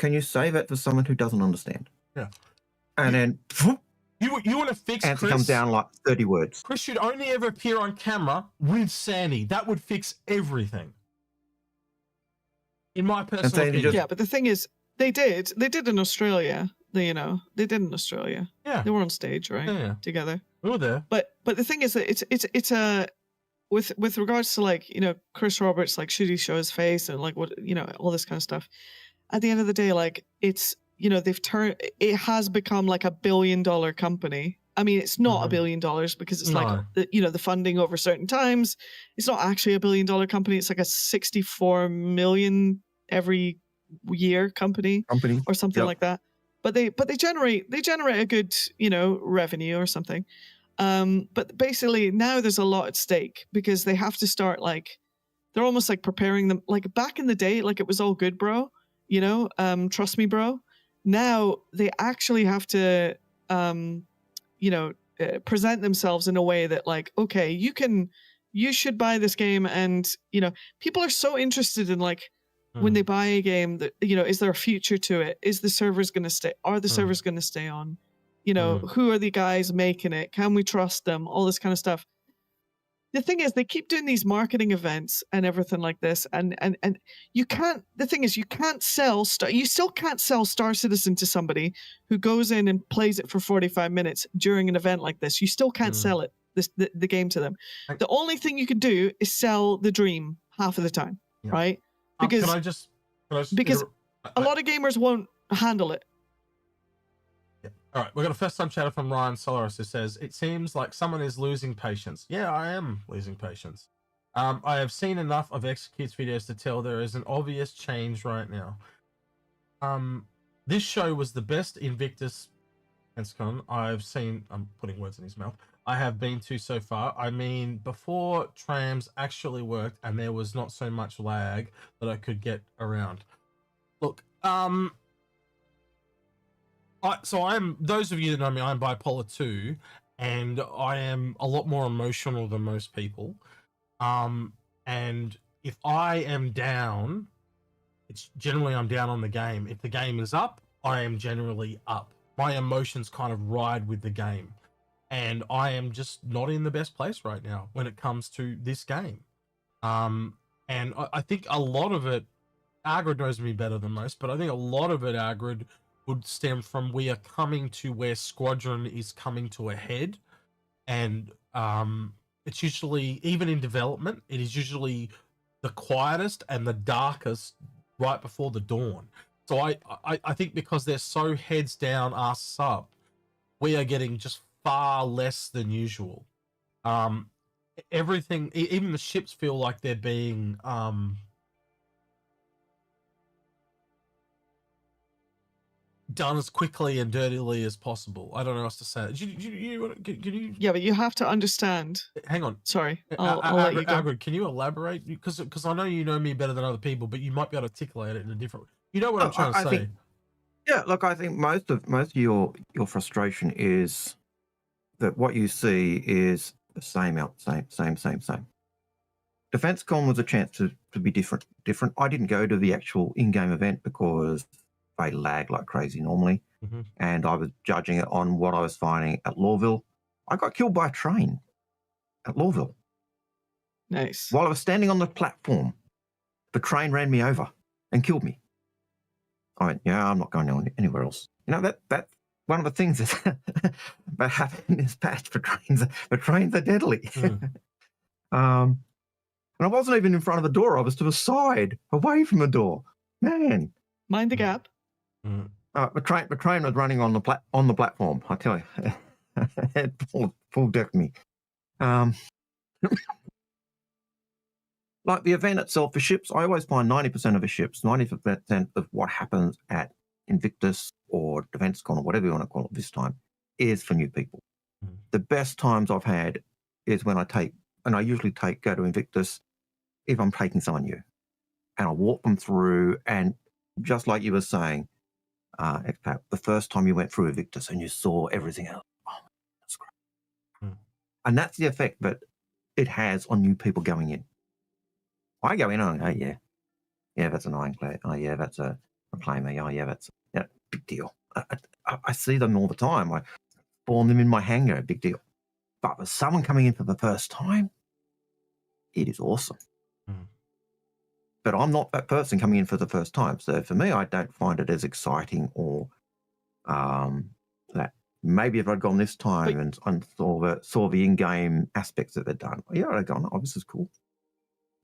you say that for someone who doesn't understand?" Yeah. And then you want to fix answer Chris? comes down like 30 words. Chris should only ever appear on camera with Sandy. That would fix everything. In my personal opinion. Yeah, but the thing is, they did in Australia. They did in Australia. Yeah, they were on stage, right? Yeah. Together. We were there. But the thing is that it's a with regards to, like, Chris Roberts, like, should he show his face and, like, what, all this kind of stuff. At the end of the day, like, it's it has become like $1 billion company. I mean, it's not $1 billion because it's like the funding over certain times. It's not actually $1 billion company. It's like a 64 million every year company or something like that. But they generate a good revenue or something. But basically now there's a lot at stake because they have to start, like, they're almost like preparing them, like back in the day, like it was all good, bro. Trust me, bro. Now they actually have to present themselves in a way that, like, okay, you should buy this game, and people are so interested in, like, when they buy a game, that is there a future to it? Is the servers going to stay? Are the servers going to stay on? Who are the guys making it? Can we trust them? All this kind of stuff. The thing is, they keep doing these marketing events and everything like this, and you can't. The thing is, you still can't sell Star Citizen to somebody who goes in and plays it for 45 minutes during an event like this. You still can't sell it, the game to them. The only thing you can do is sell the dream half of the time, right? Because can I just because a lot of gamers won't handle it. Yeah. All right, we've got a first-time chatter from Ryan Solaris who says, "It seems like someone is losing patience." Yeah, I am losing patience. I have seen enough of Execute's videos to tell there is an obvious change right now. This show was the best Invictus Defensecon I've seen. I'm putting words in his mouth. I have been to so far. I mean, before trams actually worked and there was not so much lag that I could get around. Look, those of you that know me, I'm bipolar 2, and I am a lot more emotional than most people. And if I am down, it's generally I'm down on the game. If the game is up, I am generally up. My emotions kind of ride with the game. And I am just not in the best place right now when it comes to this game. And I think a lot of it, Algared knows me better than most, but I think a lot of it, Algared, would stem from we are coming to where Squadron is coming to a head. And it's usually, even in development, it is usually the quietest and the darkest right before the dawn. So I think because they're so heads down, asses up, we are getting just far less than usual. Everything, even the ships feel like they're being done as quickly and dirtily as possible. I don't know how else to say it. Can you? Yeah, but you have to understand. Hang on. Sorry, I'll let you go. Algared, can you elaborate? Because I know you know me better than other people, but you might be able to articulate it in a different. You know what I'm trying to say. think, yeah, look, I think most of your frustration is that what you see is the same. Defensecon was a chance to be different. I didn't go to the actual in-game event because they lag like crazy normally, and I was judging it on what I was finding at Lawville. I got killed by a train at Lawville. Nice. While I was standing on the platform, the train ran me over and killed me. I went, yeah, I'm not going anywhere else. You know, that's one of the things that happened in this patch for trains. The trains are deadly. And I wasn't even in front of the door. I was to the side, away from the door. Man. Mind the gap. The train was running on the platform. I tell you, it full decked me. Like the event itself for ships, I always find 90% of the ships, 90% of what happens at Invictus or Defensecon or whatever you want to call it this time, is for new people. The best times I've had is when I usually go to Invictus if I'm taking someone new, and I walk them through, and just like you were saying, Expat, the first time you went through Invictus and you saw everything else, oh, that's great. And that's the effect that it has on new people going in. I go in and I go, yeah, that's an ironclad. Oh, yeah, that's a reclaimer. Oh, yeah, that's big deal. I see them all the time. I spawn them in my hangar, big deal. But with someone coming in for the first time, it is awesome. But I'm not that person coming in for the first time. So for me, I don't find it as exciting or that. Maybe if I'd gone this time and saw the in-game aspects that they've done, yeah, I'd gone, oh, this is cool.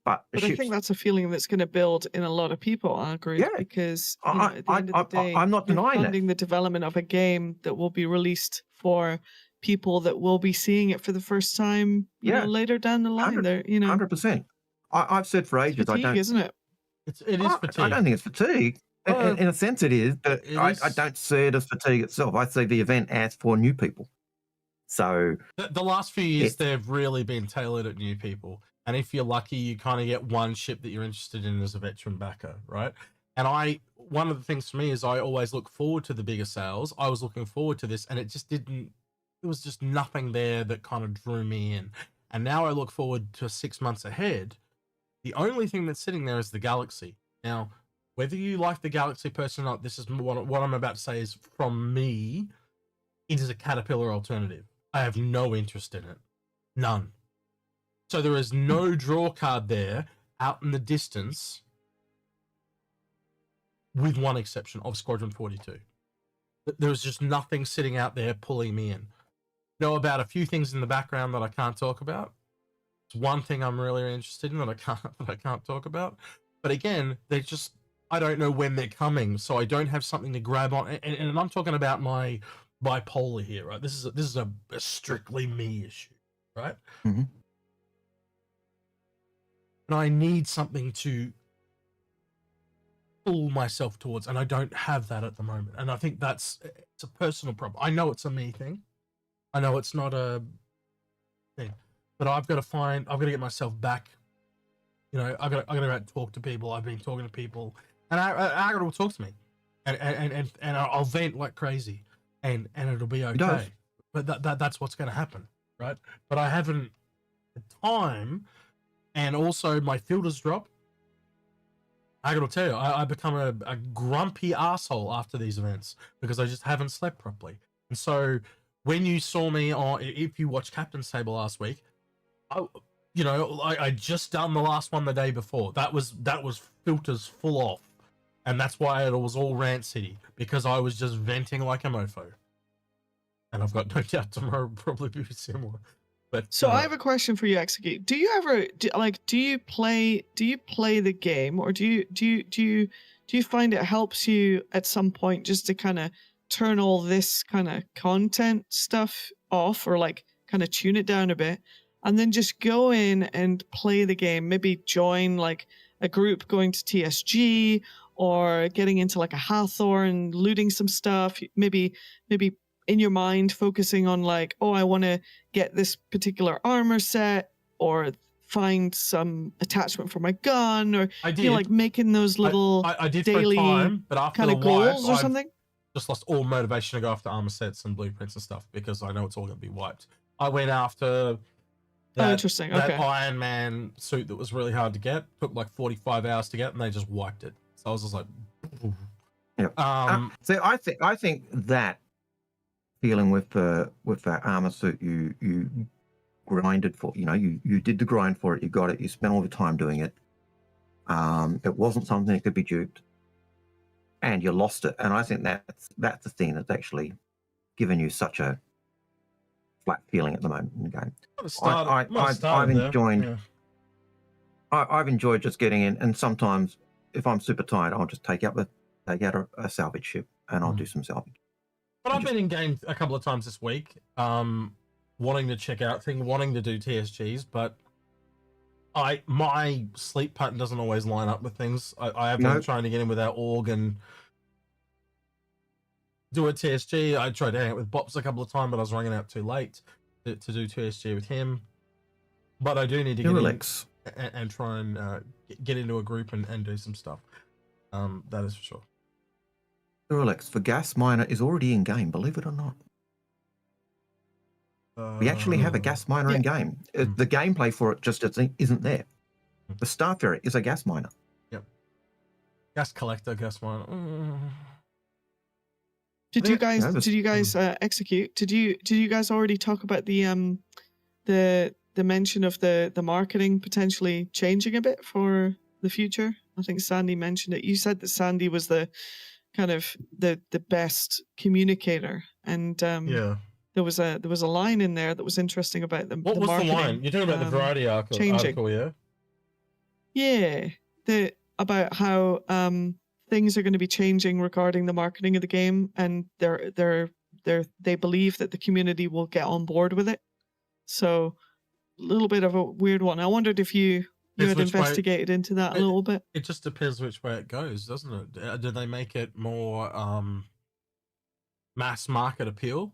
But I think that's a feeling that's going to build in a lot of people, Algared, because at the end of the day, I'm not denying funding the development of a game that will be released for people that will be seeing it for the first time. You know, later down the line, 100%. I've said for ages, fatigue, I don't. Isn't it? It is fatigue. I don't think it's fatigue. In a sense, it is, but I don't see it as fatigue itself. I see the event as for new people. So the last few years, they've really been tailored at new people. And if you're lucky, you kind of get one ship that you're interested in as a veteran backer, right? And one of the things for me is I always look forward to the bigger sales. I was looking forward to this, and it was just nothing there that kind of drew me in. And now I look forward to 6 months ahead. The only thing that's sitting there is the Galaxy. Now, whether you like the Galaxy person or not, this is what I'm about to say is from me, it is a Caterpillar alternative. I have no interest in it. None. So there is no draw card there out in the distance, with one exception of Squadron 42. There's just nothing sitting out there pulling me in. Know about a few things in the background that I can't talk about. It's one thing I'm really interested in that I can't talk about. But again, I don't know when they're coming, so I don't have something to grab on. And I'm talking about my bipolar here, right? This is a strictly me issue, right? And I need something to pull myself towards, and I don't have that at the moment. And I think it's a personal problem. I know it's a me thing. I know it's not a thing, but I've got to get myself back. You know, I've got to go out and talk to people. I've been talking to people, and Algared will talk to me, and I'll vent like crazy, and it'll be okay. But that's what's going to happen, right? But I haven't the time. And also, my filters drop. I gotta tell you, I become a grumpy asshole after these events because I just haven't slept properly. And so, when you saw me if you watched Captain's Table last week, I just done the last one the day before. That was filters full off, and that's why it was all Rant City, because I was just venting like a mofo. And I've got no doubt tomorrow will probably be similar. But So I have a question for you, Execute. Do you ever do you play the game, or do you find it helps you at some point just to kind of turn all this kind of content stuff off, or like kind of tune it down a bit, and then just go in and play the game? Maybe join like a group going to TSG, or getting into like a Hathor and looting some stuff. Maybe in your mind focusing on like, oh, I want to get this particular armor set, or find some attachment for my gun, or I did. you know, like making those little I did daily for a time, but after kind the of wipe, goals or I've something. just lost all motivation to go after armor sets and blueprints and stuff, because I know it's all going to be wiped. I went after that, Interesting. that Okay. Iron Man suit that was really hard to get. Took like 45 hours to get, and they just wiped it. So I was just like, yeah. So I think that feeling with that armor suit, you grinded for, you did the grind for it, you got it, you spent all the time doing it. It wasn't something that could be duped, and you lost it. And I think that's the thing that's actually given you such a flat feeling at the moment in the game. I've enjoyed just getting in, and sometimes if I'm super tired, I'll just take out a salvage ship and I'll do some salvage. But I've been in game a couple of times this week, wanting to check out things, wanting to do TSGs, but my sleep pattern doesn't always line up with things. I have been trying to get in with our org and do a TSG. I tried to hang out with Bops a couple of times, but I was running out too late to do TSG with him. But I do need to get in and try and get into a group and do some stuff. That is for sure. Alex, the gas miner is already in game, believe it or not. We actually have a gas miner in game. The gameplay for it just isn't there. The Star Ferret is a gas miner. Yep. Gas collector, gas miner. Did you guys execute? Did you guys already talk about the mention of the marketing potentially changing a bit for the future? I think Sandy mentioned it. You said that Sandy was the kind of the best communicator, and there was a line in there that was interesting about the What was marketing, the line? You're talking about the variety article, yeah? Yeah, about how things are going to be changing regarding the marketing of the game, and they believe that the community will get on board with it. So a little bit of a weird one. I wondered if you had investigated into that a little bit. It just depends which way it goes, doesn't it? Do they make it more mass market appeal,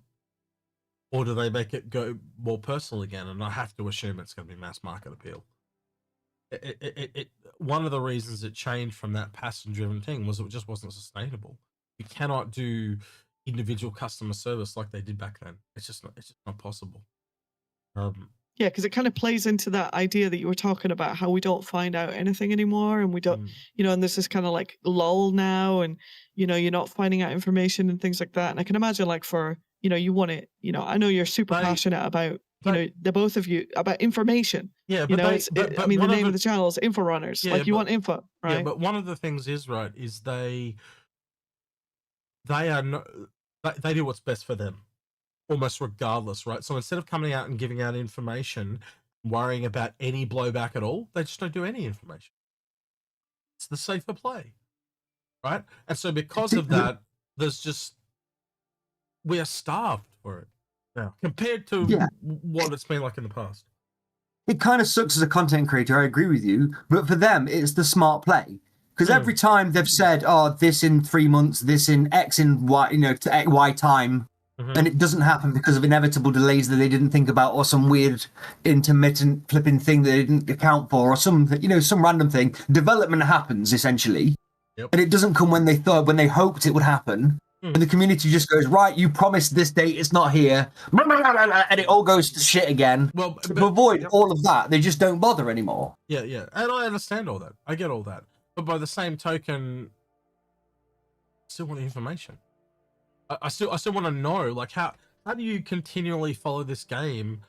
or do they make it go more personal again? And I have to assume it's going to be mass market appeal. One of the reasons it changed from that passion-driven thing was it just wasn't sustainable. You cannot do individual customer service like they did back then. It's just not possible. Yeah, because it kind of plays into that idea that you were talking about, how we don't find out anything anymore, and we don't, and there's this kind of like lull now, and you're not finding out information and things like that. And I can imagine, like, for you want it, I know you're super passionate about, the both of you, about information. Yeah, but I mean, the name of the channel is Inforunners. Yeah, like, you want info, right? Yeah, but one of the things is they do what's best for them, almost regardless, right? So instead of coming out and giving out information, worrying about any blowback at all, they just don't do any information. It's the safer play, right? And so because of that, we are starved for it now compared to what it's been like in the past. It kind of sucks as a content creator, I agree with you, but for them, it's the smart play. Because every time they've said, oh, this in 3 months, this in X in Y, to Y time, and it doesn't happen because of inevitable delays that they didn't think about, or some weird intermittent flipping thing that they didn't account for, or some random thing. Development happens, essentially. Yep. And it doesn't come when they hoped it would happen. And the community just goes, right, you promised this date, it's not here. And it all goes to shit again. Well, to avoid all of that, they just don't bother anymore. Yeah. And I understand all that. I get all that. But by the same token, I still want the information. I still want to know, like, how do you continually follow this game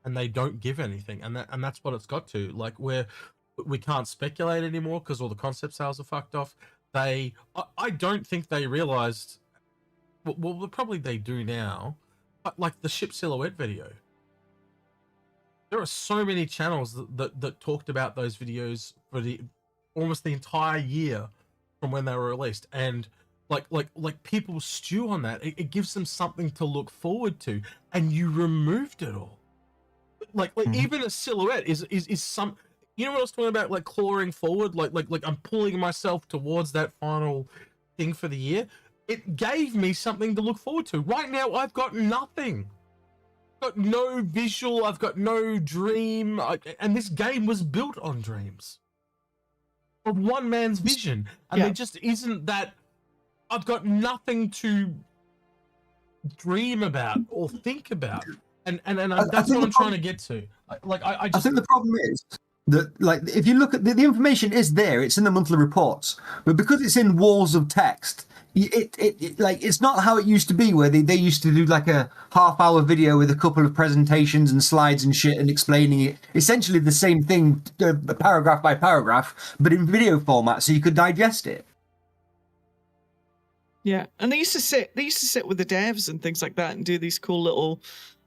and they don't give anything? And that's what it's got to. Like, we can't speculate anymore because all the concept sales are fucked off. I don't think they realized. Well, probably they do now, but like the ship silhouette video. there are so many channels that talked about those videos for almost the entire year from when they were released, and like people stew on that. It gives them something to look forward to, and you removed it all. Like even a silhouette is some. You know what I was talking about? Like clawing forward, like I'm pulling myself towards that final thing for the year. It gave me something to look forward to. Right now, I've got nothing. I've got no visual. I've got no dream. And this game was built on dreams of one man's vision, and there just isn't that. I've got nothing to dream about or think about, and that's what I'm trying to get to. I think the problem is that, like, if you look at the information is there, it's in the monthly reports, but because it's in walls of text, it like it's not how it used to be, where they used to do like a half-hour video with a couple of presentations and slides and shit and explaining it. Essentially the same thing, paragraph by paragraph, but in video format, so you could digest it. Yeah, and they used to sit with the devs and things like that and do these cool little,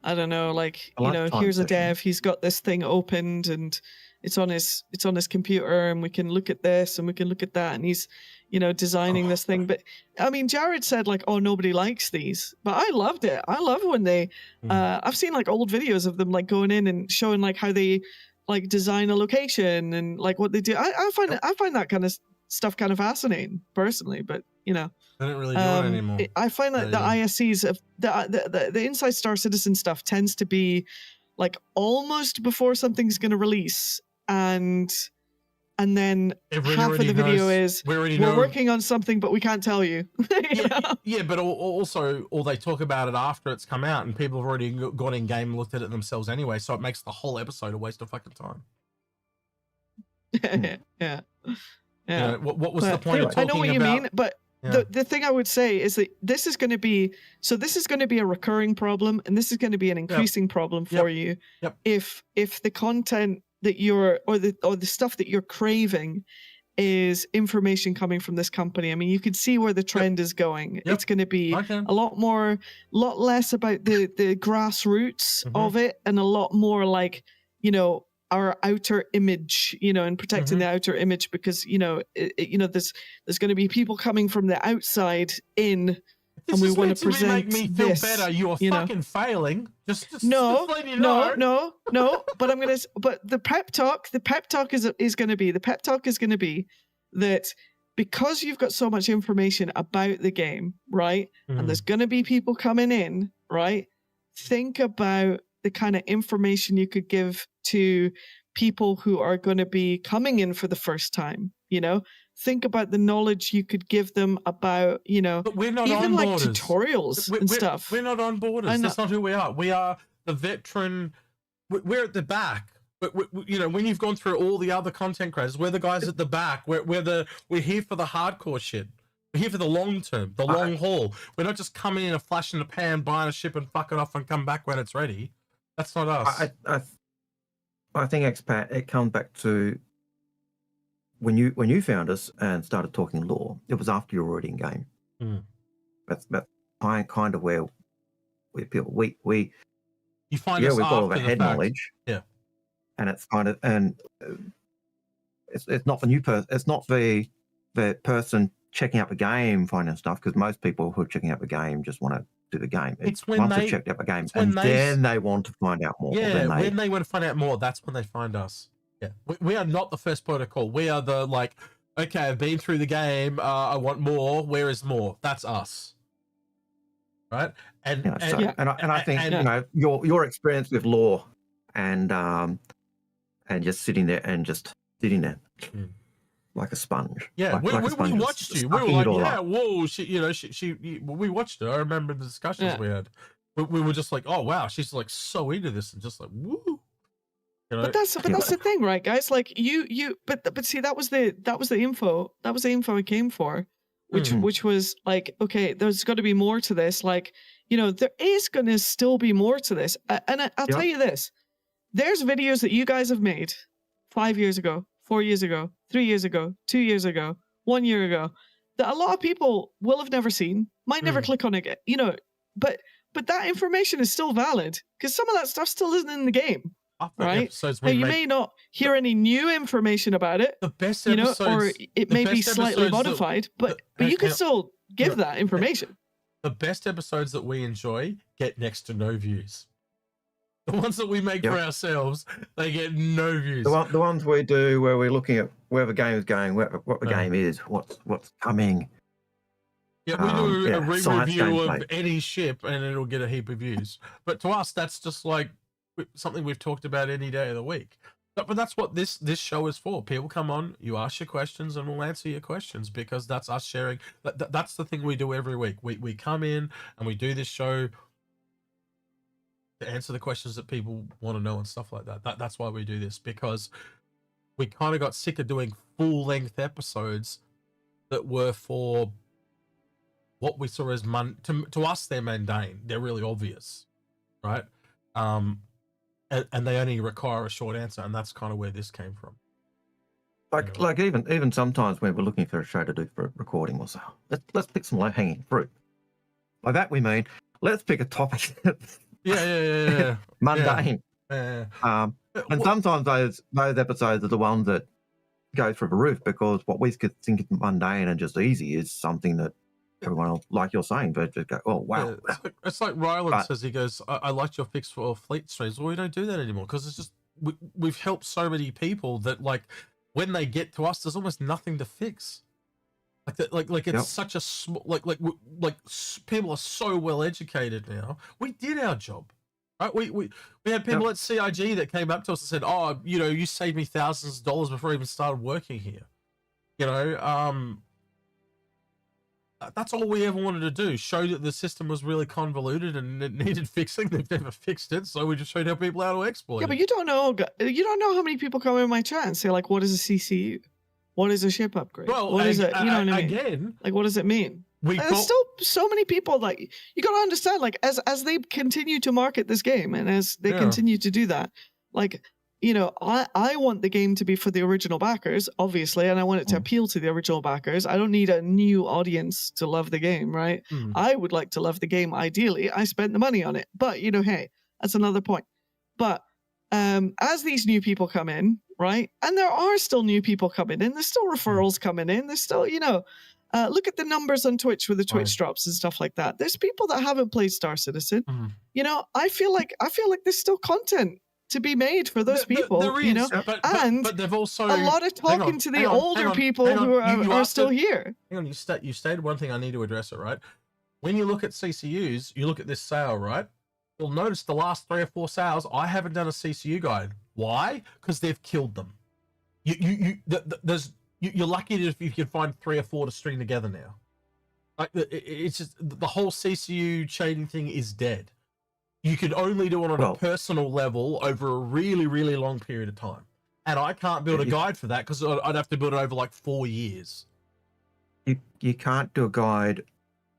I don't know, like, you know, here's a dev, he's got this thing opened and it's on his computer, and we can look at this and we can look at that, and he's, you know, designing this thing. But I mean, Jared said like, oh, nobody likes these, but I loved it. I love when they I've seen like old videos of them like going in and showing like how they like design a location and like what they do. I find that kind of stuff kind of fascinating personally, but you know, I don't really do it anymore. I find that the ISCs of the Inside Star Citizen stuff tends to be like almost before something's going to release, and then half of the video is we're working on something, but we can't tell you. Yeah, but also, or they talk about it after it's come out, and people have already gone in game and looked at it themselves anyway, so it makes the whole episode a waste of fucking time. Yeah. You know, what was the point of talking about? I know what you mean, but the thing I would say is that this is going to be a recurring problem, and this is going to be an increasing problem for you if the content that you're or the stuff that you're craving is information coming from this company. I mean, you can see where the trend is going. It's going to be a lot less about the grassroots of it, and a lot more like, you know, our outer image, you know, and protecting the outer image, because, you know, there's going to be people coming from the outside in, and we want to present make me feel this, better. You are fucking failing. Just no. But but the pep talk is going to be that because you've got so much information about the game, right? And there's going to be people coming in, right? Think about the kind of information you could give to people who are going to be coming in for the first time, you know? Think about the knowledge you could give them about, you know, but we're not even on like borders. Tutorials and stuff. We're not on borders. That's not who we are. We are the veteran. We're at the back. You know, when you've gone through all the other content creators, we're the guys at the back. We're here for the hardcore shit. We're here for the long term, the long haul. We're not just coming in a flash in the pan, buying a ship and fuck it off and come back when it's ready. That's not us. I think, Expat, it comes back to when you found us and started talking lore. It was after you were already in game. That's kind of where we you find us we've got all the after head fact. knowledge. Yeah, and it's kind of it's not the new person. It's not the person checking out the game finding stuff, because most people who are checking out the game just want to do the game. It's when once they they've checked out the game, and then they want to find out more. Yeah, when they want to find out more, that's when they find us. Yeah, we are not the first protocol. We are the like, okay, I've been through the game. I want more. Where is more? That's us, right? And I think you know your experience with lore and just sitting there like a sponge. Yeah, like we watched you. We were like, yeah, whoa, we watched her. I remember the discussions we had. We were just like, oh wow, she's like so into this, and just like woo. You know? But that's the thing, right, guys? Like but see, that was the info I came for, which was like, okay, there's got to be more to this. Like, you know, there is going to still be more to this, and I'll tell you this: there's videos that you guys have made 5 years ago, 4 years ago, 3 years ago, 2 years ago, 1 year ago, that a lot of people will have never seen, might never click on it, you know, but that information is still valid, because some of that stuff still isn't in the game. after right? episodes Now, you may not hear any new information about it, the best you know, episodes, or it may be slightly modified, but you can still give that information. The best episodes that we enjoy get next to no views. The ones that we make for ourselves, they get no views. The ones we do where we're looking at where the game is going, what the game is, what's coming. Yeah, we do a re-review of any ship and it'll get a heap of views. But to us, that's just like something we've talked about any day of the week. But that's what this show is for. People come on, you ask your questions, and we'll answer your questions because that's us sharing. That's the thing we do every week. We come in and we do this show to answer the questions that people want to know and stuff like that. That's why we do this, because we kind of got sick of doing full-length episodes that were for what we saw as to us, they're mundane. They're really obvious, right? And they only require a short answer, and that's kind of where this came from. Like even sometimes when we're looking for a show to do for recording, we'll say, let's pick some low-hanging fruit. By that we mean let's pick a topic. Yeah. Mundane. Yeah. And sometimes those episodes are the ones that go through the roof, because what we could think is mundane and just easy is something that everyone else, like you're saying, but just go, oh wow. Yeah, it's like Ryland says, he goes, I liked your fix for fleet streams. Well, we don't do that anymore because it's just we've helped so many people that, like, when they get to us, there's almost nothing to fix. Like it's such a small, like people are so well educated now. We did our job, right? We had people at CIG that came up to us and said, oh, you know, you saved me thousands of dollars before I even started working here. You know, that's all we ever wanted to do, show that the system was really convoluted and it needed fixing. They've never fixed it, so we just showed how people how to exploit it. But you don't know how many people come in my chat and say, like, what is a CCU? What is a ship upgrade? Well, what is it? You know what I mean? Again, like, what does it mean? There's still so many people that you got to understand, like, as they continue to market this game and as they continue to do that, like, you know, I want the game to be for the original backers, obviously, and I want it to appeal to the original backers. I don't need a new audience to love the game, right? I would like to love the game, ideally. I spent the money on it. But, you know, hey, that's another point. But as these new people come in, right, and there are still new people coming in, there's still referrals coming in, there's still, you know, look at the numbers on Twitch with the Twitch drops and stuff like that. There's people that haven't played Star Citizen. You know, I feel like there's still content to be made for those people, there is, you know, but they've also a lot of talking to the older people who are still here. Hang on, you stated one thing. I need to address it, right? When you look at CCUs, you look at this sale, right? You'll notice the last 3 or 4 sales, I haven't done a CCU guide. Why? Because they've killed them. You're lucky if you can find 3 or 4 to string together now. Like it's just the whole CCU chaining thing is dead. You can only do it on a personal level over a really, really long period of time. And I can't build a guide for that because I'd have to build it over like 4 years. You can't do a guide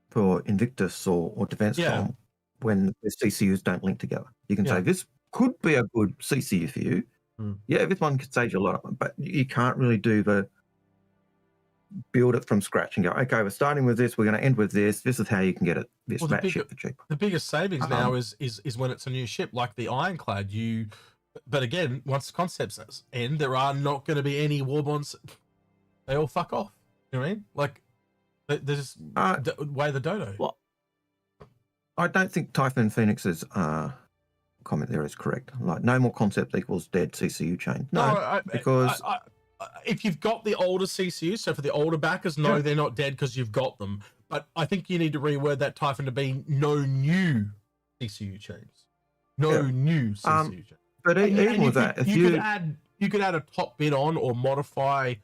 for Invictus or Defensecon when the CCUs don't link together. You can say, this could be a good CCU for you. Yeah, this one could save you a lot of them, but you can't really do the build it from scratch and go, okay, we're starting with this, we're going to end with this. This is how you can get it. This ship for cheaper. The biggest savings now is when it's a new ship, like the Ironclad. But again, once the concepts end, there are not going to be any war bonds. They all fuck off. You know what I mean? Like, they're just way the dodo. Well, I don't think Typhoon Phoenix's comment there is correct. Like, no more concept equals dead CCU chain. No, because if you've got the older CCUs, so for the older backers, no, they're not dead because you've got them. But I think you need to reword that, Typhon, to be no new CCU chains. No new CCU chains. But even with that, you could add a top bit on or modify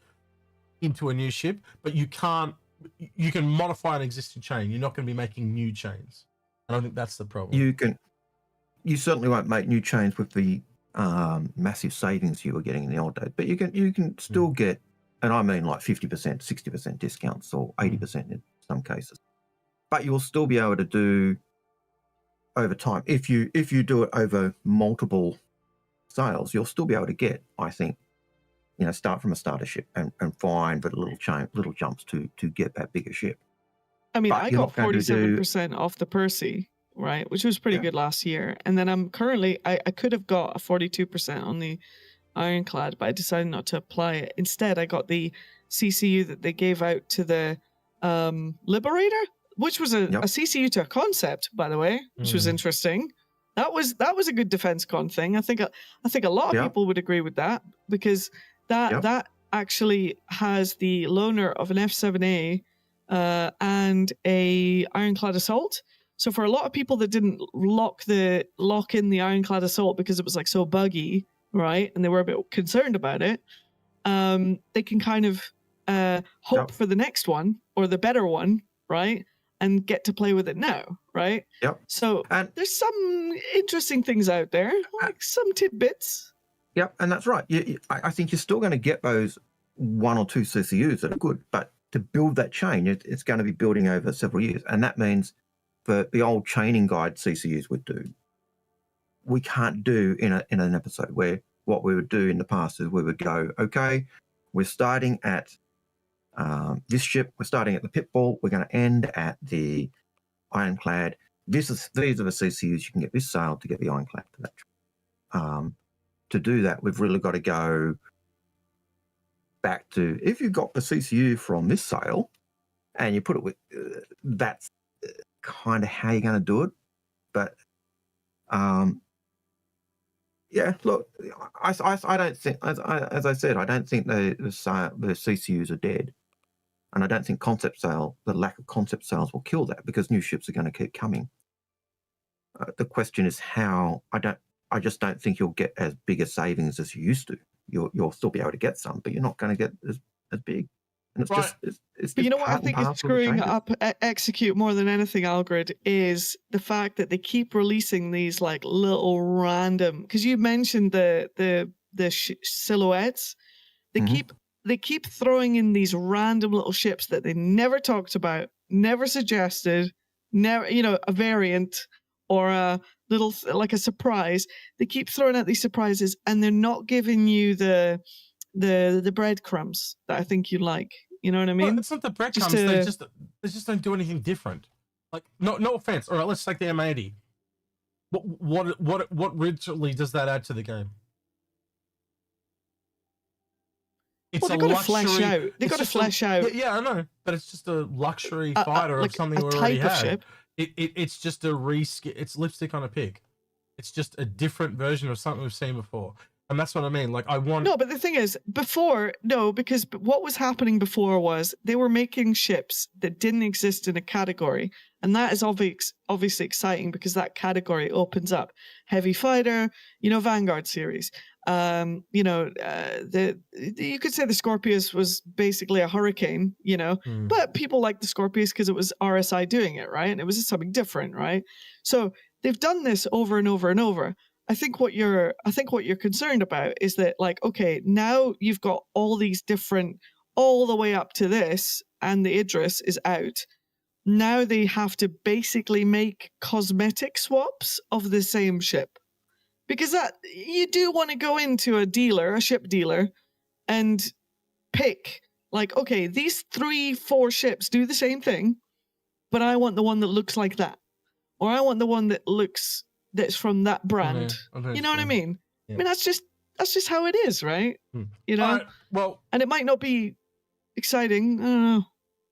into a new ship, but you can't. You can modify an existing chain. You're not going to be making new chains. I don't think that's the problem. You certainly won't make new chains with the massive savings you were getting in the old days, but you can still get, and I mean like 50%, 60% discounts or 80% in some cases. But you'll still be able to do over time. If you do it over multiple sales, you'll still be able to get, I think, you know, start from a starter ship and find but little jumps to get that bigger ship. I mean, I got 47% off the Percy right? Which was pretty good last year. And then I'm currently, I could have got a 42% on the Ironclad, but I decided not to apply it. Instead, I got the CCU that they gave out to the Liberator, which was a CCU to a concept, by the way, which was interesting. That was a good Defensecon thing. I think a lot of people would agree with that, because that actually has the loaner of an F7A and a Ironclad Assault. So for a lot of people that didn't lock in the Ironclad Assault because it was like so buggy, right, and they were a bit concerned about it, they can kind of hope for the next one or the better one, right, and get to play with it now, right? Yep. So there's some interesting things out there, like some tidbits. Yep, and that's right. I think you're still going to get those 1 or 2 CCUs that are good, but to build that chain, it's going to be building over several years, and that means the old chaining guide CCUs would do, we can't do in an episode. Where what we would do in the past is we would go, okay, we're starting at this ship, we're starting at the Pitbull, we're going to end at the Ironclad. These are the CCUs you can get this sail to get the Ironclad to that. To do that, we've really got to go back to, if you got the CCU from this sail and you put it with, that's kind of how you're going to do it. But yeah, look, I don't think, as I said, I don't think the CCUs are dead, and I don't think the lack of concept sales will kill that, because new ships are going to keep coming. The question is how. I just don't think you'll get as big a savings as you used to. You'll still be able to get some, but you're not going to get as big. And it's just, it's but you know what I think is screwing up Execute more than anything, Algared, is the fact that they keep releasing these like little random. Because you mentioned the silhouettes, they keep throwing in these random little ships that they never talked about, never suggested, never, a variant or a little like a surprise. They keep throwing out these surprises, and they're not giving you the breadcrumbs that I think you like. You know what I mean? Well, it's not the breadcrumbs. They just don't do anything different. Like, no offense. All right, let's take the M80. What richly does that add to the game? It's they've got to flesh out. They've got to flesh out. Yeah, I know, but it's just a luxury fighter of something we already have. It's just a reskin. It's lipstick on a pig. It's just a different version of something we've seen before. And that's what I mean. Like, I want... No, but the thing is, because what was happening before was they were making ships that didn't exist in a category. And that is obviously exciting, because that category opens up heavy fighter, Vanguard series. You could say the Scorpius was basically a hurricane, but people liked the Scorpius because it was RSI doing it, right? And it was just something different, right? So they've done this over and over and over. I think what you're concerned about is that, like, okay, now you've got all these different, all the way up to this, and the Idris is out. Now they have to basically make cosmetic swaps of the same ship, because that you do want to go into a ship dealer, and pick, like, okay, these 3-4 ships do the same thing, but I want the one that looks like that, or I want the one that's from that brand. You know what I mean? Yeah. I mean, that's just how it is, right? All right, well, and it might not be exciting. I don't know.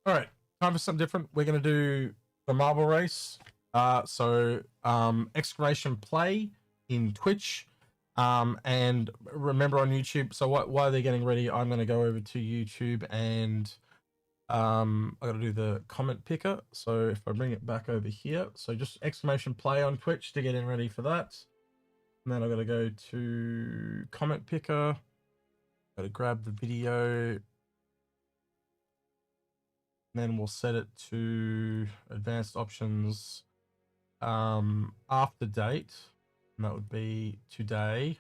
All right, time for something different. We're going to do the marble race. Exclamation play in Twitch. And remember on YouTube. So while they're getting ready, I'm going to go over to YouTube, and I got to do the comment picker. So if I bring it back over here, so just exclamation play on Twitch to get in ready for that. And then I got to go to comment picker. Got to grab the video. And then we'll set it to advanced options after date. And that would be today.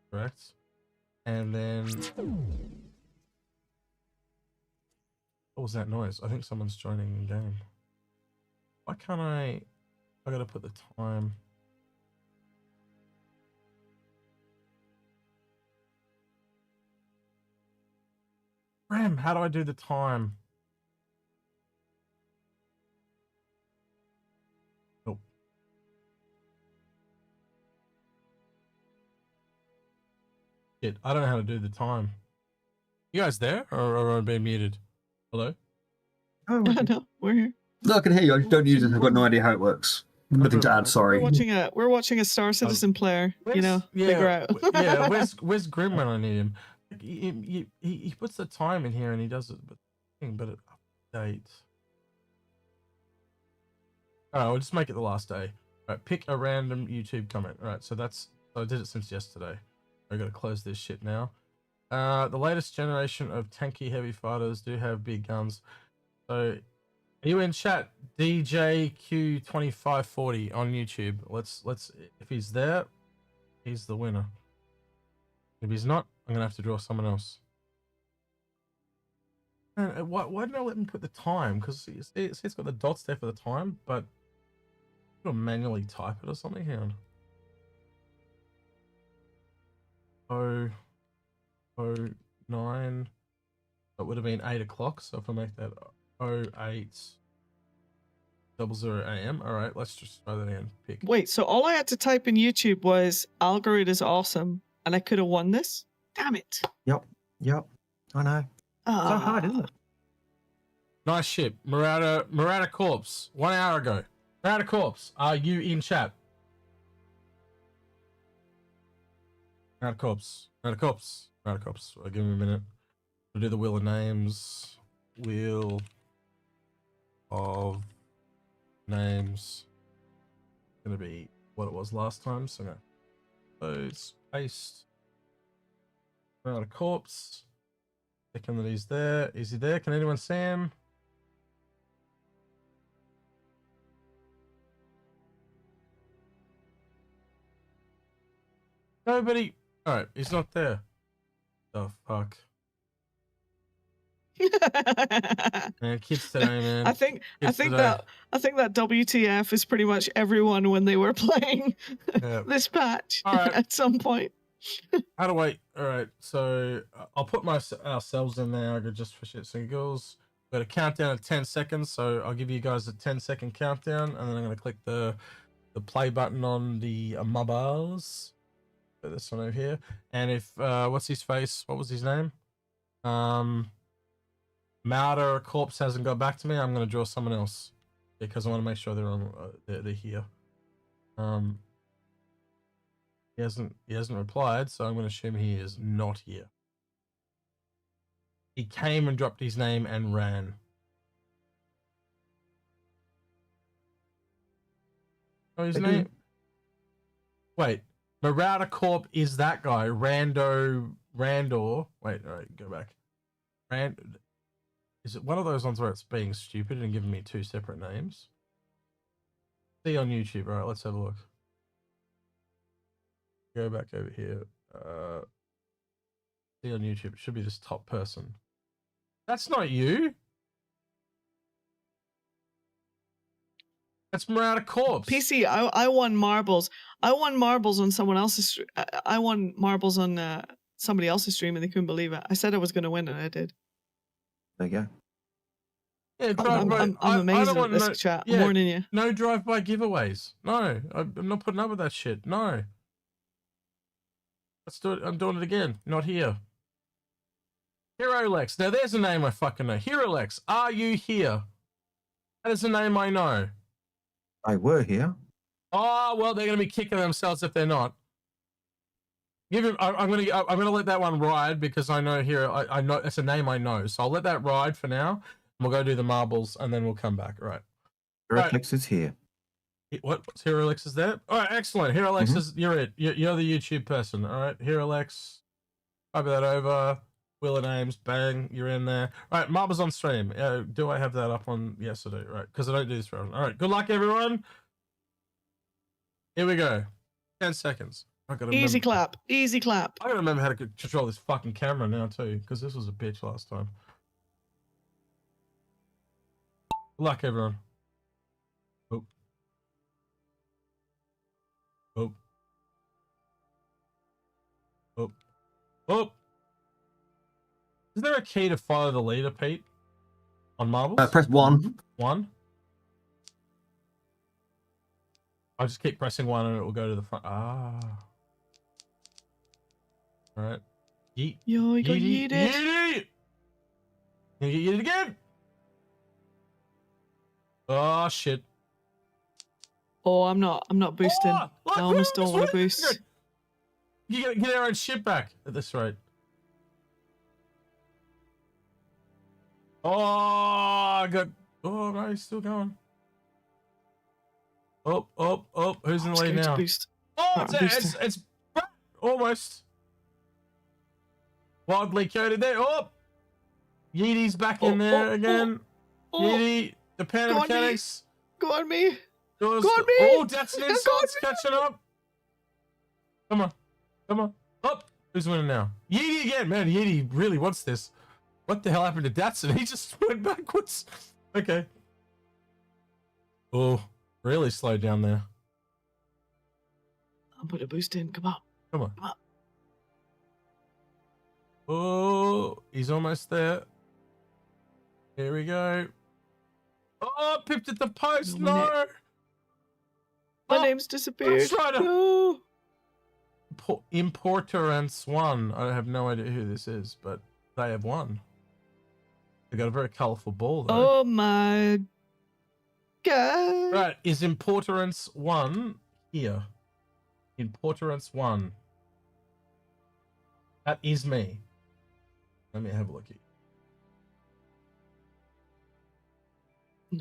Correct. And then... what was that noise? I think someone's joining the game. Why can't I gotta put the time. Ram, how do I do the time? Shit, I don't know how to do the time. You guys there, or am I being muted? Hello? Oh, No, we're here. No, I can hear you. I just don't use it. I've got no idea how it works. Nothing to add. Sorry. We're watching a Star Citizen player. You know, figure out. Yeah, where's Grim when I need him? Like, he puts the time in here and he does it, but it updates. All right, we'll just make it the last day. All right, pick a random YouTube comment. All right, so I did it since yesterday. I gotta close this shit now. The latest generation of tanky heavy fighters do have big guns. So, are you in chat? DJQ2540 on YouTube. Let's. If he's there, he's the winner. If he's not, I'm gonna have to draw someone else. Man, why didn't I let him put the time? Because it's got the dots there for the time, but I'll manually type it or something. Hang on. Oh, 09. That would have been 8 o'clock. So if I make that 0800 AM. All right, let's just throw that in. Pick. Wait, so all I had to type in YouTube was Algared is awesome, and I could have won this? Damn it. Yep. I know. So hard, isn't it? Nice ship. Murata Corpse. 1 hour ago. Murata Corpse, are you in chat? Murata Corpse. Give me a minute. We'll do the wheel of names. Wheel of names. It's gonna be what it was last time. So it's paste. Murata Corpse. Checking that he's there. Is he there? Can anyone see him? Nobody. All right, he's not there. Oh fuck. Man, kids today, man. I think that WTF is pretty much everyone when they were playing this patch at some point. How do I? All right, so I'll put ourselves in there just for shits and giggles. We've got a countdown of 10 seconds, so I'll give you guys a 10-second countdown, and then I'm gonna click the play button on the mobiles. Put this one over here, and if what's his face? What was his name? Mauder Corpse hasn't got back to me. I'm gonna draw someone else because I want to make sure they're on. They're here. He hasn't replied, so I'm going to assume he is not here. He came and dropped his name and ran. Oh, his name? Wait, Marauder Corp is that guy. Randor. Wait, all right, go back. Is it one of those ones where it's being stupid and giving me two separate names? See on YouTube. All right, let's have a look. Go back over here. See on YouTube. It should be this top person. That's not you. That's Marauder Corpse. PC, I won marbles. I won marbles on someone else's. I won marbles on somebody else's stream, and they couldn't believe it. I said I was going to win, and I did. There you go. Yeah, I'm amazing at this chat. I'm warning you. No drive-by giveaways. No, I'm not putting up with that shit. No. Let's do it. I'm doing it again. Not here. HeroLex. Now there's a name I fucking know. HeroLex, are you here? That is a name I know. I were here. Oh well, they're gonna be kicking themselves if they're not. Give him. I'm gonna let that one ride because I know here. I know it's a name I know, so I'll let that ride for now. We'll go do the marbles and then we'll come back. All right. HeroLex is here. What's HeroLex is there? All right, excellent. HeroLex is you're it. You're the YouTube person. All right, HeroLex. Copy that over. Wheel of names. Bang. You're in there. All right, marbles on stream. Do I have that up on? Yes, I do. Right, because I don't do this for everyone. All right. Good luck, everyone. Here we go. 10 seconds. Easy clap. Easy clap. I gotta remember how to control this fucking camera now too, because this was a bitch last time. Good luck, everyone. Oh. Oh. Oh. Oh. Is there a key to follow the leader, Pete? On marbles? Press 1. 1? I'll just keep pressing 1 and it will go to the front. Ah. All right. Yeet. Yo, you got Yeety. yeeted. Yeety. Can you get yeeted again? Oh shit. Oh, I'm not boosting. Oh, look, I almost don't want to win. boost. You get our own shit back at this rate. Oh, I got. Oh no, he's still going. Oh. Who's in I'm the lead scared to now? boost. Oh, I'm boosting. it's almost. Wildly coded there. Oh, Yeety's back in there again. Yeety, the Panda Go on, Mechanics. Go on me. Goes, Go on me. oh, that's an Go on insult's me. catching up. Come on. Up. Who's winning now? Yeety again, man. Yeety really wants this. What the hell happened to Datsun? He just went backwards. Okay. Oh, really slowed down there. I'm putting a boost in. Come on. Oh, he's almost there. Here we go. Oh, pipped at the post. No. My name's disappeared. Strider. No. Inforunners won. I have no idea who this is, but they have won. They got a very colourful ball though. Oh my god. Right, is Inforunners 1 here? Inforunners 1. That is me. Let me have a look here.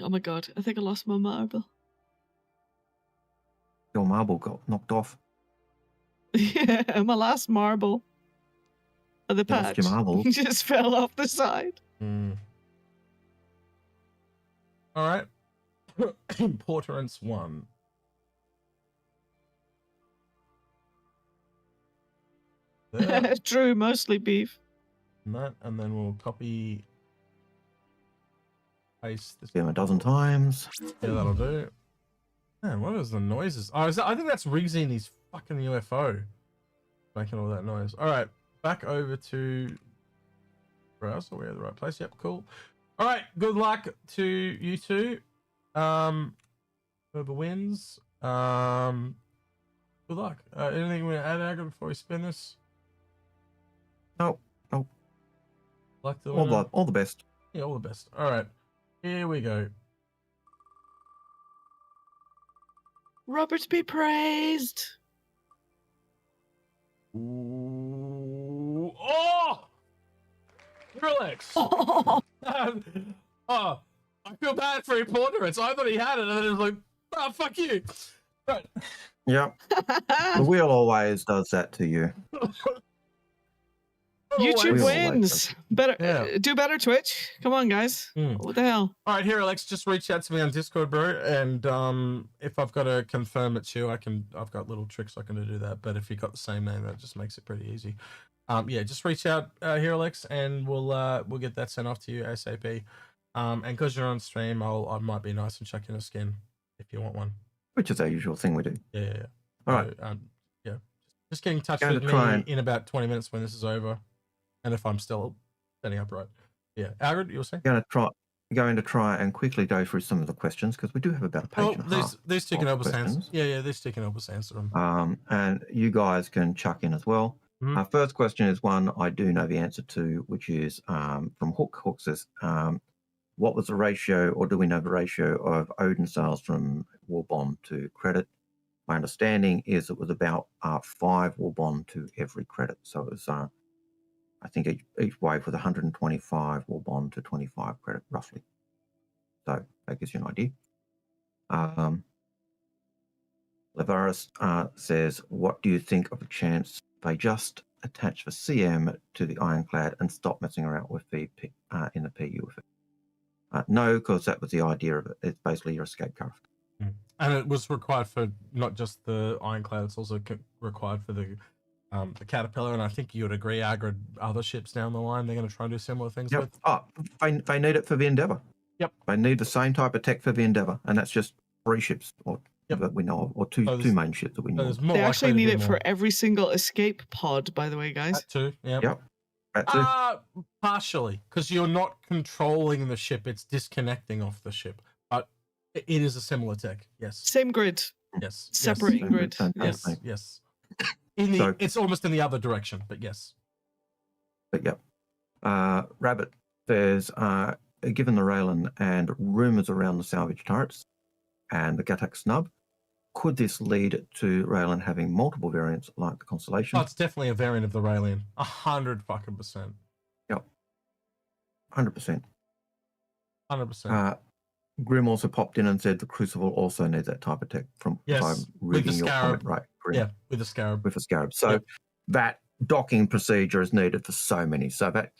Oh my god. I think I lost my marble. Your marble got knocked off. Yeah, my last marble. Of the You lost patch. your marble. Just fell off the side. All right. Inforunners 1. There. True, mostly beef. And then we'll copy, paste this. Do them a dozen times. Yeah, that'll do. Man, what is the noises? Oh, I think that's Riggsy and his fucking UFO making all that noise. All right, back over to browser. We're in the right place. Yep, cool. All right, good luck to you two. Whoever wins. Good luck. Anything you want to add, Algared, before we spin this? Nope. Luck to the All winner. the best. Yeah, all the best. All right, here we go. Roberts be praised. Ooh. Oh! Relax. Oh, Oh, I feel bad for Inforunners. I thought he had it, and then it was like, oh, fuck you. Right. Yep. The wheel always does that to you. YouTube Always. wins. Better Yeah. do better, Twitch. Come on, guys. What the hell? All right, here, Alex. Just reach out to me on Discord, bro. And if I've got to confirm it's you, I've got little tricks I can do that. But if you got the same name, that just makes it pretty easy. Yeah, just reach out here, Alex, and we'll get that sent off to you ASAP. And because you're on stream, I might be nice and chuck in a skin if you want one. Which is our usual thing we do. Yeah. All right. Yeah. Just get in touch Going with to try me and- in about 20 minutes when this is over. And if I'm still setting up right. Yeah. Algared, you were saying? Going to try and quickly go through some of the questions because we do have about a page and a half. These two can help us answer. questions. Yeah, these two can help us answer them. And you guys can chuck in as well. Mhm. Our first question is one I do know the answer to, which is from Hook. Hook says, what was the ratio, or do we know the ratio of Odin sales from War Bond to credit? My understanding is it was about 5 War Bond to every credit. So it was, I think each wave was 125 War Bond to 25 credit, roughly. So that gives you an idea. Levaris says, what do you think of the chance they just attach the CM to the Ironclad and stop messing around with the in the PU with it? No, because that was the idea of it. It's basically your escape craft. And it was required for not just the Ironclad, it's also required for the Caterpillar. And I think you would agree, Algared, other ships down the line, they're going to try and do similar things Yep. with. Oh, they need it for the Endeavour. Yep. They need the same type of tech for the Endeavour, and that's just 3 ships that we know of, or two main ships that we know of. More They actually likely to need be it more. for every single escape pod, by the way, guys. That too, yeah. Yep. That too. Partially, because you're not controlling the ship, it's disconnecting off the ship. But it is a similar tech, yes. Same grid, Yes. separating grid. Same Yes. thing. Yes. It's almost in the other direction, but yes. But yeah. Rabbit says, given the Raylan and rumours around the salvage turrets and the Gatak snub, could this lead to Raylan having multiple variants like the Constellation? Oh, it's definitely a variant of the Raylan. 100%. Yep. 100%. 100%. Grim also popped in and said the Crucible also needs that type of tech from if I'm reading your comment right. Grim. Yeah, with the Scarab. With a Scarab. So that docking procedure is needed for so many. So that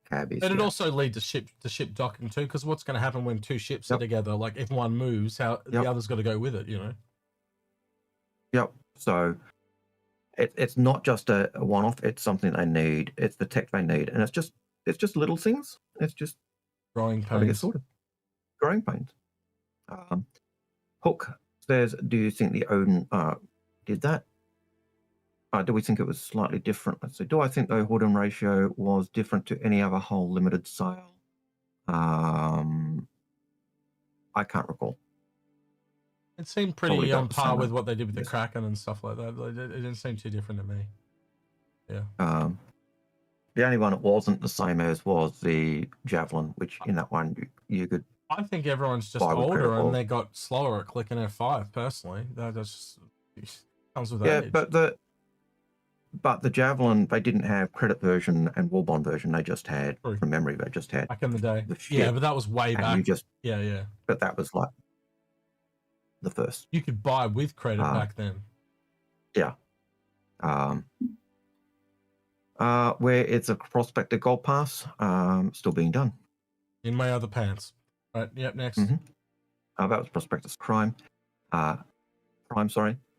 cab is. And it also leads to ship docking too, because what's going to happen when two ships are together? Like if one moves, how the other's got to go with it, you know? Yep. So it's not just a one-off. It's something they need. It's the tech they need, and it's just little things. It's just growing how to get pains. sorted. Growing pains. Hook says, "Do you think the Odin did that? Do we think it was slightly different?" Let's see. Do I think the Odin ratio was different to any other whole limited sale? I can't recall. It seemed pretty on par with what they did with the Kraken and stuff like that. It didn't seem too different to me. Yeah. The only one it wasn't the same as was the Javelin, which in that one you could. I think everyone's just older and they got slower at clicking F5. Personally, that just comes with age. But the Javelin, they didn't have credit version and warbond version. They just had, from memory, they just had back in the day. Yeah, but that was way back. Yeah. But that was like the first. You could buy with credit back then. Yeah. Where it's a prospector gold pass, still being done. In my other pants. Right. Yep. Next. That was Prospectus Prime. Admiral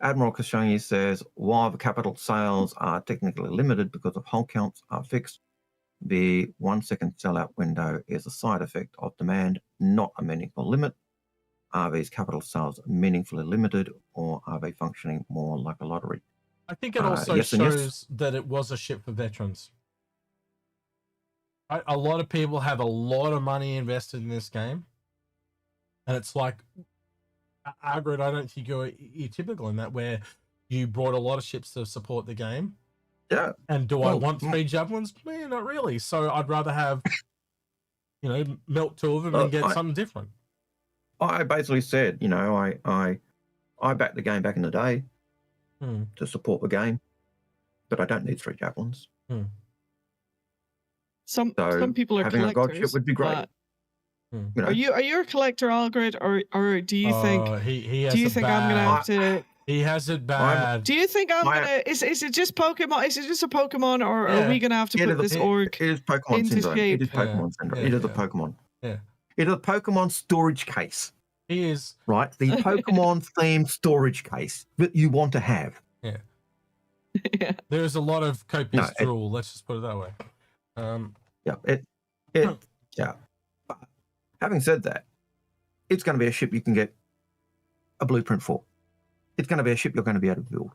Khashoggi says, while the capital sales are technically limited because of hull counts are fixed, the 1 second sellout window is a side effect of demand, not a meaningful limit. Are these capital sales meaningfully limited, or are they functioning more like a lottery? I think it also shows that it was a ship for veterans. A lot of people have a lot of money invested in this game, and it's like, Algared, I don't think you're typical in that, where you brought a lot of ships to support the game. Yeah. And do I want 3 Javelins? Man, not really. So I'd rather have, melt 2 of them and get something different. I basically said, I backed the game back in the day to support the game, but I don't need 3 Javelins. Some people are having collectors. A god ship would be great. Are you a collector, Algared, or do you think he has do you think bad. I'm gonna have to? He has it bad. Do you think I'm gonna? Is it just Pokemon? Is it just a Pokemon, or are we gonna have to put this org it is Pokemon into syndrome. shape? It is Pokemon syndrome. It is a Pokemon. Yeah. It is a Pokemon storage case. He is right. The Pokemon themed storage case that you want to have. Yeah. There is a lot of copious drool. Let's just put it that way. Yeah. But having said that, it's going to be a ship you can get a blueprint for. It's going to be a ship you're going to be able to build.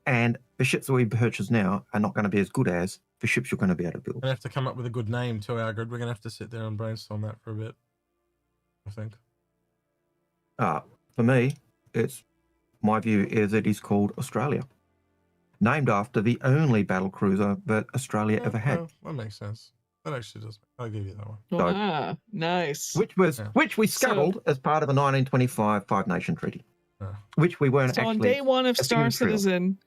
And the ships that we purchase now are not going to be as good as the ships you're going to be able to build. We're going to have to come up with a good name to Algared. We're going to have to sit there and brainstorm that for a bit, I think. For me, my view is it is called Australia. Named after the only battle cruiser that Australia ever had. Well, that makes sense. That actually does. I'll give you that one. So, nice. Which we scuttled as part of the 1925 Five Nation Treaty. Which we weren't actually. On day one of Star Citizen,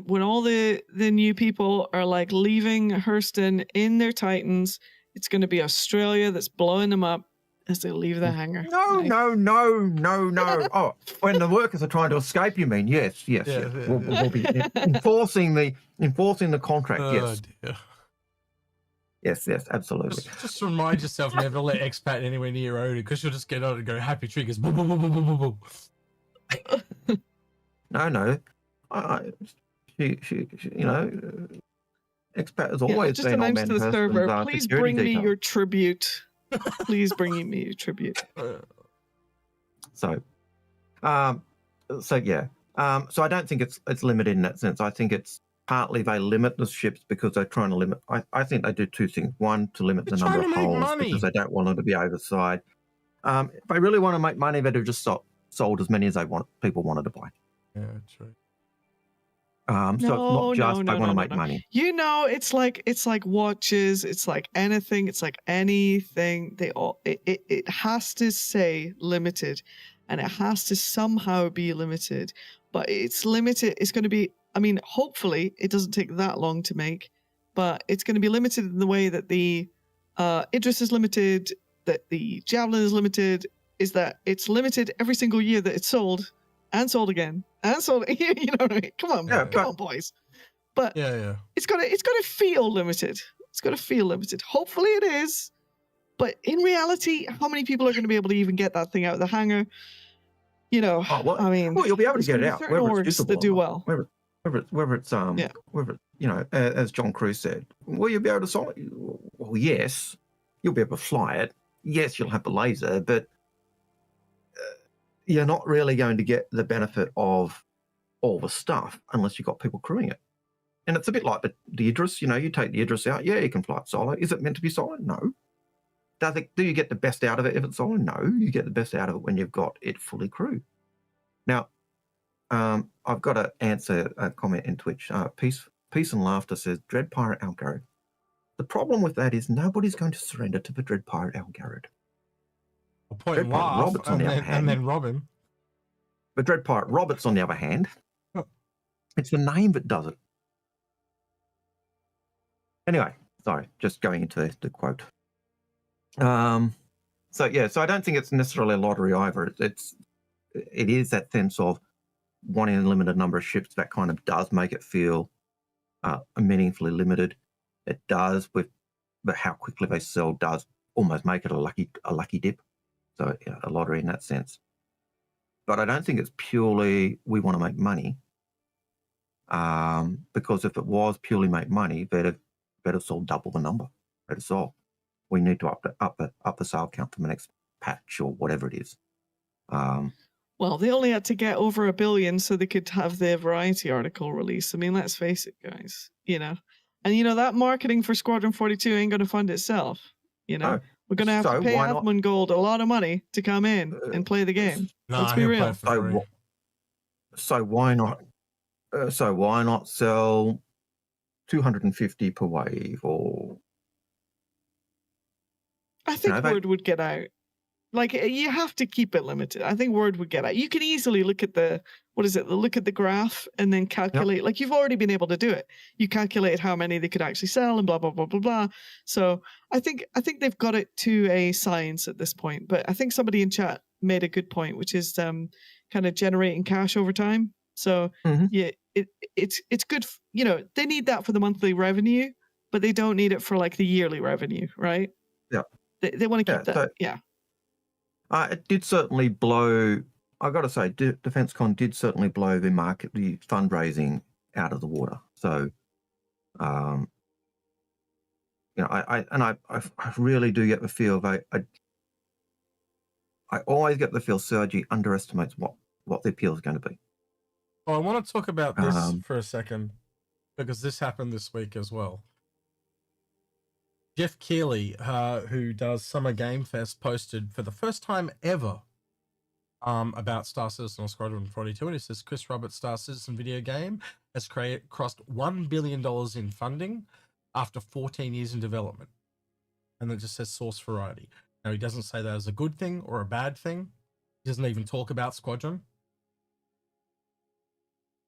when all the new people are like leaving Hurston in their Titans, it's going to be Australia that's blowing them up as they leave the hangar. No. Oh, when the workers are trying to escape, you mean? Yes. We'll be enforcing the contract. Yes. Dear. Yes, absolutely. Just remind yourself never to let expat anywhere near Odin, because you'll just get on and go happy triggers. Boom, boom, boom, boom, boom, boom, boom. No. She expat has always just been on announce to the server. Please bring me your tribute. Please bring me your tribute. So I don't think it's limited in that sense. I think it's partly they limit the ships because they're trying to limit. I think they do 2 things. One, to limit the number of hulls because they don't want them to be oversized. If they really want to make money, they'd have just sold as many as people wanted to buy. Yeah, true. So it's not just I want to make no. money. You know, it's like watches, it's like anything, it's like anything. They all it has to say limited, and it has to somehow be limited. But it's limited. It's going to be. I mean, hopefully, it doesn't take that long to make, but it's going to be limited in the way that the Idris is limited, that the Javelin is limited. Is that it's limited every single year that it's sold, and sold again, and sold. You know what I mean? Come on, Yeah, come on, boys. But Yeah. it's gotta feel limited. It's gotta feel limited. Hopefully it is. But in reality, how many people are going to be able to even get that thing out of the hangar? You know, I mean, you'll be able to there's get gonna it be out. certain Whether it's orgs usable that or do not. well. Whether it's you know, as John Cruise said, will you be able to solve it? Well, yes, you'll be able to fly it. Yes, you'll have the laser, but you're not really going to get the benefit of all the stuff unless you've got people crewing it. And it's a bit like the Idris, you know, you take the Idris out, yeah, you can fly it solo. Is it meant to be solo? No. Do you get the best out of it if it's solo? No, you get the best out of it when you've got it fully crewed. Now, I've got to answer a comment in Twitch. Peace and Laughter says, Dread Pirate Algared. The problem with that is nobody's going to surrender to the Dread Pirate Algared. I'll point and laugh and then rob him. But Dread Pirate Roberts, on the other hand, it's the name that does it. Anyway, sorry, just going into the quote. So I don't think it's necessarily a lottery either. It is that sense of wanting a limited number of ships that kind of does make it feel meaningfully limited. It does, but how quickly they sell does almost make it a lucky dip. So yeah, a lottery in that sense. But I don't think it's purely we want to make money. Because if it was purely make money, they'd have sold double the number. They'd have sold. We need to up the sale count for the next patch or whatever it is. Well, they only had to get over 1 billion so they could have their Variety article released. I mean, let's face it, guys. You know, and you know that marketing for Squadron 42 ain't going to fund itself. You know, we're going to have to pay Admin Gold a lot of money to come in and play the game. Let's be real. So why not? So why not sell 250 per wave? Or I think word would get out. Like, you have to keep it limited. I think word would get out. You can easily look at look at the graph and then calculate. Yep. Like, you've already been able to do it. You calculated how many they could actually sell and blah, blah, blah, blah, blah. So I think they've got it to a science at this point. But I think somebody in chat made a good point, which is kind of generating cash over time. So yeah, it's good. You know, they need that for the monthly revenue, but they don't need it for like the yearly revenue, right? Yeah. They want to keep that. Yeah. It did certainly blow. I got to say, Defensecon did certainly blow the fundraising out of the water. So, you know, I really do get the feel I always get the feel Sergi underestimates what the appeal is going to be. Oh, I want to talk about this for a second because this happened this week as well. Jeff Keighley, who does Summer Game Fest, posted for the first time ever about Star Citizen or Squadron 42, and it says Chris Roberts' Star Citizen video game has crossed $1 billion in funding after 14 years in development. And it just says source variety. Now, he doesn't say that as a good thing or a bad thing. He doesn't even talk about Squadron.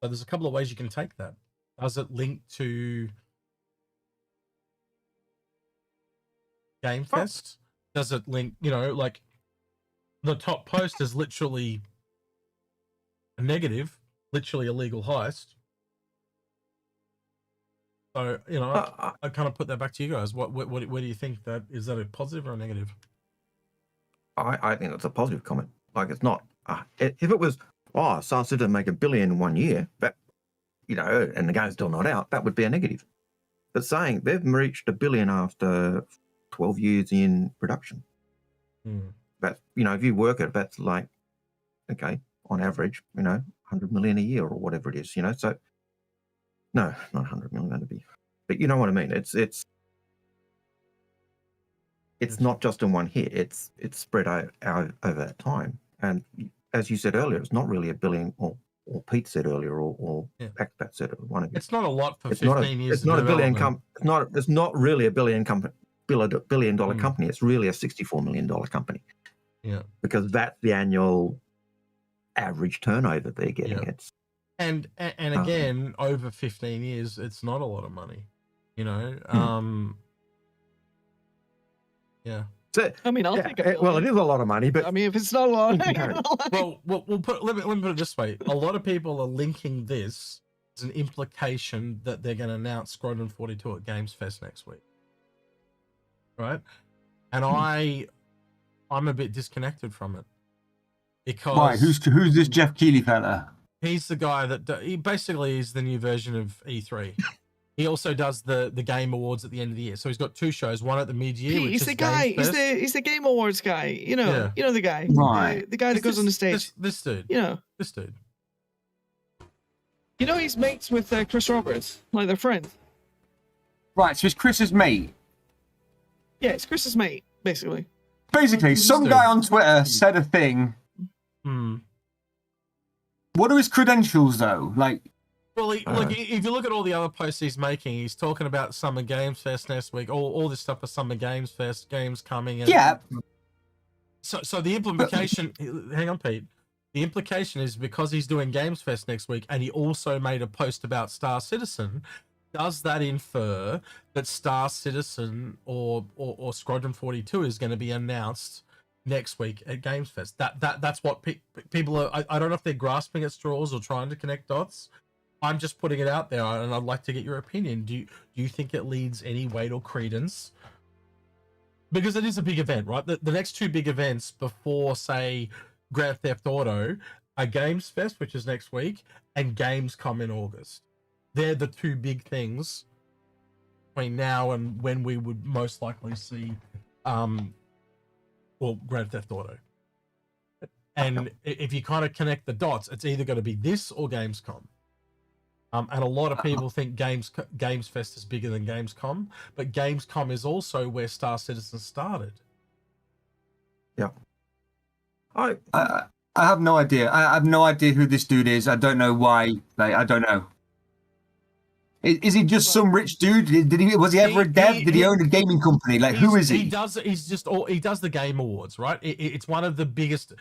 So there's a couple of ways you can take that. Does it link to Game Fest? Does it link, you know, like the top post is literally a negative, literally a legal heist. So, you know, I kind of put that back to you guys. What do you think? That is that a positive or a negative? I think that's a positive comment. Like, it's not if it was Star Citizen make $1 billion in 1 year, that, you know, and the game's still not out, that would be a negative. But saying they've reached $1 billion after 12 years in production. But, you know, if you work it, that's like, okay, on average, you know, 100 million a year or whatever it is, you know. So no, not 100 million, that'd be, but you know what I mean. It's not just in one hit. It's spread out over time. And as you said earlier, it's not really $1 billion or or Pete said earlier, or Expat said it. One of you. It's not a lot for It's 15 years. It's not a billion It's not really a billion dollar company. It's really a $64 million company. Yeah, because that's the annual average turnover they're getting. It's and again, over 15 years, it's not a lot of money. Yeah. So, I mean, I'll take it. Well, it is a lot of money, but I mean, if it's not a lot, well, let me put it this way: a lot of people are linking this as an implication that they're going to announce Squadron 42 at Games Fest next week, right? And I'm a bit disconnected from it because why? Who's this Jeff Keighley fella? He's the guy that he basically is the new version of E3. He also does the Game Awards at the end of the year. So he's got two shows, one at the mid-year, which he's is the guy. He's the Game Awards guy. You know the guy, right? The guy that goes on the stage. This dude. This dude. He's mates with Chris Roberts, like they're friends. Right. So it's Chris's mate. Yeah, it's Chris's mate, basically. Basically, some guy on Twitter said a thing. What are his credentials, though? Like. Well, if you look at all the other posts he's making, he's talking about Summer Games Fest next week, all this stuff for Summer Games Fest, games coming. And So the implication, hang on, Pete. The implication is because he's doing Games Fest next week, and he also made a post about Star Citizen. Does that infer that Star Citizen or Squadron 42 is going to be announced next week at Games Fest? That's what people are. I don't know if they're grasping at straws or trying to connect dots. I'm just putting it out there, and I'd like to get your opinion. Do you think it leads any weight or credence? Because it is a big event, right? The next two big events before, say, Grand Theft Auto are Games Fest, which is next week, and Gamescom in August. They're the two big things between now and when we would most likely see, Grand Theft Auto. And if you kind of connect the dots, it's either going to be this or Gamescom. And a lot of people think Games Fest is bigger than Gamescom, but Gamescom is also where Star Citizen started. Yeah. I have no idea. I have no idea who this dude is. I don't know why. I don't know. Is he just some rich dude? Was he ever a dev? Did he own a gaming company? Who is he? He does the Game Awards, right? It's one of the biggest.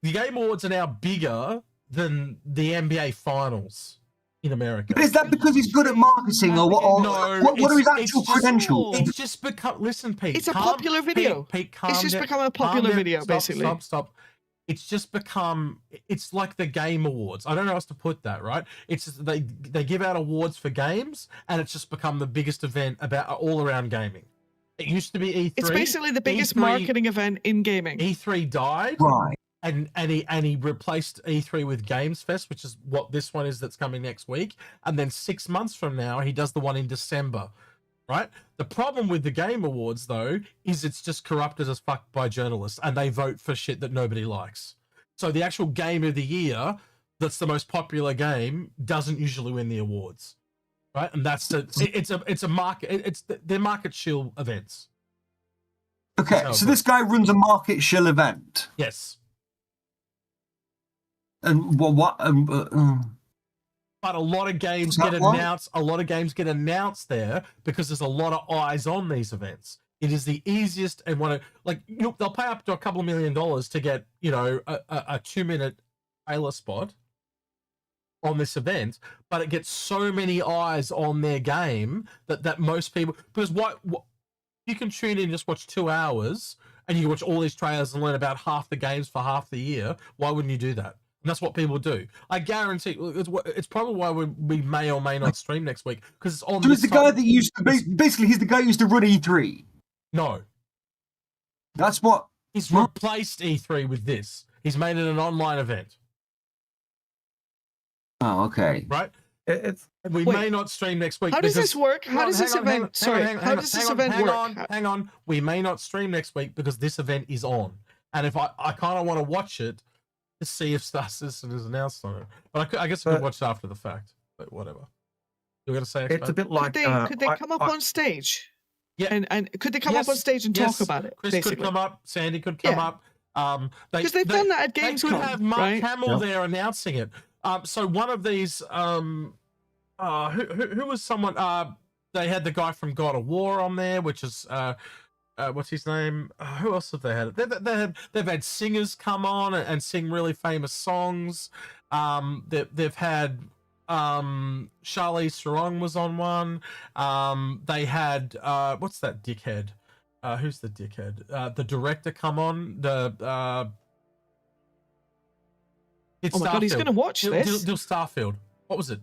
The Game Awards are now bigger than the NBA Finals in America. But is that because he's good at marketing, or what? No, what are his actual credentials? It's just become. Listen, Pete. It's a popular video. Pete, it's just become a popular video, basically. Stop. It's just become. It's like the Game Awards. I don't know how else to put that. Right? It's just, they give out awards for games, and it's just become the biggest event about all around gaming. It used to be E3. It's basically the biggest marketing event in gaming. E3 died. Right. And he replaced E3 with Games Fest, which is what this one is that's coming next week. And then 6 months from now, he does the one in December, right? The problem with the Game Awards, though, is it's just corrupted as fuck by journalists, and they vote for shit that nobody likes. So the actual game of the year, that's the most popular game, doesn't usually win the awards, right? And that's it's a market. They're market shill events. Okay, so this guy runs a market shill event. Yes. And what? But a lot of games get announced. A lot of games get announced there because there's a lot of eyes on these events. It is the easiest and they'll pay up to a couple of $1 million to get a 2-minute trailer spot on this event, but it gets so many eyes on their game that most people, because what you can tune in and just watch 2 hours and you can watch all these trailers and learn about half the games for half the year. Why wouldn't you do that? And that's what people do. I guarantee it's probably why we may or may not stream next week, because it's on. So he's the guy that used to basically he's the guy who used to run E3. No, that's what he's replaced E3 with this. He's made it an online event. Oh, okay. Right. We may not stream next week. How does this work? How does this event? Sorry, how does this event work? Hang on. We may not stream next week because this event is on, and if I kind of want to watch it to see if Star Citizen is announced on it, but I guess I could watch it after the fact. But whatever. You're gonna say it's a bit like. Could they come up on stage? Yeah. And could they come up on stage and talk about it? Chris could come up. Sandy could come up. Because they've done that at Gamescom. They could have Mark Hamill there announcing it. So one of these, who was someone? They had the guy from God of War on there, which is what's his name? Who else have they had? They've had singers come on and sing really famous songs. They've had Charlize Theron was on one. They had what's that dickhead? Who's the dickhead? The director come on. It's Oh my God, he's going to watch this. Dill Starfield. What was it?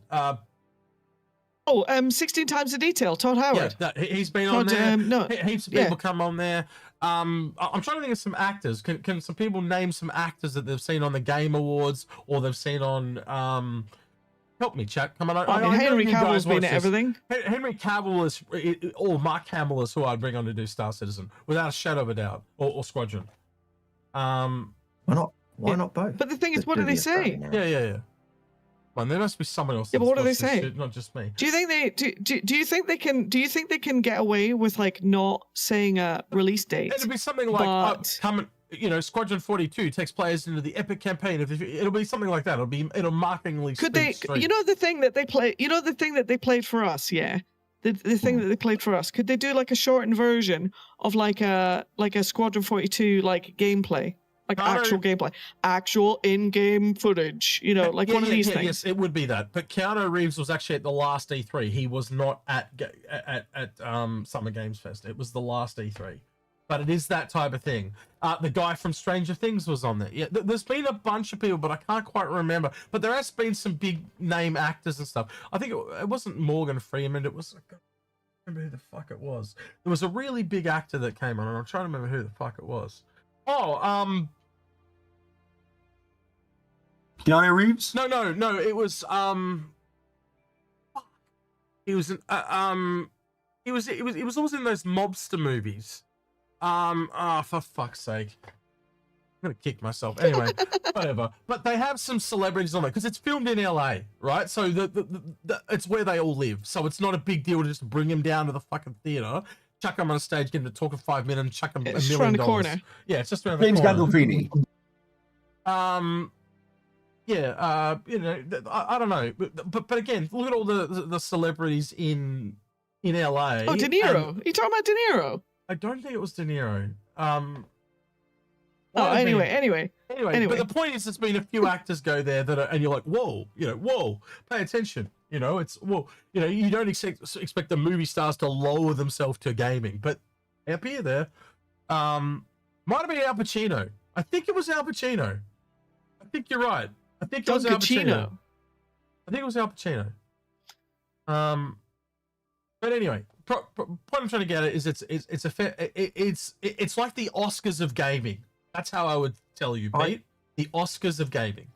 16 times the detail. Todd Howard. Yeah, he's been on there. No, Heaps of people come on there. I'm trying to think of some actors. Can some people name some actors that they've seen on the Game Awards or they've seen on? Help me, chat. Come on. Henry Cavill's been at everything. Henry Cavill is, or Mark Hamill is who I'd bring on to do Star Citizen without a shadow of a doubt, or Squadron. Why not both? But the thing is, what do they say? Yeah. Well, there must be someone else. Yeah, but what do they say? Shit, not just me. Do you think do you think they can? Do you think they can get away with like not saying a release date? It'll be something like coming. Squadron 42 takes players into the epic campaign. It'll be something like that. It'll mockingly. Could they? Straight. The thing that they play. The thing that they played for us. Yeah. The thing that they played for us. Could they do like a shortened version of like a Squadron 42 like gameplay? Like actual gameplay, actual in-game footage, like one of these things. Yes, it would be that. But Keanu Reeves was actually at the last E3. He was not at Summer Games Fest. It was the last E3. But it is that type of thing. The guy from Stranger Things was on there. Yeah, there's been a bunch of people, but I can't quite remember. But there has been some big name actors and stuff. I think it wasn't Morgan Freeman. It was. I can't remember who the fuck it was. There was a really big actor that came on, and I'm trying to remember who the fuck it was. Oh, Keanu Reeves? No. It was He was he was always in those mobster movies. For fuck's sake, I'm gonna kick myself. Anyway, whatever. But they have some celebrities on it because it's filmed in LA, right? So the it's where they all live. So it's not a big deal to just bring him down to the fucking theater. Chuck him on a stage, get him to talk for 5 minutes, and chuck him $1 million. Around the corner. Yeah, it's just around the James corner. Gandolfini. I don't know, but again, look at all the celebrities in LA. Oh, De Niro. Are you talking about De Niro? I don't think it was De Niro. Anyway. But the point is, there's been a few actors go there and you're like, whoa, pay attention. You don't expect the movie stars to lower themselves to gaming, but they appear there. Might have been Al Pacino. I think it was Al Pacino. I think you're right. I think it was Al Pacino. But anyway, point I'm trying to get at is it's like the Oscars of gaming. That's how I would tell you, Pete. The Oscars of gaming.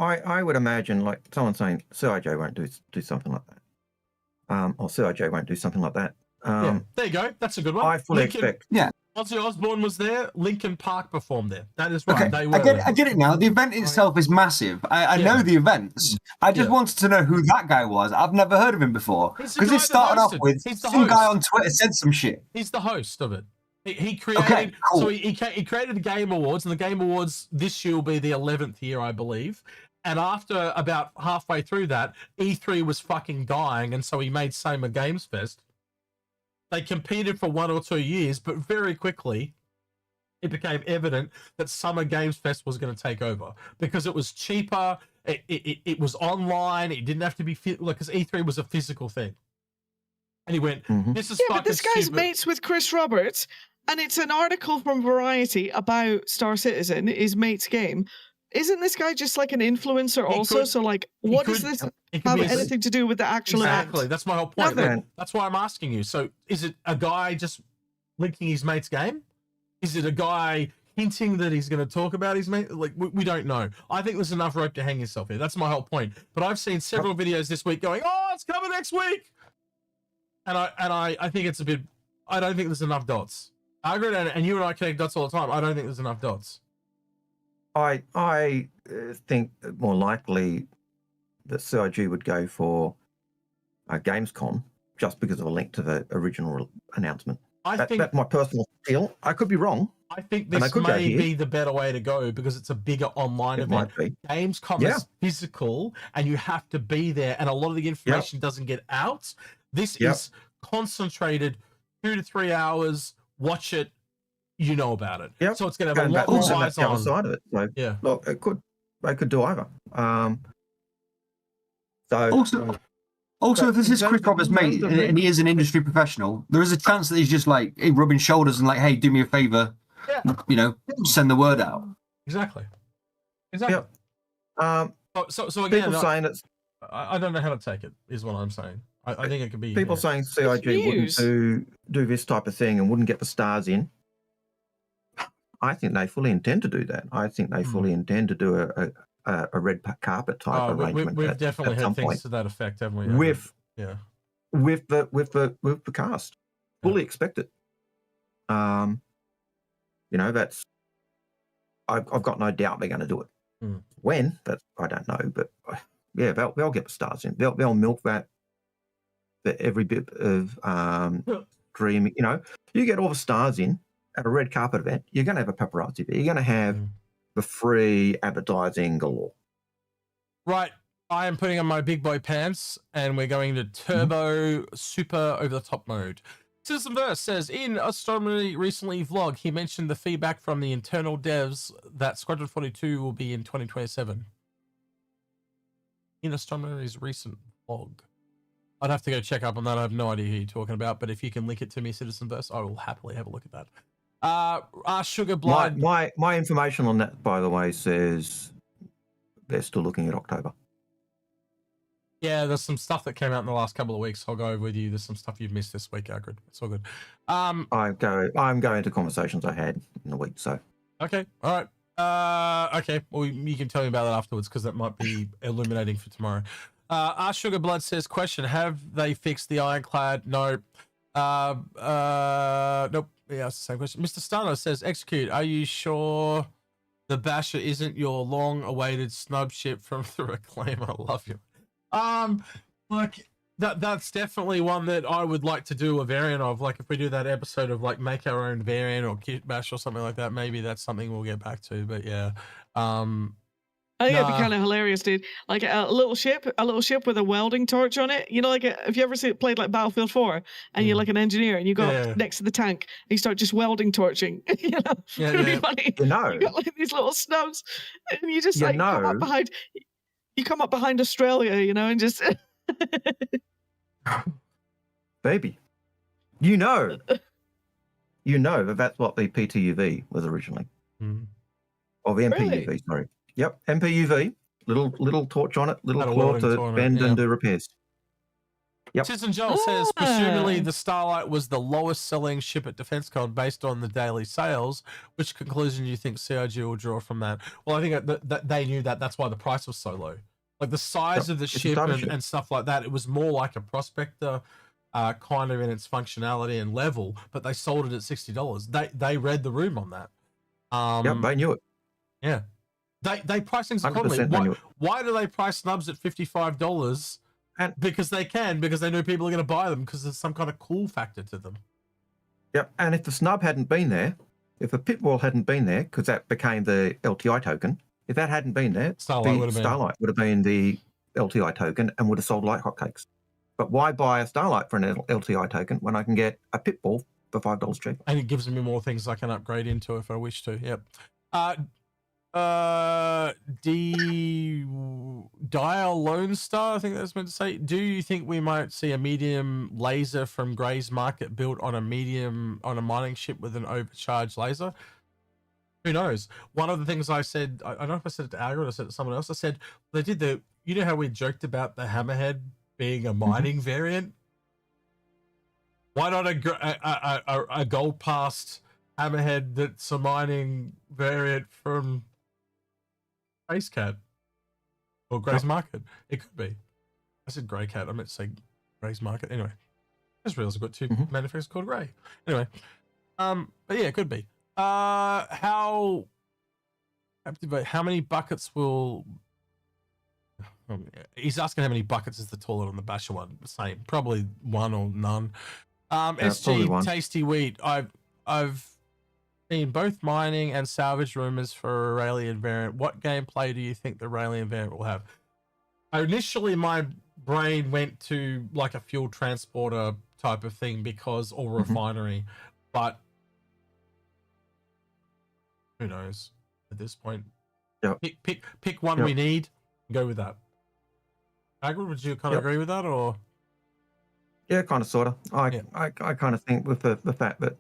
I would imagine like someone saying CIJ won't do something like that. Or CIJ won't do something like that. There you go. That's a good one. I fully expect. Yeah. Ozzy Osbourne was there. Linkin Park performed there. That is right. Okay, They were I get it now. The event itself is massive. I know the events. I just wanted to know who that guy was. I've never heard of him before. Because it started off with some guy on Twitter said some shit. He's the host of it. He created. Okay, cool. So he created the Game Awards, and the Game Awards this year will be the 11th year, I believe. And after about halfway through that, E3 was fucking dying, and so he made Summer Games Fest. They competed for 1 or 2 years, but very quickly it became evident that Summer Games Fest was going to take over because it was cheaper. It was online. It didn't have to be because E3 was a physical thing. And he went, "This is fucking but this guy's stupid." mates with Chris Roberts, and it's an article from Variety about Star Citizen, his mate's game. Isn't this guy just like an influencer also? So like, what does this have anything to do with the actual event? Exactly. That's my whole point. Nothing. That's why I'm asking you. So is it a guy just linking his mate's game? Is it a guy hinting that he's going to talk about his mate? Like, we don't know. I think there's enough rope to hang yourself here. That's my whole point. But I've seen several videos this week going, "Oh, it's coming next week," and I think it's a bit. I don't think there's enough dots. Algared, and you and I connect dots all the time. I don't think there's enough dots. I think more likely that CIG would go for Gamescom just because of a link to the original announcement. That's my personal feel. I could be wrong. I think And this could go may here. be the better way to go because it's a bigger online It event. might be. Gamescom Yeah. is physical and you have to be there, and a lot of the information doesn't get out. This is concentrated 2 to 3 hours. Watch it, you know about it. Yep. So it's going to have And a lot that- more and eyes that's the other on. side of it. So Yeah. look, they could do either. So Also, if this is in Chris terms Roberts' of- mate and he is an industry professional, there is a chance that he's just like rubbing shoulders and like, hey, do me a favor, send the word out. Exactly. Yep. So again, people saying it's I don't know how to take it, is what I'm saying. I think it could be people saying CIG wouldn't do this type of thing and wouldn't get the stars in. I think they fully intend to do that. I think they fully intend to do a red carpet type arrangement. We've definitely at heard some things point to that effect, haven't we? with the the cast. Fully expect it. That's I've got no doubt they're going to do it. When, that I don't know, but yeah, they'll get the stars in. They'll milk that every bit of dream. You get all the stars in at a red carpet event. You're going to have a paparazzi there. You're going to have the free advertising galore. Right. I am putting on my big boy pants and we're going to turbo super over the top mode. Citizen Verse says, in Astronomy recently vlog, he mentioned the feedback from the internal devs that Squadron 42 will be in 2027. In Astronomer's recent vlog. I'd have to go check up on that. I have no idea who you're talking about, but if you can link it to me, Citizen Verse, I will happily have a look at that. Sugar Blood. My information on that, by the way, says they're still looking at October. Yeah, there's some stuff that came out in the last couple of weeks. I'll go over with you. There's some stuff you've missed this week, Algared. It's all good. I'm going to conversations I had in the week, so. Okay, all right. Okay, well, you can tell me about that afterwards because that might be illuminating for tomorrow. Our Sugar Blood says, question, have they fixed the Ironclad? No. Nope. Yeah, it's the same question. Mr. Stano says, Execute, are you sure the Basher isn't your long-awaited snub ship from the Reclaimer? I love you. Like that's definitely one that I would like to do a variant of. Like if we do that episode of like make our own variant or kit bash or something like that, maybe that's something we'll get back to. But yeah, I think it'd be kind of hilarious, dude. Like a little ship with a welding torch on it. Like have you ever played like Battlefield 4 and you're like an engineer and you go up next to the tank and you start just welding torching. Really funny. You got like these little snubs and you just come up behind Australia, and just baby, that's what the PTUV was originally, or the MPUV. Really? Sorry, yep, MPUV, little torch on it, little claw to bend and do repairs. Yep. Citizen Joel says, presumably the Starlight was the lowest selling ship at Defensecon based on the daily sales. Which conclusion do you think CIG will draw from that? Well, I think that they knew that. That's why the price was so low. Like the size of the ship and stuff like that, it was more like a Prospector kind of in its functionality and level, but they sold it at $60. They read the room on that. They knew it. Yeah. They price things accordingly. Why do they price snubs at $55? Because they know people are going to buy them because there's some kind of cool factor to them. Yep, and if the snub hadn't been there, if the pit wall hadn't been there, because that became the LTI token, if that hadn't been there, Starlight would have been the LTI token and would have sold like hotcakes. But why buy a Starlight for an LTI token when I can get a pitball for $5 cheaper? And it gives me more things I can upgrade into if I wish to. Yep. Dial Lone Star, I think that's meant to say. Do you think we might see a medium laser from Gray's Market built on a mining ship with an overcharged laser? Who knows? One of the things I said, I don't know if I said it to Algared or I said it to someone else. I said they did you know how we joked about the Hammerhead being a mining variant? Why not a gold past Hammerhead that's a mining variant from Space Cat or Gray's Market? It could be. I said Grey Cat. I meant to say Gray's Market. Anyway, I just realized I've got two manufacturers called Grey. Anyway, but yeah, it could be. How many buckets will? He's asking how many buckets is the toilet on the Basher one. Same, probably one or none. SG Tasty Wheat. I've seen both mining and salvage rumors for Aurelian variant. What gameplay do you think the Aurelian variant will have? Initially, my brain went to like a fuel transporter type of thing because or refinery, but who knows at this point? Yep. Pick one we need. Go with that. Algared, would you kind of agree with that, or? Yeah, kind of, sort of. I kind of think with the fact that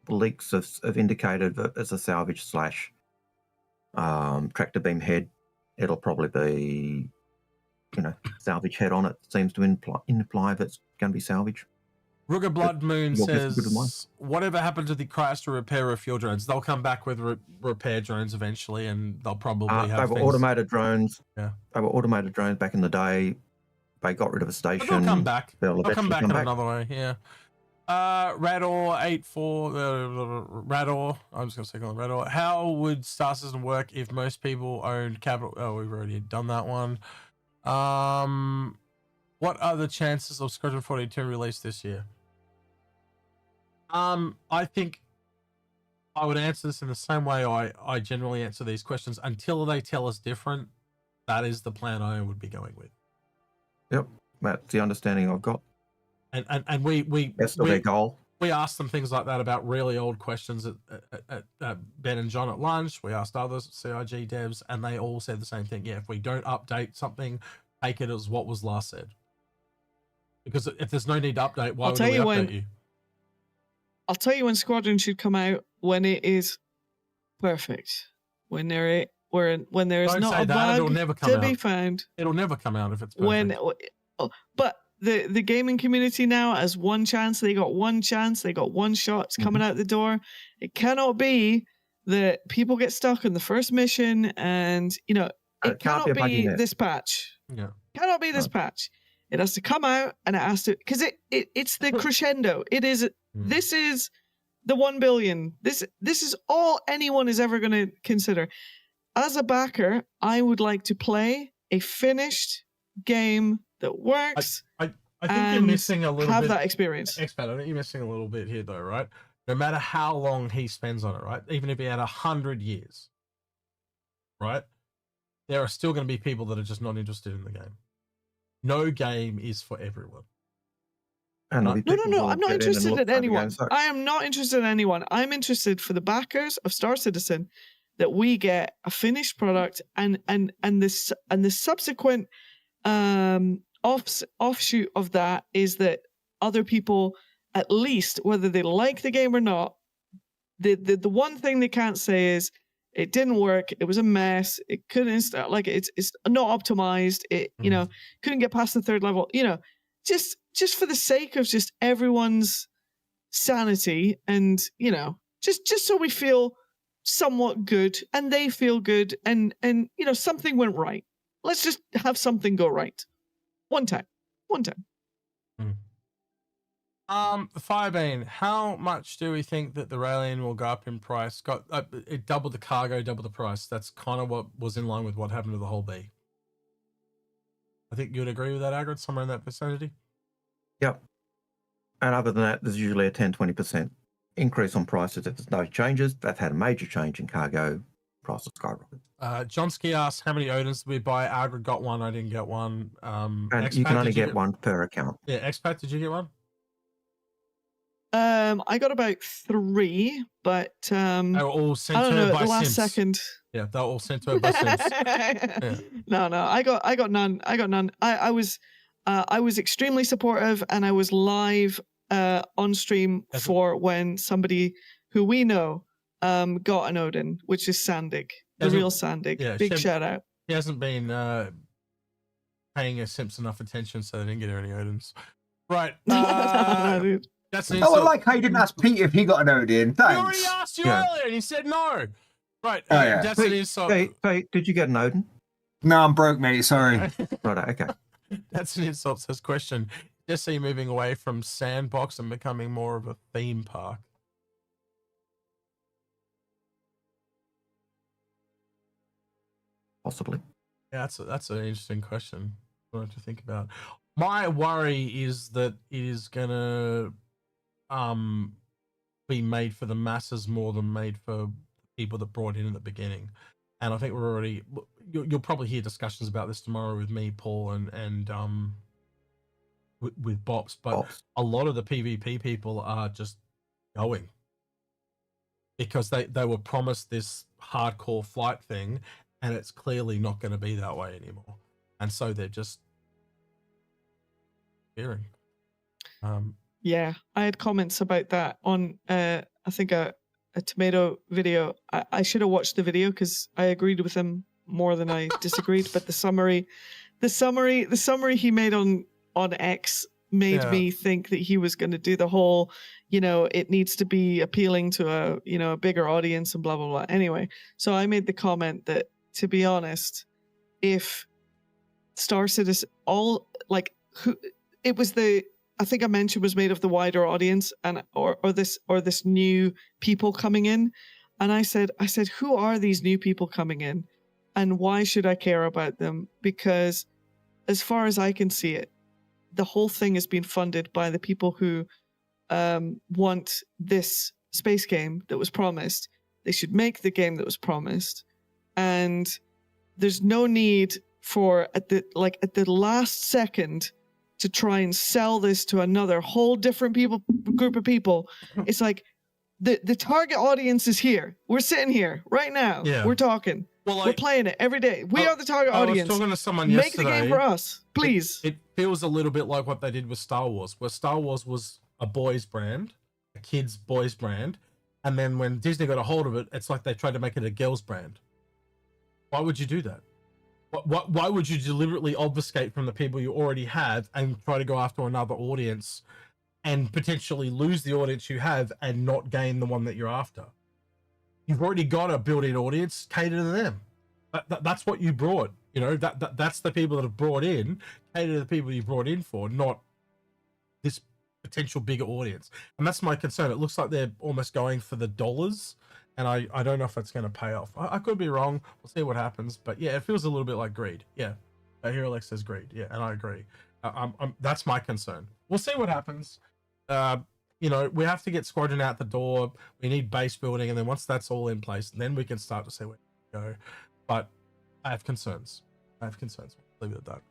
the leaks have indicated that it's a salvage slash tractor beam head, it'll probably be, salvage head on it. Seems to imply that it's going to be salvage. Ruger Blood Moon says, whatever happened to the Chrysler repair refuel drones? They'll come back with repair drones eventually, and they'll probably have they were automated drones. Yeah. They were automated drones back in the day. They got rid of a station. But they'll come back. They'll come back in another way, yeah. Rador84, Rador, I'm just going to say Rador. How would Star System work if most people owned capital? Oh, we've already done that one. What are the chances of Squadron 42 released this year? I think I would answer this in the same way I generally answer these questions. Until they tell us different, that is the plan I would be going with. Yep, that's the understanding I've got. And we that's still their goal. We asked them things like that about really old questions at Ben and John at lunch. We asked other CIG devs, and they all said the same thing. Yeah, if we don't update something, take it as what was last said. Because if there's no need to update, why would we update you? I'll tell you when Squadron should come out, when it is perfect. When there is not a bug to be found. It'll never come out if it's perfect. But the gaming community now has one chance. They got one chance. They got one shot. It's coming out the door. It cannot be that people get stuck in the first mission, and it cannot be this patch. Yeah, cannot be this patch. It has to come out, and it has to, because it's the crescendo. It is. This is the 1 billion. This is all anyone is ever going to consider. As a backer, I would like to play a finished game that works. I think you're missing a little bit. Have that experience. Expat, I think you're missing a little bit here, though, right? No matter how long he spends on it, right? Even if he had 100 years, right? There are still going to be people that are just not interested in the game. No game is for everyone. No, I'm not interested in anyone. I am not interested in anyone. I'm interested for the backers of Star Citizen that we get a finished product, and the subsequent offshoot of that is that other people, at least whether they like the game or not, the one thing they can't say is it didn't work, it was a mess, it couldn't start, like it's not optimized, it couldn't get past the third level, just for the sake of just everyone's sanity, and just so we feel somewhat good and they feel good, and something went right. Let's just have something go right. One time. The Firebane, how much do we think that the Raelian will go up in price? It doubled the cargo, doubled the price. That's kind of what was in line with what happened to the whole B. I think you'd agree with that, Algared, somewhere in that vicinity? Yep. And other than that, there's usually a 10-20% increase on prices if there's no changes. They've had a major change in cargo. Prices skyrocket. Johnsky asked, how many Odins did we buy? Algared got one, I didn't get one. And Expat, you can only get one per account. Yeah, Expat, did you get one? I got about 3, but they were all sent to her by the last Sims. second. Yeah, they were all sent to her by Sims. Yeah. No, I got none. I was extremely supportive, and I was live on stream for when somebody who we know got an Odin, which is Sandig, the real Sandig. Yeah, big shout out. He hasn't been paying her Simps enough attention, so they didn't get her any Odins. Right. That's an I like how you didn't ask Pete if he got an Odin. Thanks. He already asked you earlier, and he said no. Right. Oh, yeah. That's an insult. Pete, did you get an Odin? No, I'm broke, mate. Sorry. Right. Okay. That's an insult. Says question. Just see moving away from sandbox and becoming more of a theme park. Possibly. Yeah, that's an interesting question. I wanted to think about. My worry is that it is gonna be made for the masses more than made for people that brought in at the beginning. And I think we're already, you'll probably hear discussions about this tomorrow with me, Paul, and with Bops, but a lot of the PvP people are just going because they were promised this hardcore flight thing, and it's clearly not going to be that way anymore. And so they're just fearing. Yeah, I had comments about that on, I think a Tomato video. I should have watched the video because I agreed with him more than I disagreed. But the summary he made on X made me think that he was going to do the whole, it needs to be appealing to a bigger audience and blah blah blah. Anyway, so I made the comment that, to be honest, if Star Citizen I think I mentioned was made of the wider audience and or this new people coming in, and I said, who are these new people coming in, and why should I care about them? Because as far as I can see it, the whole thing has been funded by the people who want this space game that was promised. They should make the game that was promised, and there's no need for at the last second to try and sell this to another whole different group of people. It's like the target audience is here. We're sitting here right now. Yeah. We're talking. Well, we're playing it every day. We are the target audience. I was talking to someone yesterday. Make the game for us, please. It feels a little bit like what they did with Star Wars, where Star Wars was a boys brand, a kids boys brand, and then when Disney got a hold of it, it's like they tried to make it a girls brand. Why would you do that? Why would you deliberately obfuscate from the people you already have and try to go after another audience and potentially lose the audience you have and not gain the one that you're after? You've already got a built-in audience, cater to them. That's what you brought. That's the people that have brought in, cater to the people you brought in for, not this potential bigger audience. And that's my concern. It looks like they're almost going for the dollars. And I don't know if that's going to pay off. I could be wrong. We'll see what happens. But yeah, it feels a little bit like greed. Yeah. Here Alex says greed. Yeah, and I agree. That's my concern. We'll see what happens. We have to get Squadron out the door. We need base building. And then once that's all in place, then we can start to see where we go. But I have concerns. Leave it at that.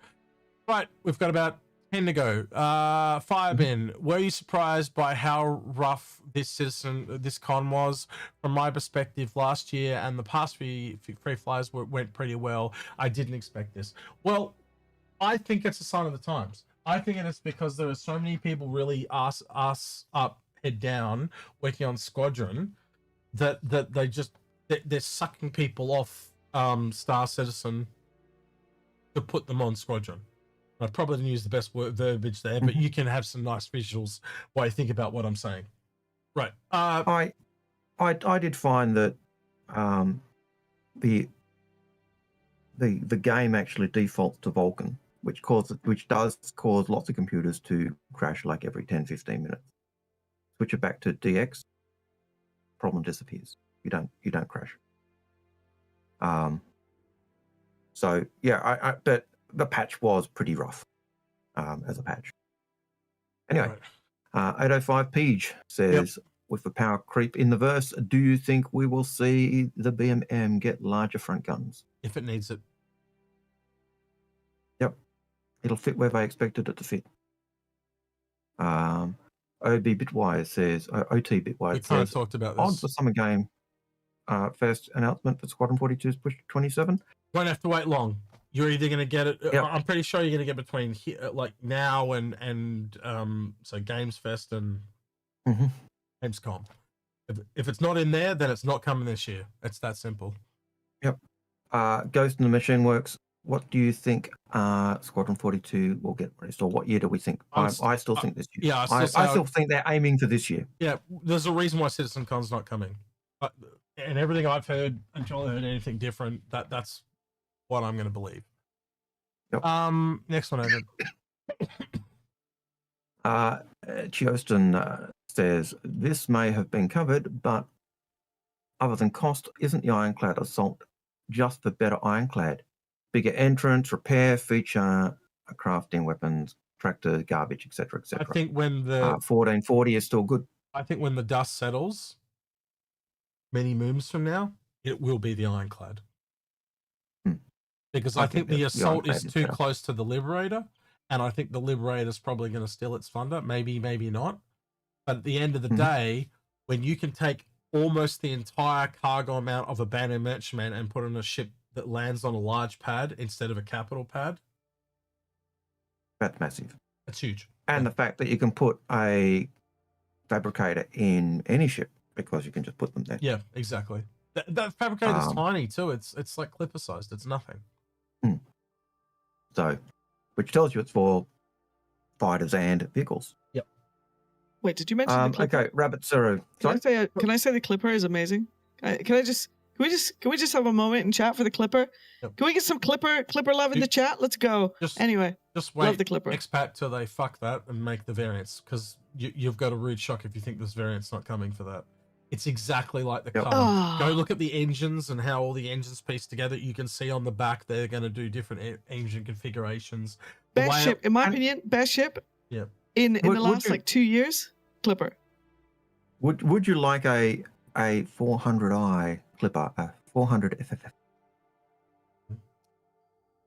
Right. We've got about 10 to go. Firebin, were you surprised by how rough this con was? From my perspective, last year and the past few free flyers went pretty well. I didn't expect this. Well, I think it's a sign of the times. I think it's because there are so many people really ass up, head down, working on Squadron that they're sucking people off Star Citizen to put them on Squadron. I probably didn't use the best verbiage there, but you can have some nice visuals while you think about what I'm saying. Right. I did find that the game actually defaults to Vulkan, which does cause lots of computers to crash like every 10-15 minutes. Switch it back to DX, problem disappears. You don't crash. So yeah, but the patch was pretty rough as a patch. Anyway, 805 Peach says, with the power creep in the verse, do you think we will see the BMM get larger front guns? If it needs it. Yep. It'll fit where they expected it to fit. OT Bitwise says, we kind of talked about this. Odds for summer game. First announcement for Squadron 42's push to 27. Won't have to wait long. You're either going to get it. Yep. I'm pretty sure you're going to get between here, like now and so Games Fest and Gamescom. If it's not in there, then it's not coming this year. It's that simple. Yep. Ghost in the Machine Works. What do you think Squadron 42 will get released, or what year do we think? I still think this year. Yeah, I still think they're aiming for this year. Yeah, there's a reason why CitizenCon's not coming. And everything I've heard, until I heard anything different, that's what I'm going to believe. Yep. Next one over. Chioston says, this may have been covered, but other than cost, isn't the Ironclad Assault just the better Ironclad? Bigger entrance, repair, feature, crafting weapons, tractor, garbage, etc., etc. I think when the 1440 is still good. I think when the dust settles, many moons from now, it will be the Ironclad. Because I think the Assault is too close to the Liberator, and I think the Liberator's probably going to steal its thunder. Maybe, maybe not. But at the end of the day, when you can take almost the entire cargo amount of a Banner Merchantman and put on a ship that lands on a large pad instead of a capital pad, that's massive. That's huge. And the fact that you can put a fabricator in any ship because you can just put them there. Yeah, exactly. That fabricator's tiny too. It's like clipper sized. It's nothing. So, which tells you it's for fighters and vehicles. Yep. Wait, did you mention the Clipper? Okay, Rabbit Zero. Can I say the Clipper is amazing? Can we just have a moment and chat for the Clipper? Yep. Can we get some Clipper love in the chat? Let's go. Anyway, just wait. Love the Clipper. Expat till they fuck that and make the variants, because you've got a rude shock if you think this variant's not coming for that. It's exactly like the car. Oh. Go look at the engines and how all the engines piece together. You can see on the back they're going to do different engine configurations. Best ship, in my opinion, best ship. Yeah. In the last like 2 years, Clipper. Would you like a 400i Clipper, a 400 FFF?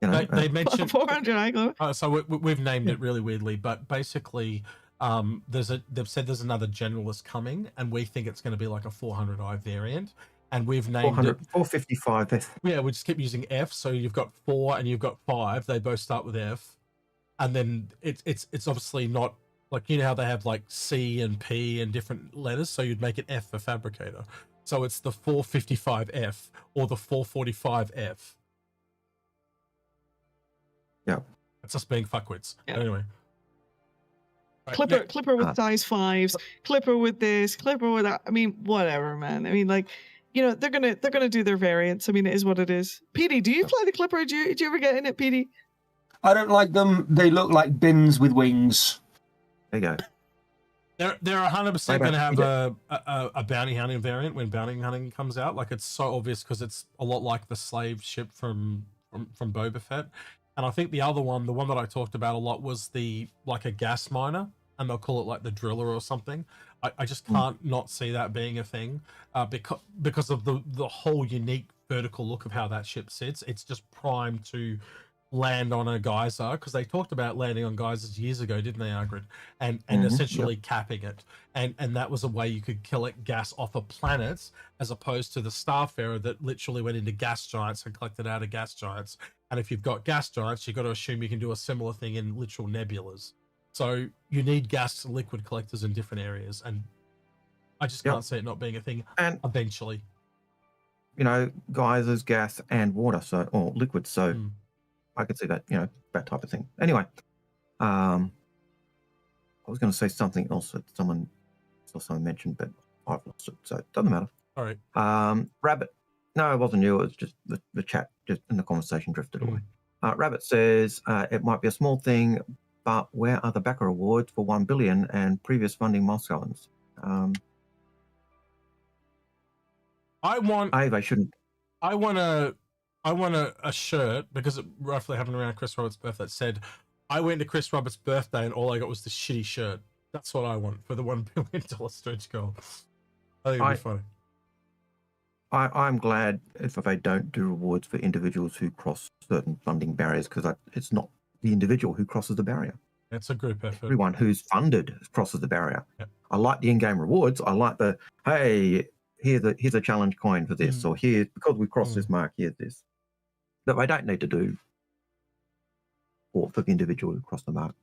You know, they mentioned 400i Clipper. So we've named it really weirdly, but basically. They've said there's another generalist coming, and we think it's going to be like a 400i variant, and we've named it 455 F. Yeah, we just keep using F. So you've got 4 and you've got 5. They both start with F, and then it's obviously not like, you know how they have like C and P and different letters. So you'd make it F for fabricator. So it's the 455F or the 445F. Yeah, it's just being fuckwits. Yeah. Anyway. Clipper with size 5s, Clipper with this, Clipper with that. I mean, whatever, man. I mean, like, you know, they're gonna do their variants. I mean, it is what it is. PD, do you fly the Clipper? Did you ever get in it, PD? I don't like them. They look like bins with wings. There you go. They're 100% going to have a bounty hunting variant when bounty hunting comes out. Like, it's so obvious because it's a lot like the slave ship from Boba Fett. And I think the other one, the one that I talked about a lot, was like a gas miner, and they'll call it like the driller or something. I just can't not see that being a thing, because of the whole unique vertical look of how that ship sits. It's just primed to land on a geyser, because they talked about landing on geysers years ago, didn't they, Algared? And essentially capping it. And that was a way you could collect gas off of planets, as opposed to the Starfarer that literally went into gas giants and collected out of gas giants. And if you've got gas giants, you've got to assume you can do a similar thing in literal nebulas. So you need gas and liquid collectors in different areas. And I just can't see it not being a thing eventually. You know, geysers, gas, and water, or liquid. So I could see that, you know, that type of thing. Anyway, I was going to say something else that someone mentioned, but I've lost it, so it doesn't matter. All right. Rabbit. No, it wasn't you. It was just the chat, just in the conversation drifted away. Rabbit says it might be a small thing, but where are the backer awards for 1 billion and previous funding milestones? I want a shirt, because it roughly happened around Chris Roberts' birthday, that said, I went to Chris Roberts' birthday and all I got was this shitty shirt. That's what I want for the $1 billion stretch goal. I think it'd be funny. I'm glad if they don't do rewards for individuals who cross certain funding barriers, because it's not the individual who crosses the barrier. It's a group effort. Everyone who's funded crosses the barrier. Yep. I like the in-game rewards. I like the, hey, here's a challenge coin for this, or here, because we crossed this mark, here's this. That they don't need to do for the individual who crossed the mark.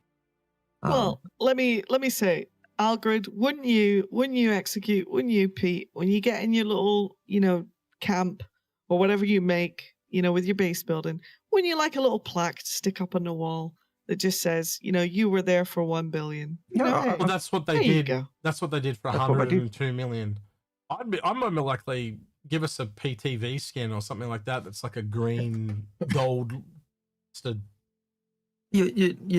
Well, let me say, Algared, wouldn't you execute, wouldn't you, Pete, when you get in your little, you know, camp or whatever you make, you know, with your base building, wouldn't you like a little plaque to stick up on the wall that just says, you know, you were there for 1 billion? Well, that's what they did. That's what they did for 102 million. I'm more likely give us a PTV skin or something like that. That's like a green gold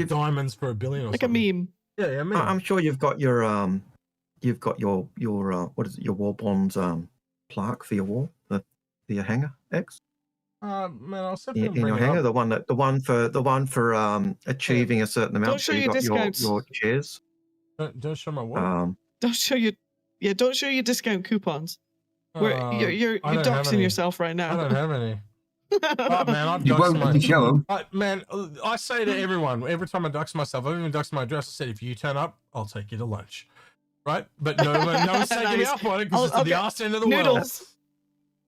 diamonds for $1 billion or like something. a meme. Yeah, meme. I'm sure you've got your what is it, your war bonds plaque for your wall, for your hangar X. Man, I'll in your hangar, the one for achieving a certain amount. Don't show your discounts. Your chairs. Don't show my what? Don't show your Yeah, don't show your discount coupons. You're I don't have doxing any. yourself right I now. don't have any. Oh man, I've You doxed won't my. if you show them. Man, I say to everyone every time I dox myself, I've even doxed my address. I said, if you turn up, I'll take you to lunch, right? But no one's taking me Nice. up on it because it's I'll at the get arse end of the noodles.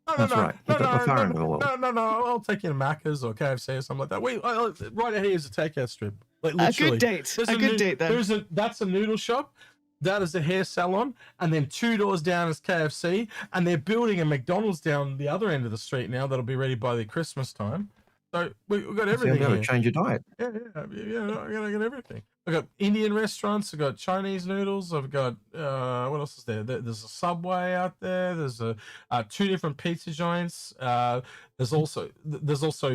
world. No, That's right. You've got the far end of the world. No. I'll take you to Macca's or KFC or something like that. Right out here is a takeout strip. Like A literally. good date. There's A good date then. That's a noodle shop. That is a hair salon, and then 2 doors down is KFC, and they're building a McDonald's down the other end of the street now that'll be ready by the Christmas time. So we've got everything So here. change your diet. Yeah, I got everything. I've got Indian restaurants, I've got Chinese noodles, I've got what else is there? There's a Subway out there. There's 2 different pizza joints. There's also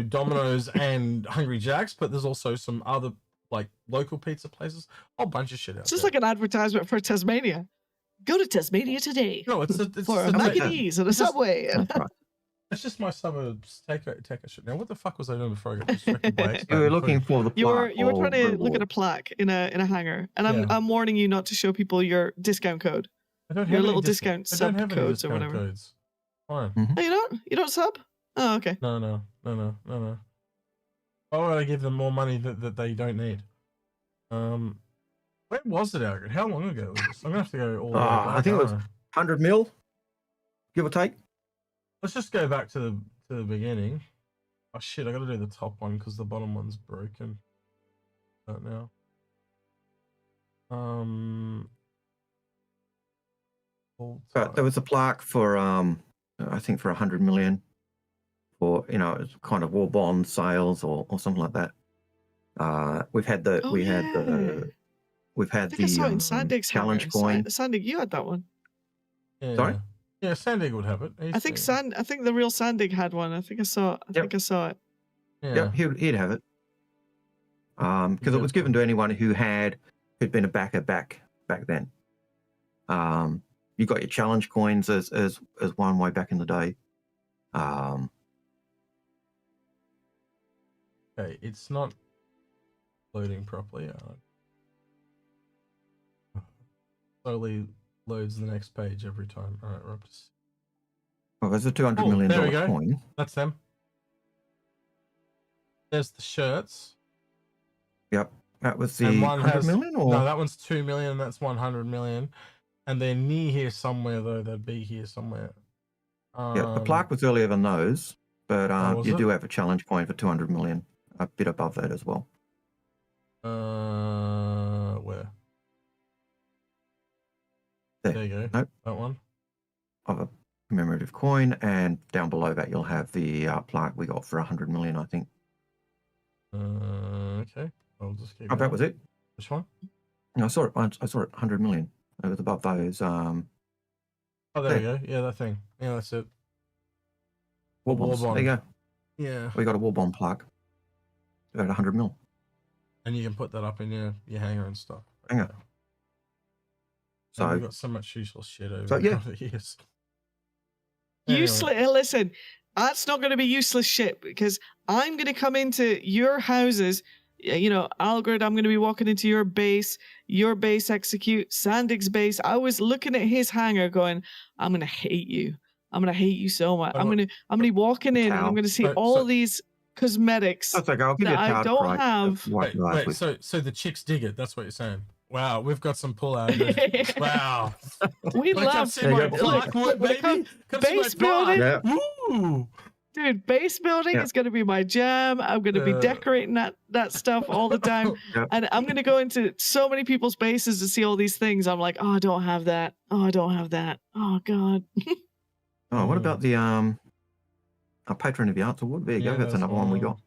Domino's and Hungry Jack's, but there's also some other like local pizza places. A whole bunch of shit out It's just there. like an advertisement for Tasmania. Go to Tasmania today No, it's for a mac and cheese and a Subway. That's right. It's just my suburbs take a shit. Now, what the fuck was I doing before I got distracted by You were looking for the plaque. You were trying to or look at a reward. plaque in a hangar, and Yeah. I'm warning you not to show people your discount code. I don't Your have little any discount I don't sub have any codes or discount whatever. codes. Fine. Oh, you don't sub? Oh, okay. No. Why would I give them more money that they don't need? When was it, Algared? How long ago was this? I'm gonna have to go all the way back. I think it was aren't I? 100 mil, give or take. Let's just go back to the beginning. Oh shit! I gotta do the top one because the bottom one's broken. Right now. But there was a plaque for, I think for 100 million for, it's kind of war bond sales or something like that. We've had the, Oh, we had yeah. the, we've I had think I saw it in the Sandig's challenge hangar. coin. Sandig, you had that one. Yeah. Sorry? Yeah, Sandig would have it. I think the real Sandig had one. I think I saw it. Yeah. Yeah, he'd have it. Because Yeah. it was given to anyone who'd been a backer back then. You got your challenge coins as one way back in the day. Okay, it's not loading properly. Slowly loads the next page every time. All right, we're up to. Well, there's a $200 Oh, million there we go. coin. That's them. There's the shirts. Yep, that was the And one 100 has million, or no, that one's 2 million. That's 100 million, and they're near here somewhere though. They'd be here somewhere. yeah, the plaque was earlier than those, but was you it? do have a challenge coin for 200 million, a bit above that as well. Where? There. There you go. Nope. That one. Of a commemorative coin, and down below that you'll have the plaque we got for 100 million, I think. Okay. I'll just keep Oh, that going. was it. Which one? No, I saw it. 100 million. It was above those. Oh, there we go. Yeah, that thing. Yeah, that's it. War War bonds. bond. There you go. Yeah. We got a war bond plaque. About 100 mil. And you can put that up in your hangar and stuff. Hangar. And So we've got so much useless shit over So, yeah. the years. Anyway. Useless. Listen, that's not going to be useless shit because I'm going to come into your houses. Algared, I'm going to be walking into your base execute, Sandig's base. I was looking at his hangar going, I'm going to hate you. I'm going to hate you so much. I'm going to be walking in and I'm going to see all these cosmetics that's okay. I'll give you a that I card don't price have. of what you asked with. So the chicks dig it. That's what you're saying. Wow, we've got some pull out. Wow. We Come love see my plaque, when it baby. comes- Come see my base building. plaque. Yeah. Woo! Dude, base building Yeah. is going to be my jam. I'm going to be decorating that stuff all the time. Yeah. And I'm going to go into so many people's bases to see all these things. I'm like, oh, I don't have that. Oh, I don't have that. Oh, God. Oh, what about the a Patron of the Arts Award? There you go. That's another one we got.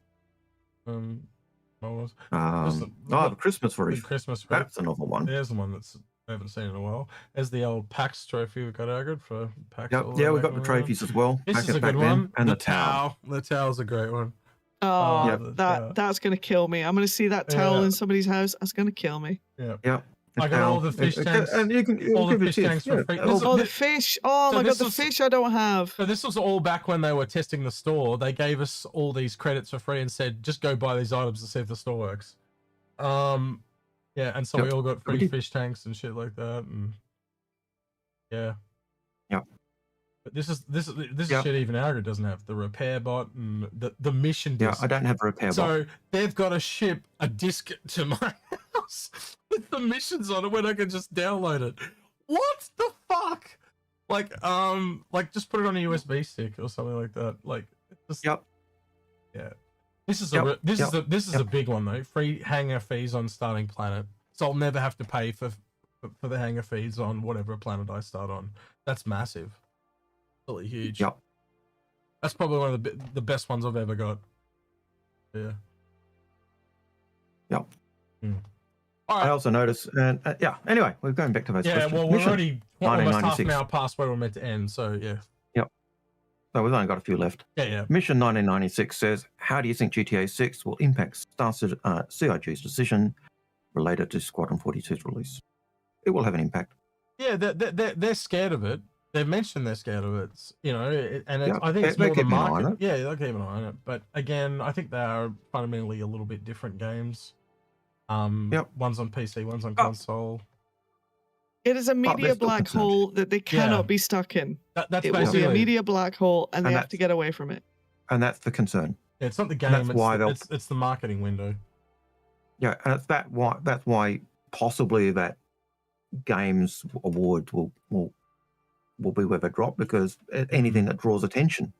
What was The Christmas the wreath. Christmas wreath? That's another one. There's one that's I haven't seen in a while. There's the old PAX trophy we got Algared for PAX. Yep. all the Yeah, way we got back the in trophies as well. This back is a back good then. one. And the the towel. The towel's a great one. Oh, Yep. that's going to kill me. I'm going to see that towel in somebody's house. That's going to kill me. Yeah. Yeah. I got all the fish tanks. And you can all the give it fish to tanks for free. Oh, the fish. Oh, so my God, this the was- fish I don't have. So this was all back when they were testing the store. They gave us all these credits for free and said, just go buy these items to see if the store works. Yeah, and so we all got free fish tanks and shit like that. And Yeah. Yep. But this is Yep. shit even Algared doesn't have. The repair bot and the mission Yeah, disc. I don't have a repair bot. So they've got to ship a disc to my house with the missions on it when I can just download it. What the fuck? Like just put it on a USB stick or something like that. Like, just, Yep. Yeah. This is Yep. this is a big one though. Free hangar fees on starting planet, so I'll never have to pay for the hangar fees on whatever planet I start on. That's massive. Really huge. Yep. That's probably one of the best ones I've ever got. Yeah. Yep. All right. I also noticed, and yeah. Anyway, we're going back to those. Yeah. questions. Well, we're Mission already almost half an 1996. hour past where we're meant to end. So yeah. So we've only got a few left. Yeah. Mission 1996 says, how do you think GTA 6 will impact CIG's decision related to Squadron 42's release? It will have an impact. Yeah. They're scared of it. They've mentioned they're scared of it. You know, and it's, Yeah, I think it's they're more the keeping an eye on market. it. Yeah, they're keeping an eye on it. But again, I think they are fundamentally a little bit different games. Yep. One's on PC, one's on Oh. console. It is a they're media still black concerned. hole that they cannot Yeah. be stuck in. That's It will be a basically. media black hole, and they And have to get away from it. And that's the concern. Yeah, it's not the game. that's why they'll- It's the marketing window. Yeah, and that's why possibly that games award will be where they drop, because anything that draws attention,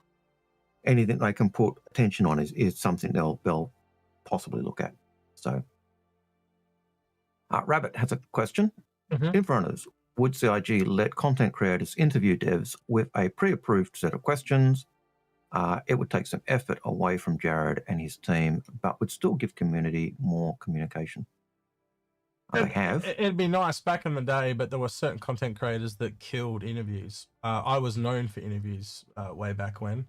anything they can put attention on is something they'll possibly look at. So, Rabbit has a question. Mhm. Inforunners, would CIG let content creators interview devs with a pre-approved set of questions? It would take some effort away from Jared and his team, but would still give community more communication. They have. It'd be nice back in the day, but there were certain content creators that killed interviews. I was known for interviews way back when,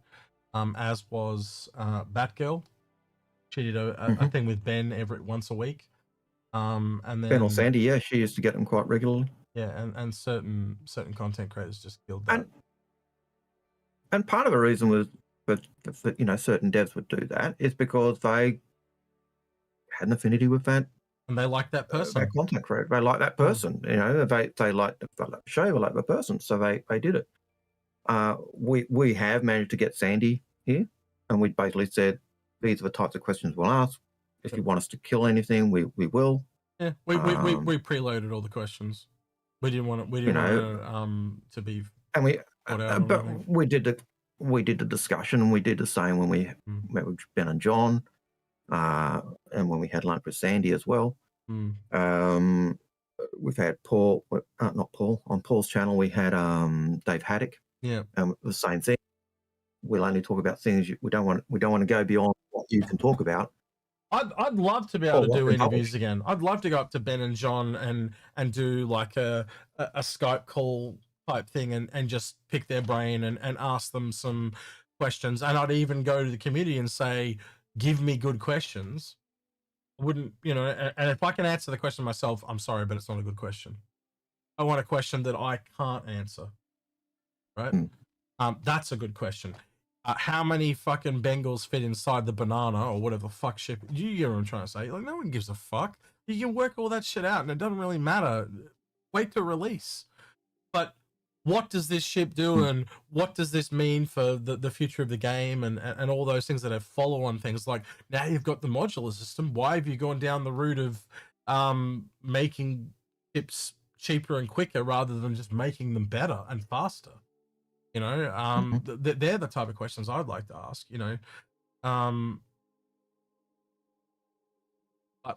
as was Batgirl. She did a thing with Ben once a week. And then Ben or Sandy, yeah, she used to get them quite regularly. Yeah, and certain content creators just killed that. And part of the reason was that certain devs would do that is because they had an affinity with that. And they like that person. That content creator, they like that person. You know, they like the show, they like the person, so they did it. We have managed to get Sandy here, and we basically said these are the types of questions we'll ask. If you want us to kill anything, we will. Yeah, we preloaded all the questions. We didn't want it. We didn't want it to be. And we, put out or but anything. we did the discussion, and we did the same when we met with Ben and John, and when we had lunch with Sandy as well. We've had Paul, not Paul. On Paul's channel, we had Dave Haddock. Yeah, the same thing. We'll only talk about things we don't want to go beyond what you can talk about. I'd love to be able to do interviews again. I'd love to go up to Ben and John and do like a Skype call type thing and just pick their brain and ask them some questions. And I'd even go to the community and say, give me good questions. I wouldn't, and if I can answer the question myself, I'm sorry, but it's not a good question. I want a question that I can't answer. Right? That's a good question. How many fucking Bengals fit inside the banana or whatever the fuck ship? You get what I'm trying to say? Like, no one gives a fuck. You can work all that shit out and it doesn't really matter. Wait to release. But what does this ship do and what does this mean for the future of the game and all those things that have follow-on things? Like, now you've got the modular system. Why have you gone down the route of making ships cheaper and quicker rather than just making them better and faster? They're the type of questions I'd like to ask,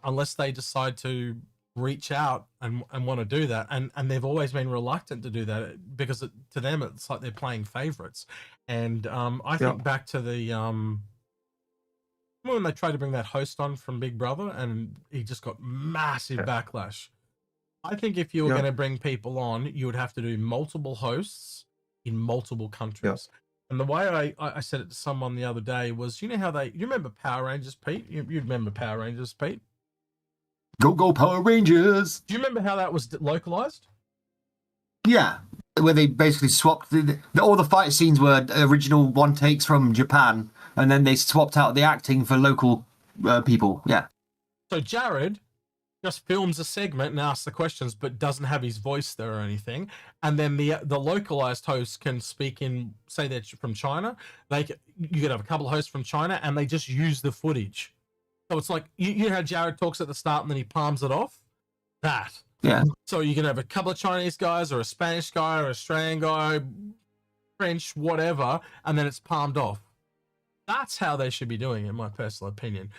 unless they decide to reach out and want to do that. And they've always been reluctant to do that because to them, it's like they're playing favorites. And I think back to the, when they tried to bring that host on from Big Brother and he just got massive backlash. I think if you were going to bring people on, you would have to do multiple hosts in multiple countries. And the way I said it to someone the other day was, you remember Power Rangers, Pete? You remember Power Rangers, Pete? Go Power Rangers! Do you remember how that was localized? Yeah, where they basically swapped all the fight scenes were original one takes from Japan, and then they swapped out the acting for local people. Yeah. So Jared just films a segment and asks the questions, but doesn't have his voice there or anything. And then the localized host can speak in, say they're from China. You could have a couple of hosts from China, and they just use the footage. So it's like you know how Jared talks at the start and then he palms it off. That. Yeah. So you can have a couple of Chinese guys or a Spanish guy or an Australian guy, French, whatever, and then it's palmed off. That's how they should be doing it, in my personal opinion.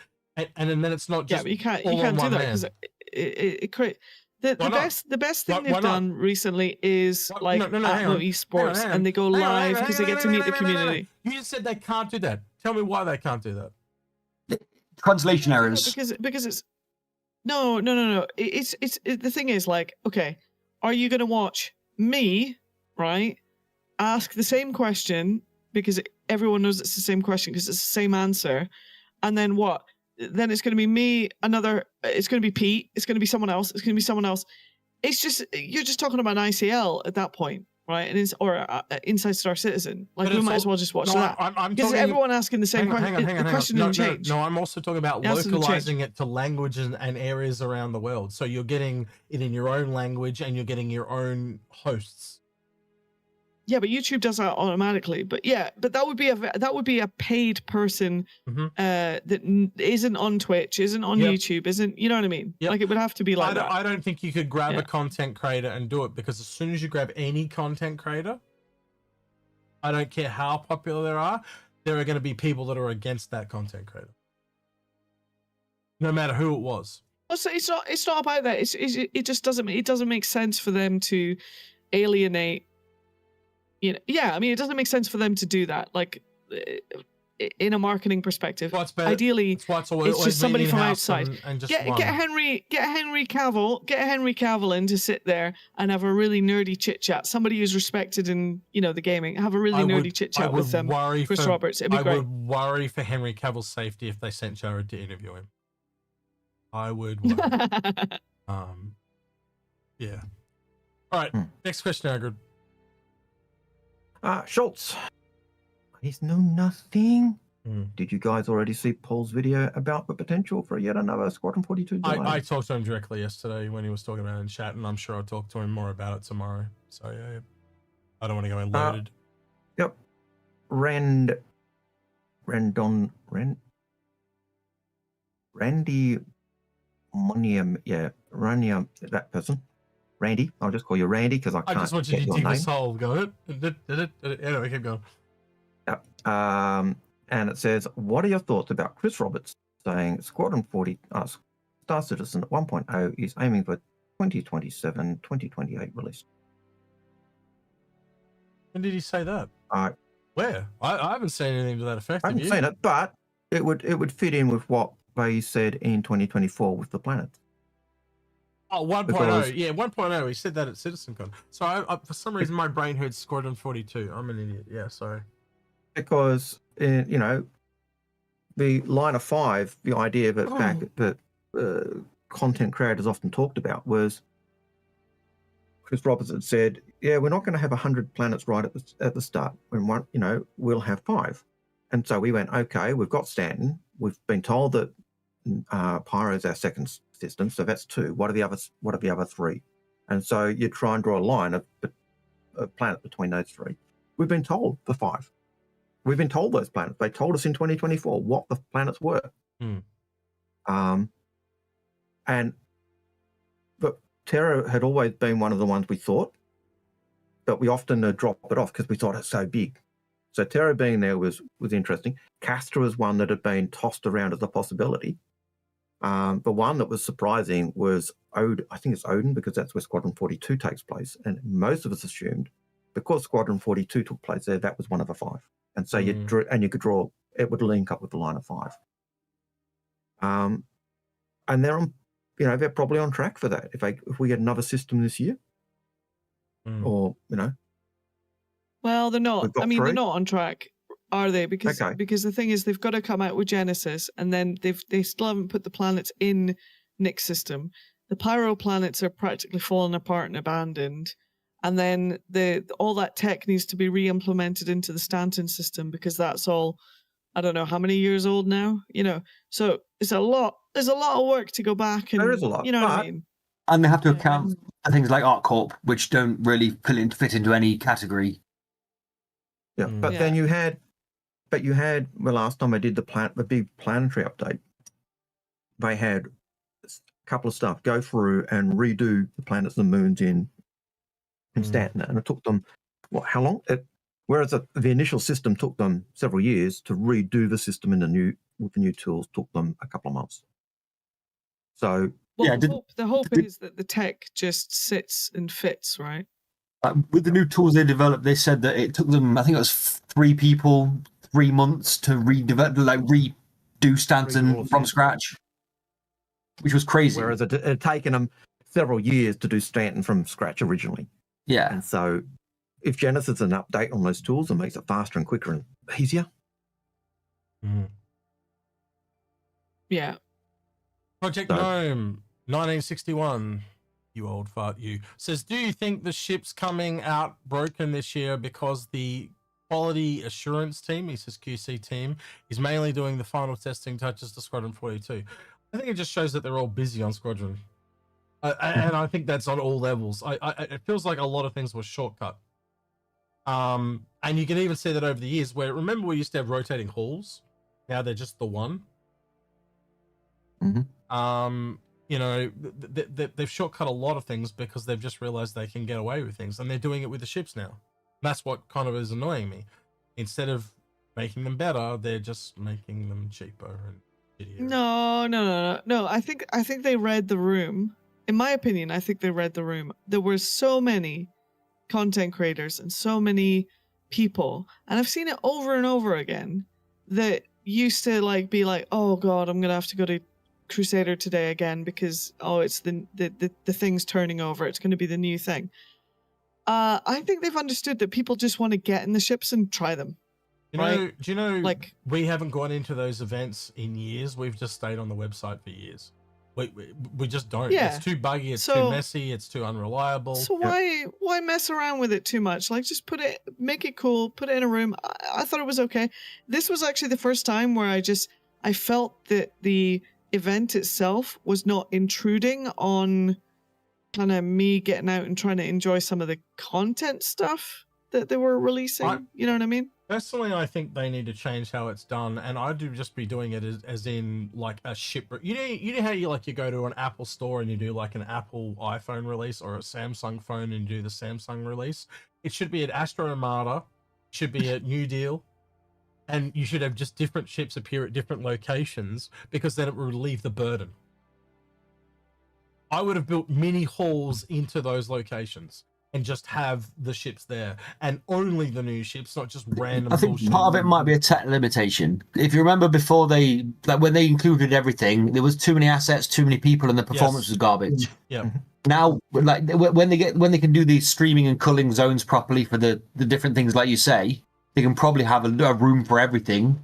And then it's not just but you can't do that because it create the best thing they've done recently is Atmo Esports, and they go live because they get to meet the community. You just said they can't do that. Tell me why they can't do that. Translation errors. Because it's no. It's the thing is like, okay, are you going to watch me, right, ask the same question because everyone knows it's the same question because it's the same answer, and then what? Then it's going to be me, it's going to be Pete, it's going to be someone else, it's going to be someone else. It's just, you're just talking about an ICL at that point, right? And Inside Star Citizen. Like, we might as well just watch that. I'm because talking, everyone asking the same question. The question didn't change. No, I'm also talking about localizing it to languages and areas around the world. So you're getting it in your own language and you're getting your own hosts. Yeah, but YouTube does that automatically. But that would be a paid person that isn't on Twitch, isn't on YouTube, isn't, you know what I mean? Yep. Like, it would have to be like that. I don't think you could grab a content creator and do it, because as soon as you grab any content creator, I don't care how popular there are going to be people that are against that content creator, no matter who it was. So it's not about that. It just doesn't make sense for them to alienate. You know, I mean, it doesn't make sense for them to do that. Like, in a marketing perspective, ideally, it's just somebody from outside. And just get Henry Cavill in to sit there and have a really nerdy chit chat. Somebody who's respected in, you know, the gaming. Have a really nerdy chit chat with Chris Roberts. It'd be great. I would worry for Henry Cavill's safety if they sent Jared to interview him. I would worry. Yeah. All right. Next question, Algared. Schultz. He's know nothing. Did you guys already see Paul's video about the potential for yet another Squadron 42 delay? I talked to him directly yesterday when he was talking about it in chat, and I'm sure I'll talk to him more about it tomorrow. So yeah. I don't want to go in loaded. Yep. Randy Monium, Rania, that person. Randy, I'll just call you Randy because I can't. I just want you to dig this hole. Go. Anyway, keep going. Yep. And it says, what are your thoughts about Chris Roberts saying Squadron 40 Star Citizen 1.0 is aiming for 2027, 2028 release? When did he say that? Where? I haven't seen anything to that effect. I haven't seen it, but it would fit in with what they said in 2024 with the planets. Oh, 1.0. Yeah, 1.0. He said that at CitizenCon. So I, for some reason, my brain heard Squadron 42. I'm an idiot. Yeah, sorry. Because, you know, the line of 5, the idea that content creators often talked about was Chris Roberts had said, yeah, we're not going to have 100 planets right at the start. We'll have 5. And so we went, okay, we've got Stanton. We've been told that Pyro is our second system, so that's 2. What are the other 3? And so you try and draw a line of planet between those 3. We've been told the 5. We've been told those planets. They told us in 2024 what the planets were. But Terra had always been one of the ones we thought, but we often drop it off because we thought it's so big. So Terra being there was interesting. Castra was one that had been tossed around as a possibility. The one that was surprising was Odin. I think it's Odin because that's where Squadron 42 takes place. And most of us assumed because Squadron 42 took place there, that was one of the 5. And so you could draw, it would link up with the line of 5. And they're on, they're probably on track for that. If we get another system this year, or well, they're not. I mean, they're not on track, are they? Because the thing is, they've got to come out with Genesis, and then they still haven't put the planets in Nick's system. The Pyro planets are practically fallen apart and abandoned, and then all that tech needs to be re-implemented into the Stanton system because that's all I don't know how many years old now, you know. So it's a lot. There's a lot of work to go back and There is a lot, you know what I but- mean. And they have to Yeah. account for things like ArtCorp, which don't really fit into any category. Yeah, but then you had, well, last time I did the big planetary update, they had a couple of stuff go through and redo the planets and moons in Stanton, and it took them how long? Whereas the initial system took them several years to redo the system with the new tools took them a couple of months. So Well, the hope is that the tech just sits and fits, right? With the new tools they developed, they said that it took them, I think it was 3 people, 3 months to redo Stanton from scratch, which was crazy. Whereas it had taken them several years to do Stanton from scratch originally. Yeah. And so if Genesis is an update on those tools, it makes it faster and quicker and easier. Yeah. Project Gnome 1961, you old fart, you says, do you think the ship's coming out broken this year because the quality assurance team, he says QC team, is mainly doing the final testing touches to Squadron 42? I think it just shows that they're all busy on Squadron. And I think that's on all levels. It feels like a lot of things were shortcut. And you can even see that over the years where, remember we used to have rotating halls? Now they're just the one. You know, they've shortcut a lot of things because they've just realized they can get away with things, and they're doing it with the ships now. That's what kind of is annoying me. Instead of making them better, they're just making them cheaper and shittier. No. I think they read the room. In my opinion, I think they read the room. There were so many content creators and so many people, and I've seen it over and over again, that used to be like, oh god, I'm gonna have to go to Crusader today again because it's the thing's turning over, it's going to be the new thing. I think they've understood that people just want to get in the ships and try them. Do you know we haven't gone into those events in years. We've just stayed on the website for years. We just don't. Yeah. It's too buggy, it's too messy, it's too unreliable. So why mess around with it too much? Just make it cool, put it in a room. I thought it was okay. This was actually the first time where I felt that the event itself was not intruding on kind of me getting out and trying to enjoy some of the content stuff that they were releasing. You know what I mean? Personally, I think they need to change how it's done, and I'd just be doing it as in a ship. You know how you go to an Apple store and you do an Apple iPhone release or a Samsung phone and you do the Samsung release. It should be at Astro Armada, should be at New Deal. And you should have just different ships appear at different locations because then it would relieve the burden. I would have built mini halls into those locations and just have the ships there and only the new ships, not just random. I think part of it might be a tech limitation. If you remember before when they included everything, there was too many assets, too many people, and the performance was garbage. Yeah. Now, when they can do these streaming and culling zones properly for the different things, like you say, they can probably have a room for everything.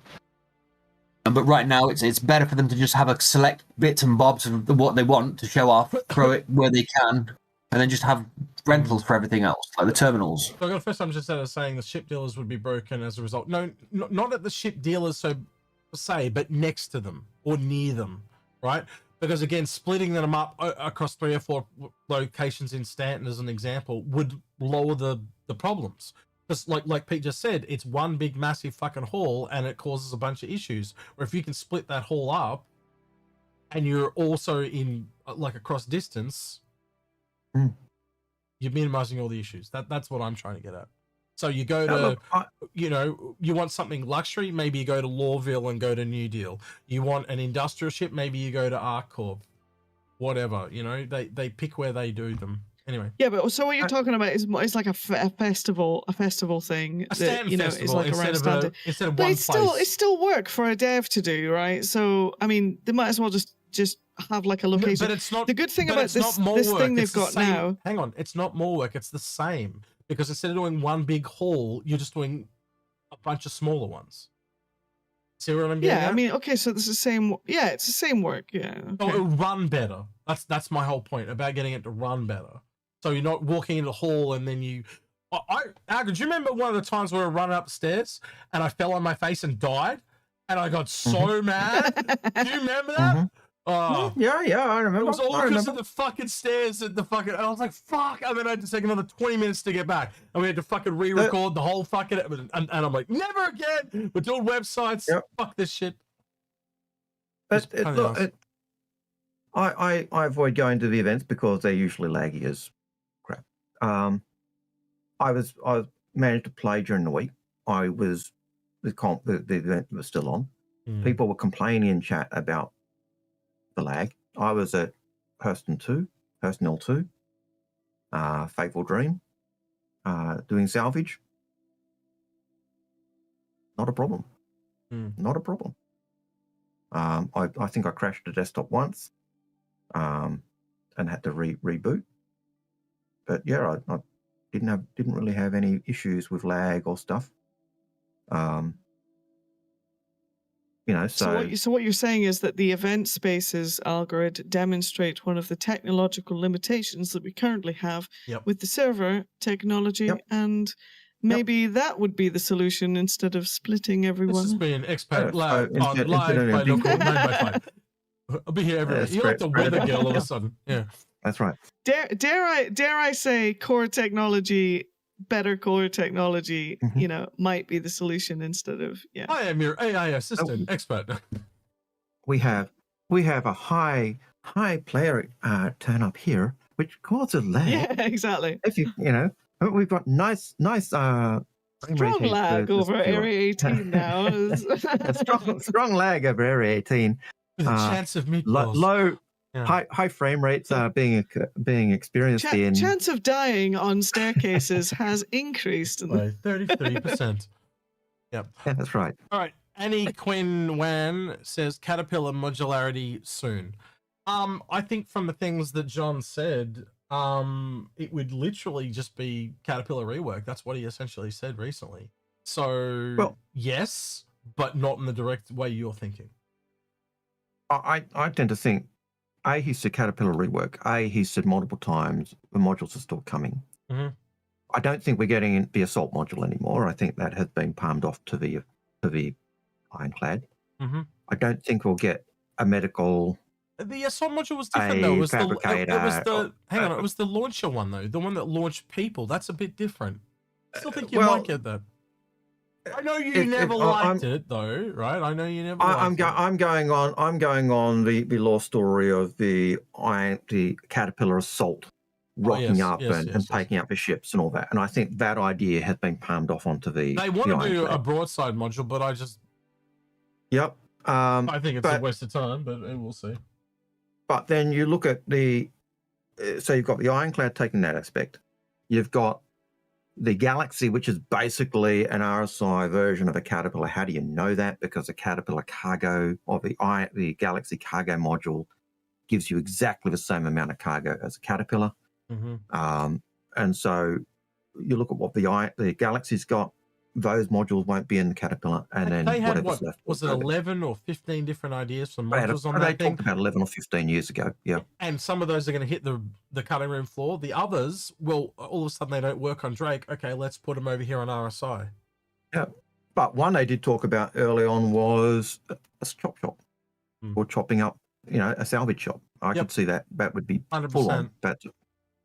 But right now, it's better for them to just have a select bits and bobs of what they want to show off, throw it where they can, and then just have rentals for everything else, like the terminals. So I got first time just saying the ship dealers would be broken as a result. No, not at the ship dealers, per se, but next to them or near them, right? Because again, splitting them up across 3 or 4 locations in Stanton, as an example, would lower the problems. Because like Pete just said, it's one big massive fucking hall and it causes a bunch of issues. Or if you can split that hall up and you're also in across distance, you're minimizing all the issues. That's what I'm trying to get at. So you go to, you want something luxury, maybe you go to Lawville and go to New Deal. You want an industrial ship, maybe you go to ArcCorp. Whatever, they pick where they do them. Anyway. Yeah, but so what you're talking about is it's like a festival thing. A Stanton festival is like instead of one place. It's still work for a dev to do, right? So I mean, they might as well just have a location. But it's not. The good thing about this thing they've got now. Hang on, it's not more work. It's the same, because instead of doing one big hall, you're just doing a bunch of smaller ones. See what I'm getting at? I mean, okay, so it's the same. Yeah, it's the same work. Yeah. Okay. So it'll run better. That's my whole point about getting it to run better. So you're not walking into the hall and then you... Algared, do you remember one of the times we were running upstairs and I fell on my face and died? and I got so mad. Do you remember that? Oh, yeah, I remember. it was all I because remember. of the fucking stairs at the fucking. I was like, fuck, and then I had to take another 20 minutes to get back, and we had to fucking re-record the whole fucking. And I'm like, never again. We're doing websites. Yep. Fuck this shit. I avoid going to the events because they're usually laggy as crap. I managed to play during the week. The event was still on. People were complaining in chat about the lag. I was at Hurston 2, Hurston L2, Fateful Dream, doing salvage. Not a problem. Not a problem. I think I crashed the desktop once, and had to reboot. But yeah, I didn't really have any issues with lag or stuff. So what you're saying is that the event spaces, Algared, demonstrate one of the technological limitations that we currently have with the server technology, and maybe that would be the solution instead of splitting everyone. This has been Expat Live on live by local 9x5. I'll be here every week. You're like the weather girl all of a sudden. Yeah, that's right. Dare I say core technology, better core technology, might be the solution instead of I am your AI assistant expert. We have a high player turn up here, which causes lag. Yeah, exactly. If we've got nice strong lag over Area 18 now. strong lag over Area 18. The chance of meatballs. Low. Yeah. High frame rates are being experienced in. Chance of dying on staircases has increased by 33%. Yep. Yeah, that's right. All right. Annie Quinn Wan says Caterpillar modularity soon. I think from the things that John said, it would literally just be Caterpillar rework. That's what he essentially said recently. So yes, but not in the direct way you're thinking. I tend to think. He said Caterpillar rework. He said multiple times the modules are still coming. I don't think we're getting the assault module anymore. I think that has been palmed off to the Ironclad. I don't think we'll get a medical. The assault module was different though. It was it was the launcher one though, the one that launched people. That's a bit different. I still think you might get that. I know you never liked it though, right? I know you never. I'm going on the law story of the Caterpillar assault, rocking up and taking up the ships and all that. And I think that idea has been palmed off onto the. They want to do a broadside module, but I just. Yep. I think it's a waste of time, but we'll see. But then you look at so you've got the Ironclad taking that aspect. You've got the Galaxy, which is basically an RSI version of a Caterpillar. How do you know that? Because the Caterpillar cargo or the Galaxy cargo module gives you exactly the same amount of cargo as a Caterpillar. And so you look at what the Galaxy's got. Those modules won't be in the Caterpillar, and then they had whatever's left. Was it 11 or 15 different ideas for modules on that thing? They talked about 11 or 15 years ago. Yeah. And some of those are going to hit the cutting room floor. The others, well, all of a sudden they don't work on Drake. Okay, let's put them over here on RSI. Yeah. But one they did talk about early on was a chop shop, or chopping up, a salvage shop. I could see that. That would be 100%. Full on. But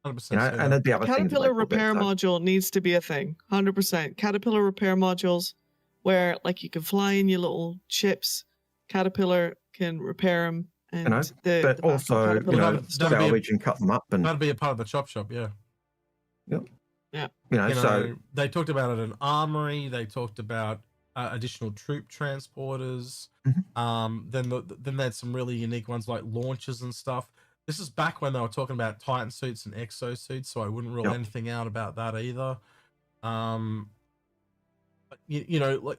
100%. And there'd be other Caterpillar repair module needs to be a thing. 100%. Caterpillar repair modules, where you can fly in your little ships. Caterpillar can repair them, and but also salvage and cut them up, and that'd be a part of the chop shop. Yeah. Yep. Yeah. So they talked about it in armory. They talked about additional troop transporters. Then they had some really unique ones like launchers and stuff. This is back when they were talking about Titan suits and exo suits, so I wouldn't rule anything out about that either. But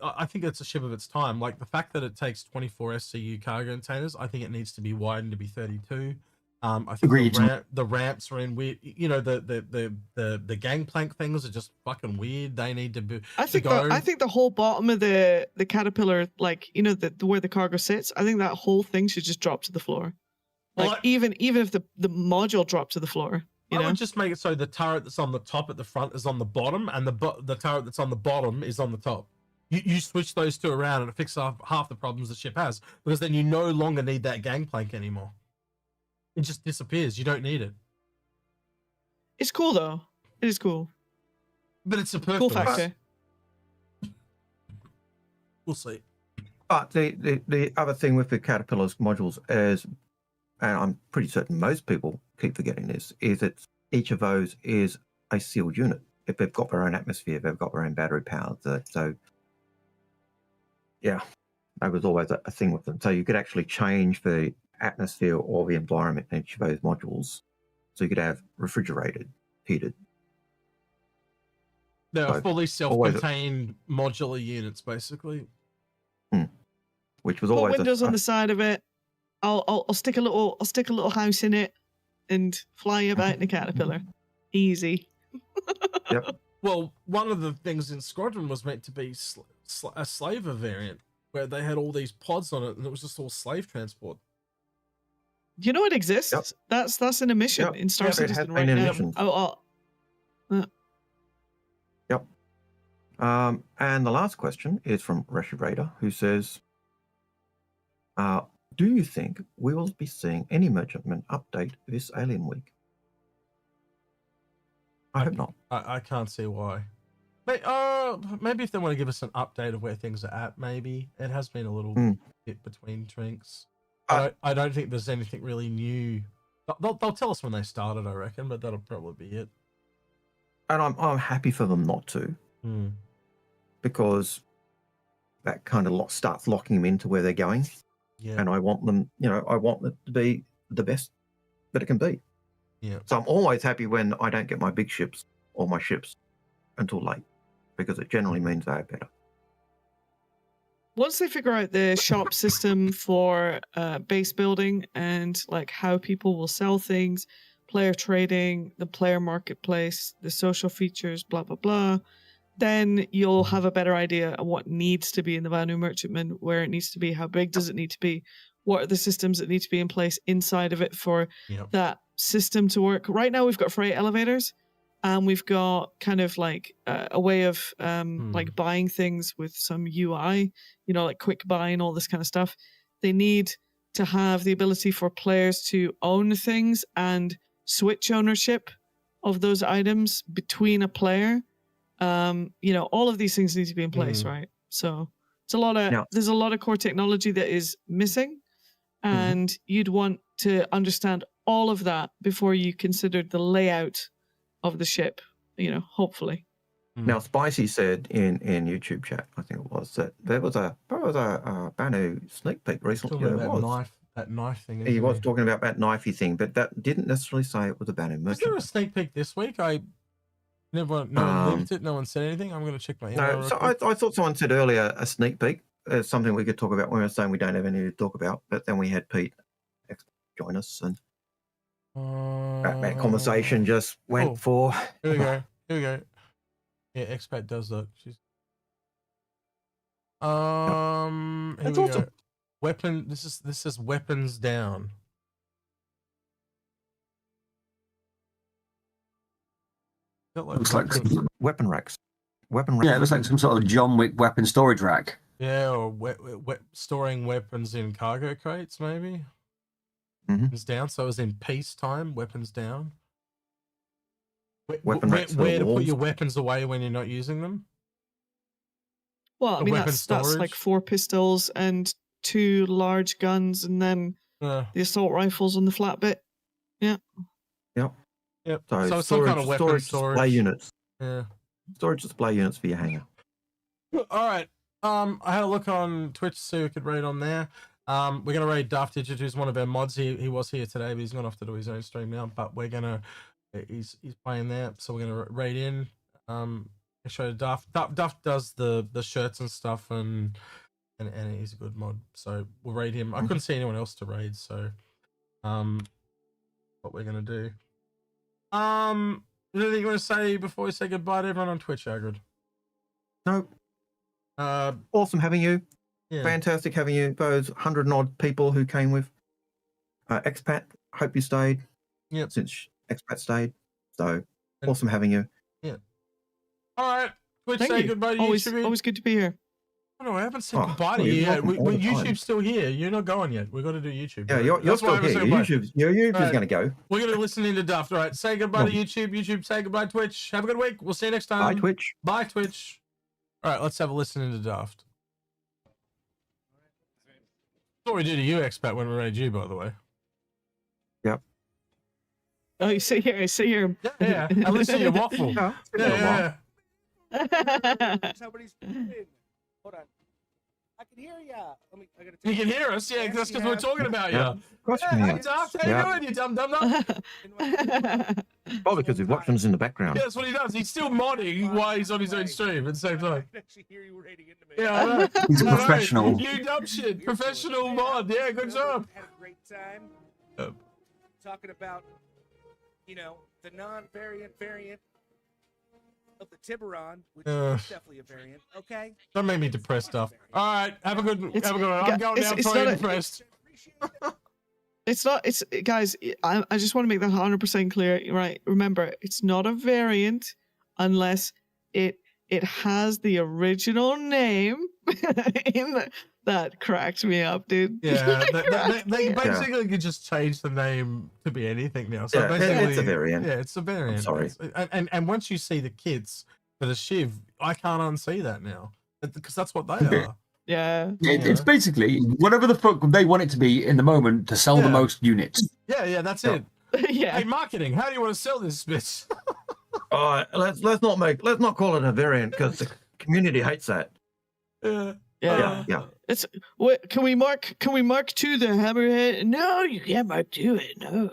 I think it's a ship of its time. Like the fact that it takes 24 SCU cargo containers, I think it needs to be widened to be 32. I think the ramps are in weird. The gangplank things are just fucking weird. They need to be. I think the whole bottom of the Caterpillar, where the cargo sits, I think that whole thing should just drop to the floor. Even if the module dropped to the floor, I would just make it so the turret that's on the top at the front is on the bottom, and the turret that's on the bottom is on the top. you switch those two around and it fixes half the problems the ship has, because then you no longer need that gangplank anymore. It just disappears. You don't need it. It's cool though. It is cool. But it's a Cool factor. We'll see. But the other thing with the Caterpillar's modules is, and I'm pretty certain most people keep forgetting this, is that each of those is a sealed unit. If they've got their own atmosphere, they've got their own battery power. So yeah, that was always a thing with them. So you could actually change the atmosphere or the environment in each of those modules. So you could have refrigerated, heated. They're fully self-contained modular units, basically. Which was Put always windows on the side of it. I'll stick a little house in it and fly about in a Caterpillar. Easy. Yep. Well, one of the things in Squadron was meant to be a slaver variant, where they had all these pods on it, and it was just all slave transport. You know it exists. Yep. That's an emission in Star Citizen right now. Yep. And the last question is from Rashi Raider, who says, do you think we will be seeing any measurement update this Alien Week? I hope not. I can't see why. Maybe if they want to give us an update of where things are at, maybe. It has been a little bit between drinks. I don't think there's anything really new. They'll tell us when they started, I reckon, but that'll probably be it. And I'm happy for them not to, because that kind of starts locking them into where they're going. Yeah. And I want them, I want it to be the best that it can be. Yeah. So I'm always happy when I don't get my big ships or my ships until late, because it generally means they are better. Once they figure out the shop system for base building and like how people will sell things, player trading, the player marketplace, the social features, blah, blah, blah, then you'll have a better idea of what needs to be in the Vanu Merchantman, where it needs to be, how big does it need to be, what are the systems that need to be in place inside of it for that system to work. Right now we've got freight elevators, and we've got kind of like a way of like buying things with some UI, like quick buy and all this kind of stuff. They need to have the ability for players to own things and switch ownership of those items between a player. All of these things need to be in place, right? So it's there's a lot of core technology that is missing, and you'd want to understand all of that before you considered the layout of the ship, hopefully. Now, Spicy said in YouTube chat, I think it was, that there was a Banu sneak peek recently. That knife thing. He was talking about that knifey thing, but that didn't necessarily say it was a Banu merchant. Was there a sneak peek this week? No one linked it. No one said anything. I'm going to check my email. No, so I thought someone said earlier a sneak peek. Something we could talk about when we were saying we don't have anything to talk about, but then we had Pete join us, and that conversation just went for. Here we go. Yeah, Expat does look. She's. That's awesome. Go. Weapon. This is weapons down. Looks like weapon racks. Yeah, it looks like some sort of John Wick weapon storage rack. Yeah, or storing weapons in cargo crates, maybe. Weapons down. So it was in peacetime. Weapons down. Where to put your weapons away when you're not using them? Well, I mean that's like 4 pistols and 2 large guns, and then the assault rifles on the flat bit. Yeah. Yep. So some kind of weapon storage display units. Yeah. Storage display units for your hangar. All right. I had a look on Twitch to see who could raid on there. We're gonna raid Daft Digit, who's one of our mods. He was here today, but he's gone off to do his own stream now. But we're gonna he's playing there, so we're gonna raid in. Show Daft. Daft does the shirts and stuff, and he's a good mod. So we'll raid him. I couldn't see anyone else to raid, so what we're gonna do. Anything you want to say before we say goodbye to everyone on Twitch, Algared? No. Awesome having you. Yeah. Fantastic having you. Those 100 and odd people who came with Expat. Hope you stayed. Yep. Since Expat stayed. So awesome having you. Yeah. All right. Twitch, Thank say you. goodbye to always, you. Always good to be here. No, I haven't said Oh, goodbye to well, you you're yet. welcome all the time. YouTube's still here. You're not going yet. We've got to do YouTube. Yeah, bro. you're That's why I still haven't here. said goodbye. Your YouTube's Right. going to go. We're going to listen into Daft. All right. Say goodbye to No. YouTube. YouTube, say goodbye Twitch. Have a good week. We'll see you next time. Bye, Twitch. Bye, Twitch. All right. Let's have a listen into Daft. That's what we do to you, Expat, when we raid you, by the way. Yep. Oh, you sit here. Yeah. I listen to your waffle. Yeah. Yeah. Somebody's hold on. I can hear ya. I gotta You can hear us? Yeah, that's because we're talking about you. Yeah. Of course you can Hey, hear. Daft, how you doing, you dumb? Probably because we've watched them in the background. Yeah, that's what he does. He's still modding while he's on his own stream at the same time. I can actually hear you rating into me. Yeah, I know. He's a I know. professional. You dumb shit. Professional mod. Yeah, good job. Had a great time Yep. talking about, the non-variant variant of the Tiburon, which is definitely a variant. Okay. Don't make me depressed stuff. All right, have a good one. I'm going it's down not for you a- depressed. It's guys, I just want to make that 100% clear, right? Remember, it's not a variant unless it has the original name in that cracked me up, dude. Yeah, they basically could just change the name to be anything now. So Yeah, basically, it's a variant. Yeah, it's a variant. I'm sorry. And once you see the kits for the Shiv, I can't unsee that now because that's what they Okay. are. Yeah. It's basically whatever the fuck they want it to be in the moment to sell the Yeah. most units. Yeah, that's Yeah. it. Yeah. Hey, marketing, how do you want to sell this bitch? All right, let's not call it a variant because the community hates that. Yeah. Yeah. It's what can we mark to the hammerhead? No, you can't mark to it. No.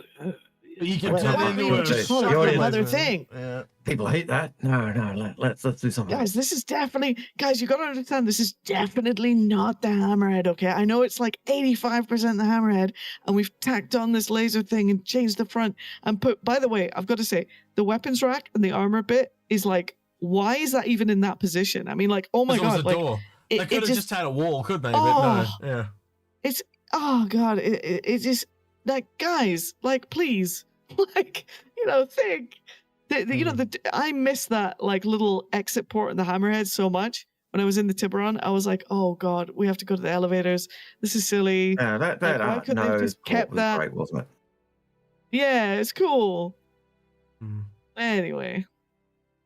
You can Well, turn why it into don't you a just call it shopping some other list, man. thing? Yeah. People hate that. No, let's do something. Guys, this is definitely you gotta understand this is definitely not the hammerhead, okay? I know it's like 85% the hammerhead, and we've tacked on this laser thing and changed the front and put by the way, I've got to say, the weapons rack and the armor bit is like, why is that even in that position? I mean, like, oh my Because it god, was a like door. They it could have just just had a wall, couldn't they? Oh. But no. Yeah. oh god, it just like guys, like please, like think. I miss that like little exit port in the hammerhead so much. When I was in the Tiburon, I was like, oh god, we have to go to the elevators. This is silly. Yeah, that Like, why couldn't they have just port kept was that? great, wasn't it? Yeah, it's cool. Mm. Anyway,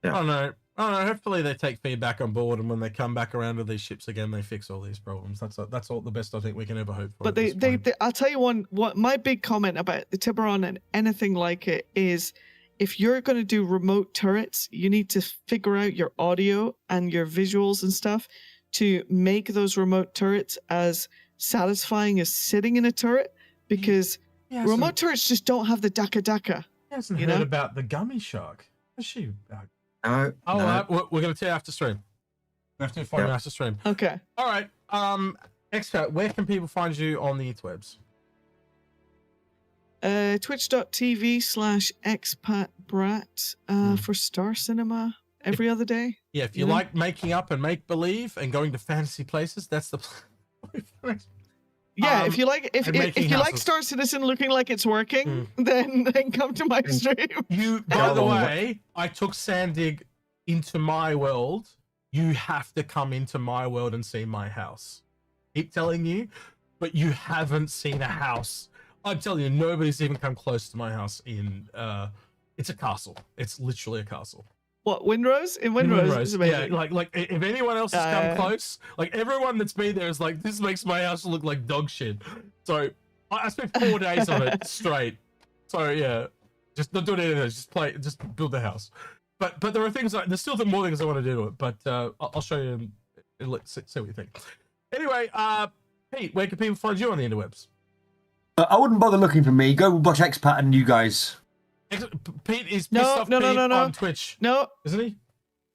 Yeah. I don't know. Hopefully they take feedback on board, and when they come back around to these ships again, they fix all these problems. That's all the best I think we can ever hope for. but at they, this they, point. they, I'll tell you what my big comment about the Tiburon and anything like it is, if you're going to do remote turrets, you need to figure out your audio and your visuals and stuff to make those remote turrets as satisfying as sitting in a turret, because He hasn't- remote turrets just don't have the daka. he hasn't you heard know? about the gummy shark. Has she? No, Oh, no. we're going to tell you after stream. We have to find you Yeah. after stream. Okay. All right. Expat, where can people find you on the interwebs? Twitch.tv/expatbrat for Star Cinema every other day. Yeah, if you You know? like making up and make believe and going to fantasy places, that's the. Yeah, if you like if and making you like houses. Star Citizen looking like it's working, then come to my stream. You, by the way, I took Sandig into my world. You have to come into my world and see my house. Keep telling you, but you haven't seen a house. I'm telling you, nobody's even come close to my house in. It's a castle. It's literally a castle. What, Windrose? In Windrose, it's amazing. Yeah, like if anyone else has come close, like everyone that's been there is like, this makes my house look like dog shit. So I spent 4 days on it straight. So yeah, just not doing anything. Just build the house. But there are things like there's still more things I want to do to it. But I'll show you and let's see what you think. Anyway, Pete, where can people find you on the interwebs? I wouldn't bother looking for me. Go watch Expat and you guys. Pete is No, pissed off no, Pete no, no. on Twitch, No, isn't he?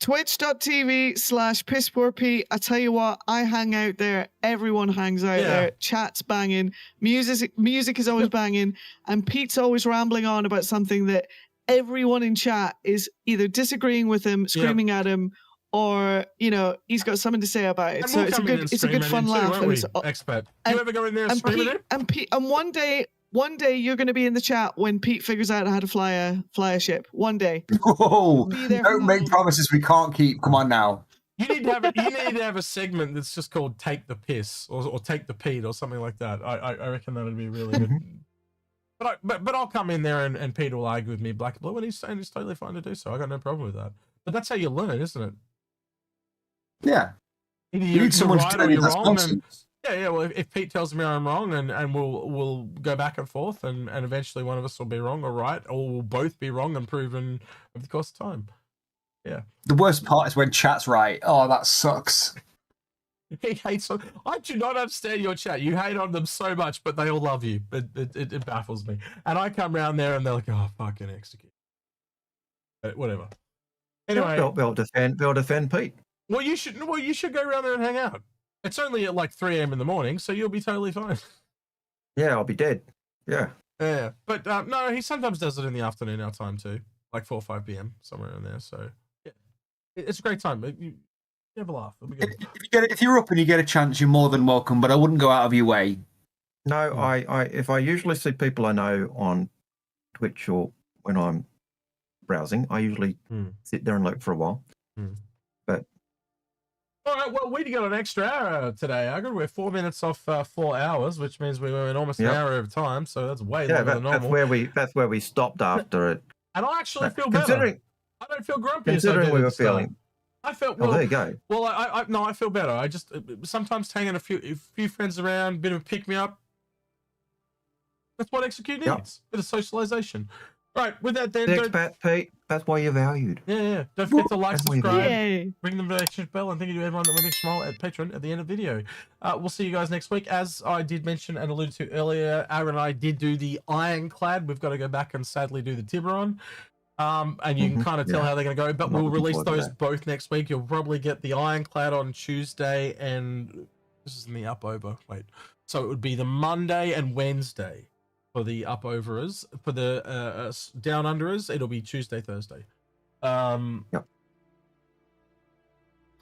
twitch.tv/pisspoorpete. I tell you what, I hang out there. Everyone hangs out Yeah. there. Chat's banging. Music is always banging. And Pete's always rambling on about something that everyone in chat is either disagreeing with him, screaming at him, or he's got something to say about it. And So we'll it's a come in good, and it's a good stream fun it in too, laugh. won't And we, it's, Expert? Do and- you ever go in there and and stream it? Pete, and one day you're going to be in the chat when Pete figures out how to fly a ship. One day. Whoa! Be there Don't for make that. promises we can't keep. Come on now. You need to have a segment that's just called "Take the Piss" or "Take the Pete" or something like that. I reckon that'd be really good. But I'll come in there and Pete will argue with me black and blue, and he's saying it's totally fine to do so. I got no problem with that. But that's how you learn, isn't it? Yeah. Either You need someone right to or tell you you're that's wrong. And, nonsense. yeah. Well, if Pete tells me I'm wrong, and we'll go back and forth, and eventually one of us will be wrong or right, or we'll both be wrong and proven over the course of time. Yeah. The worst part is when chat's right. Oh, that sucks. He hates on. I do not understand your chat. You hate on them so much, but they all love you. It baffles me. And I come around there and they're like, "Oh, fucking execute." But whatever. Anyway, They'll defend Pete. well, you should go around there and hang out. It's only at like 3 a.m. in the morning, so you'll be totally fine. Yeah, I'll be dead. Yeah. Yeah, but no, he sometimes does it in the afternoon, our time too, like 4 or 5 p.m. somewhere in there. So yeah, it's a great time. You have a laugh. It'll be good. If you're up and you get a chance, you're more than welcome. But I wouldn't go out of your way. No, if I usually see people I know on Twitch or when I'm browsing, I usually sit there and look for a while. But all right, well, we got an extra hour today, Algared. We're 4 minutes off 4 hours, which means we were almost an hour over time. So that's way longer than normal. That's where we stopped after it. And I actually feel better. I don't feel grumpy. Considering we were feeling. I felt well. Oh, there you go. Well, I feel better. I just sometimes hanging a few friends around, bit of a pick me up. That's what Execute needs. Bit of socialization. All right, with that then. Expat Pete, that's why you're valued. Yeah. Don't forget to like, subscribe, Yay. ring the notification bell, and thank you to everyone that went a smile at Patreon at the end of the video. We'll see you guys next week. As I did mention and alluded to earlier, Aaron and I did do the Ironclad. We've got to go back and sadly do the Tiburon. And you can kind of tell how they're going to go, but we'll release those both next week. You'll probably get the Ironclad on Tuesday, and this is in the up over. Wait, so it would be the Monday and Wednesday for the up overers. For the down underers, it'll be Tuesday, Thursday. Yep.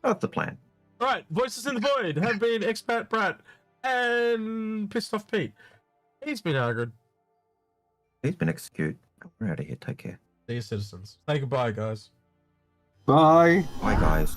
That's the plan. All right, voices in the void have been Expat Brat and Pissed Off Pete. He's been Algared. He's been Execute. We're out of here. Take care. See you, citizens. Say goodbye, guys. Bye. Bye, guys.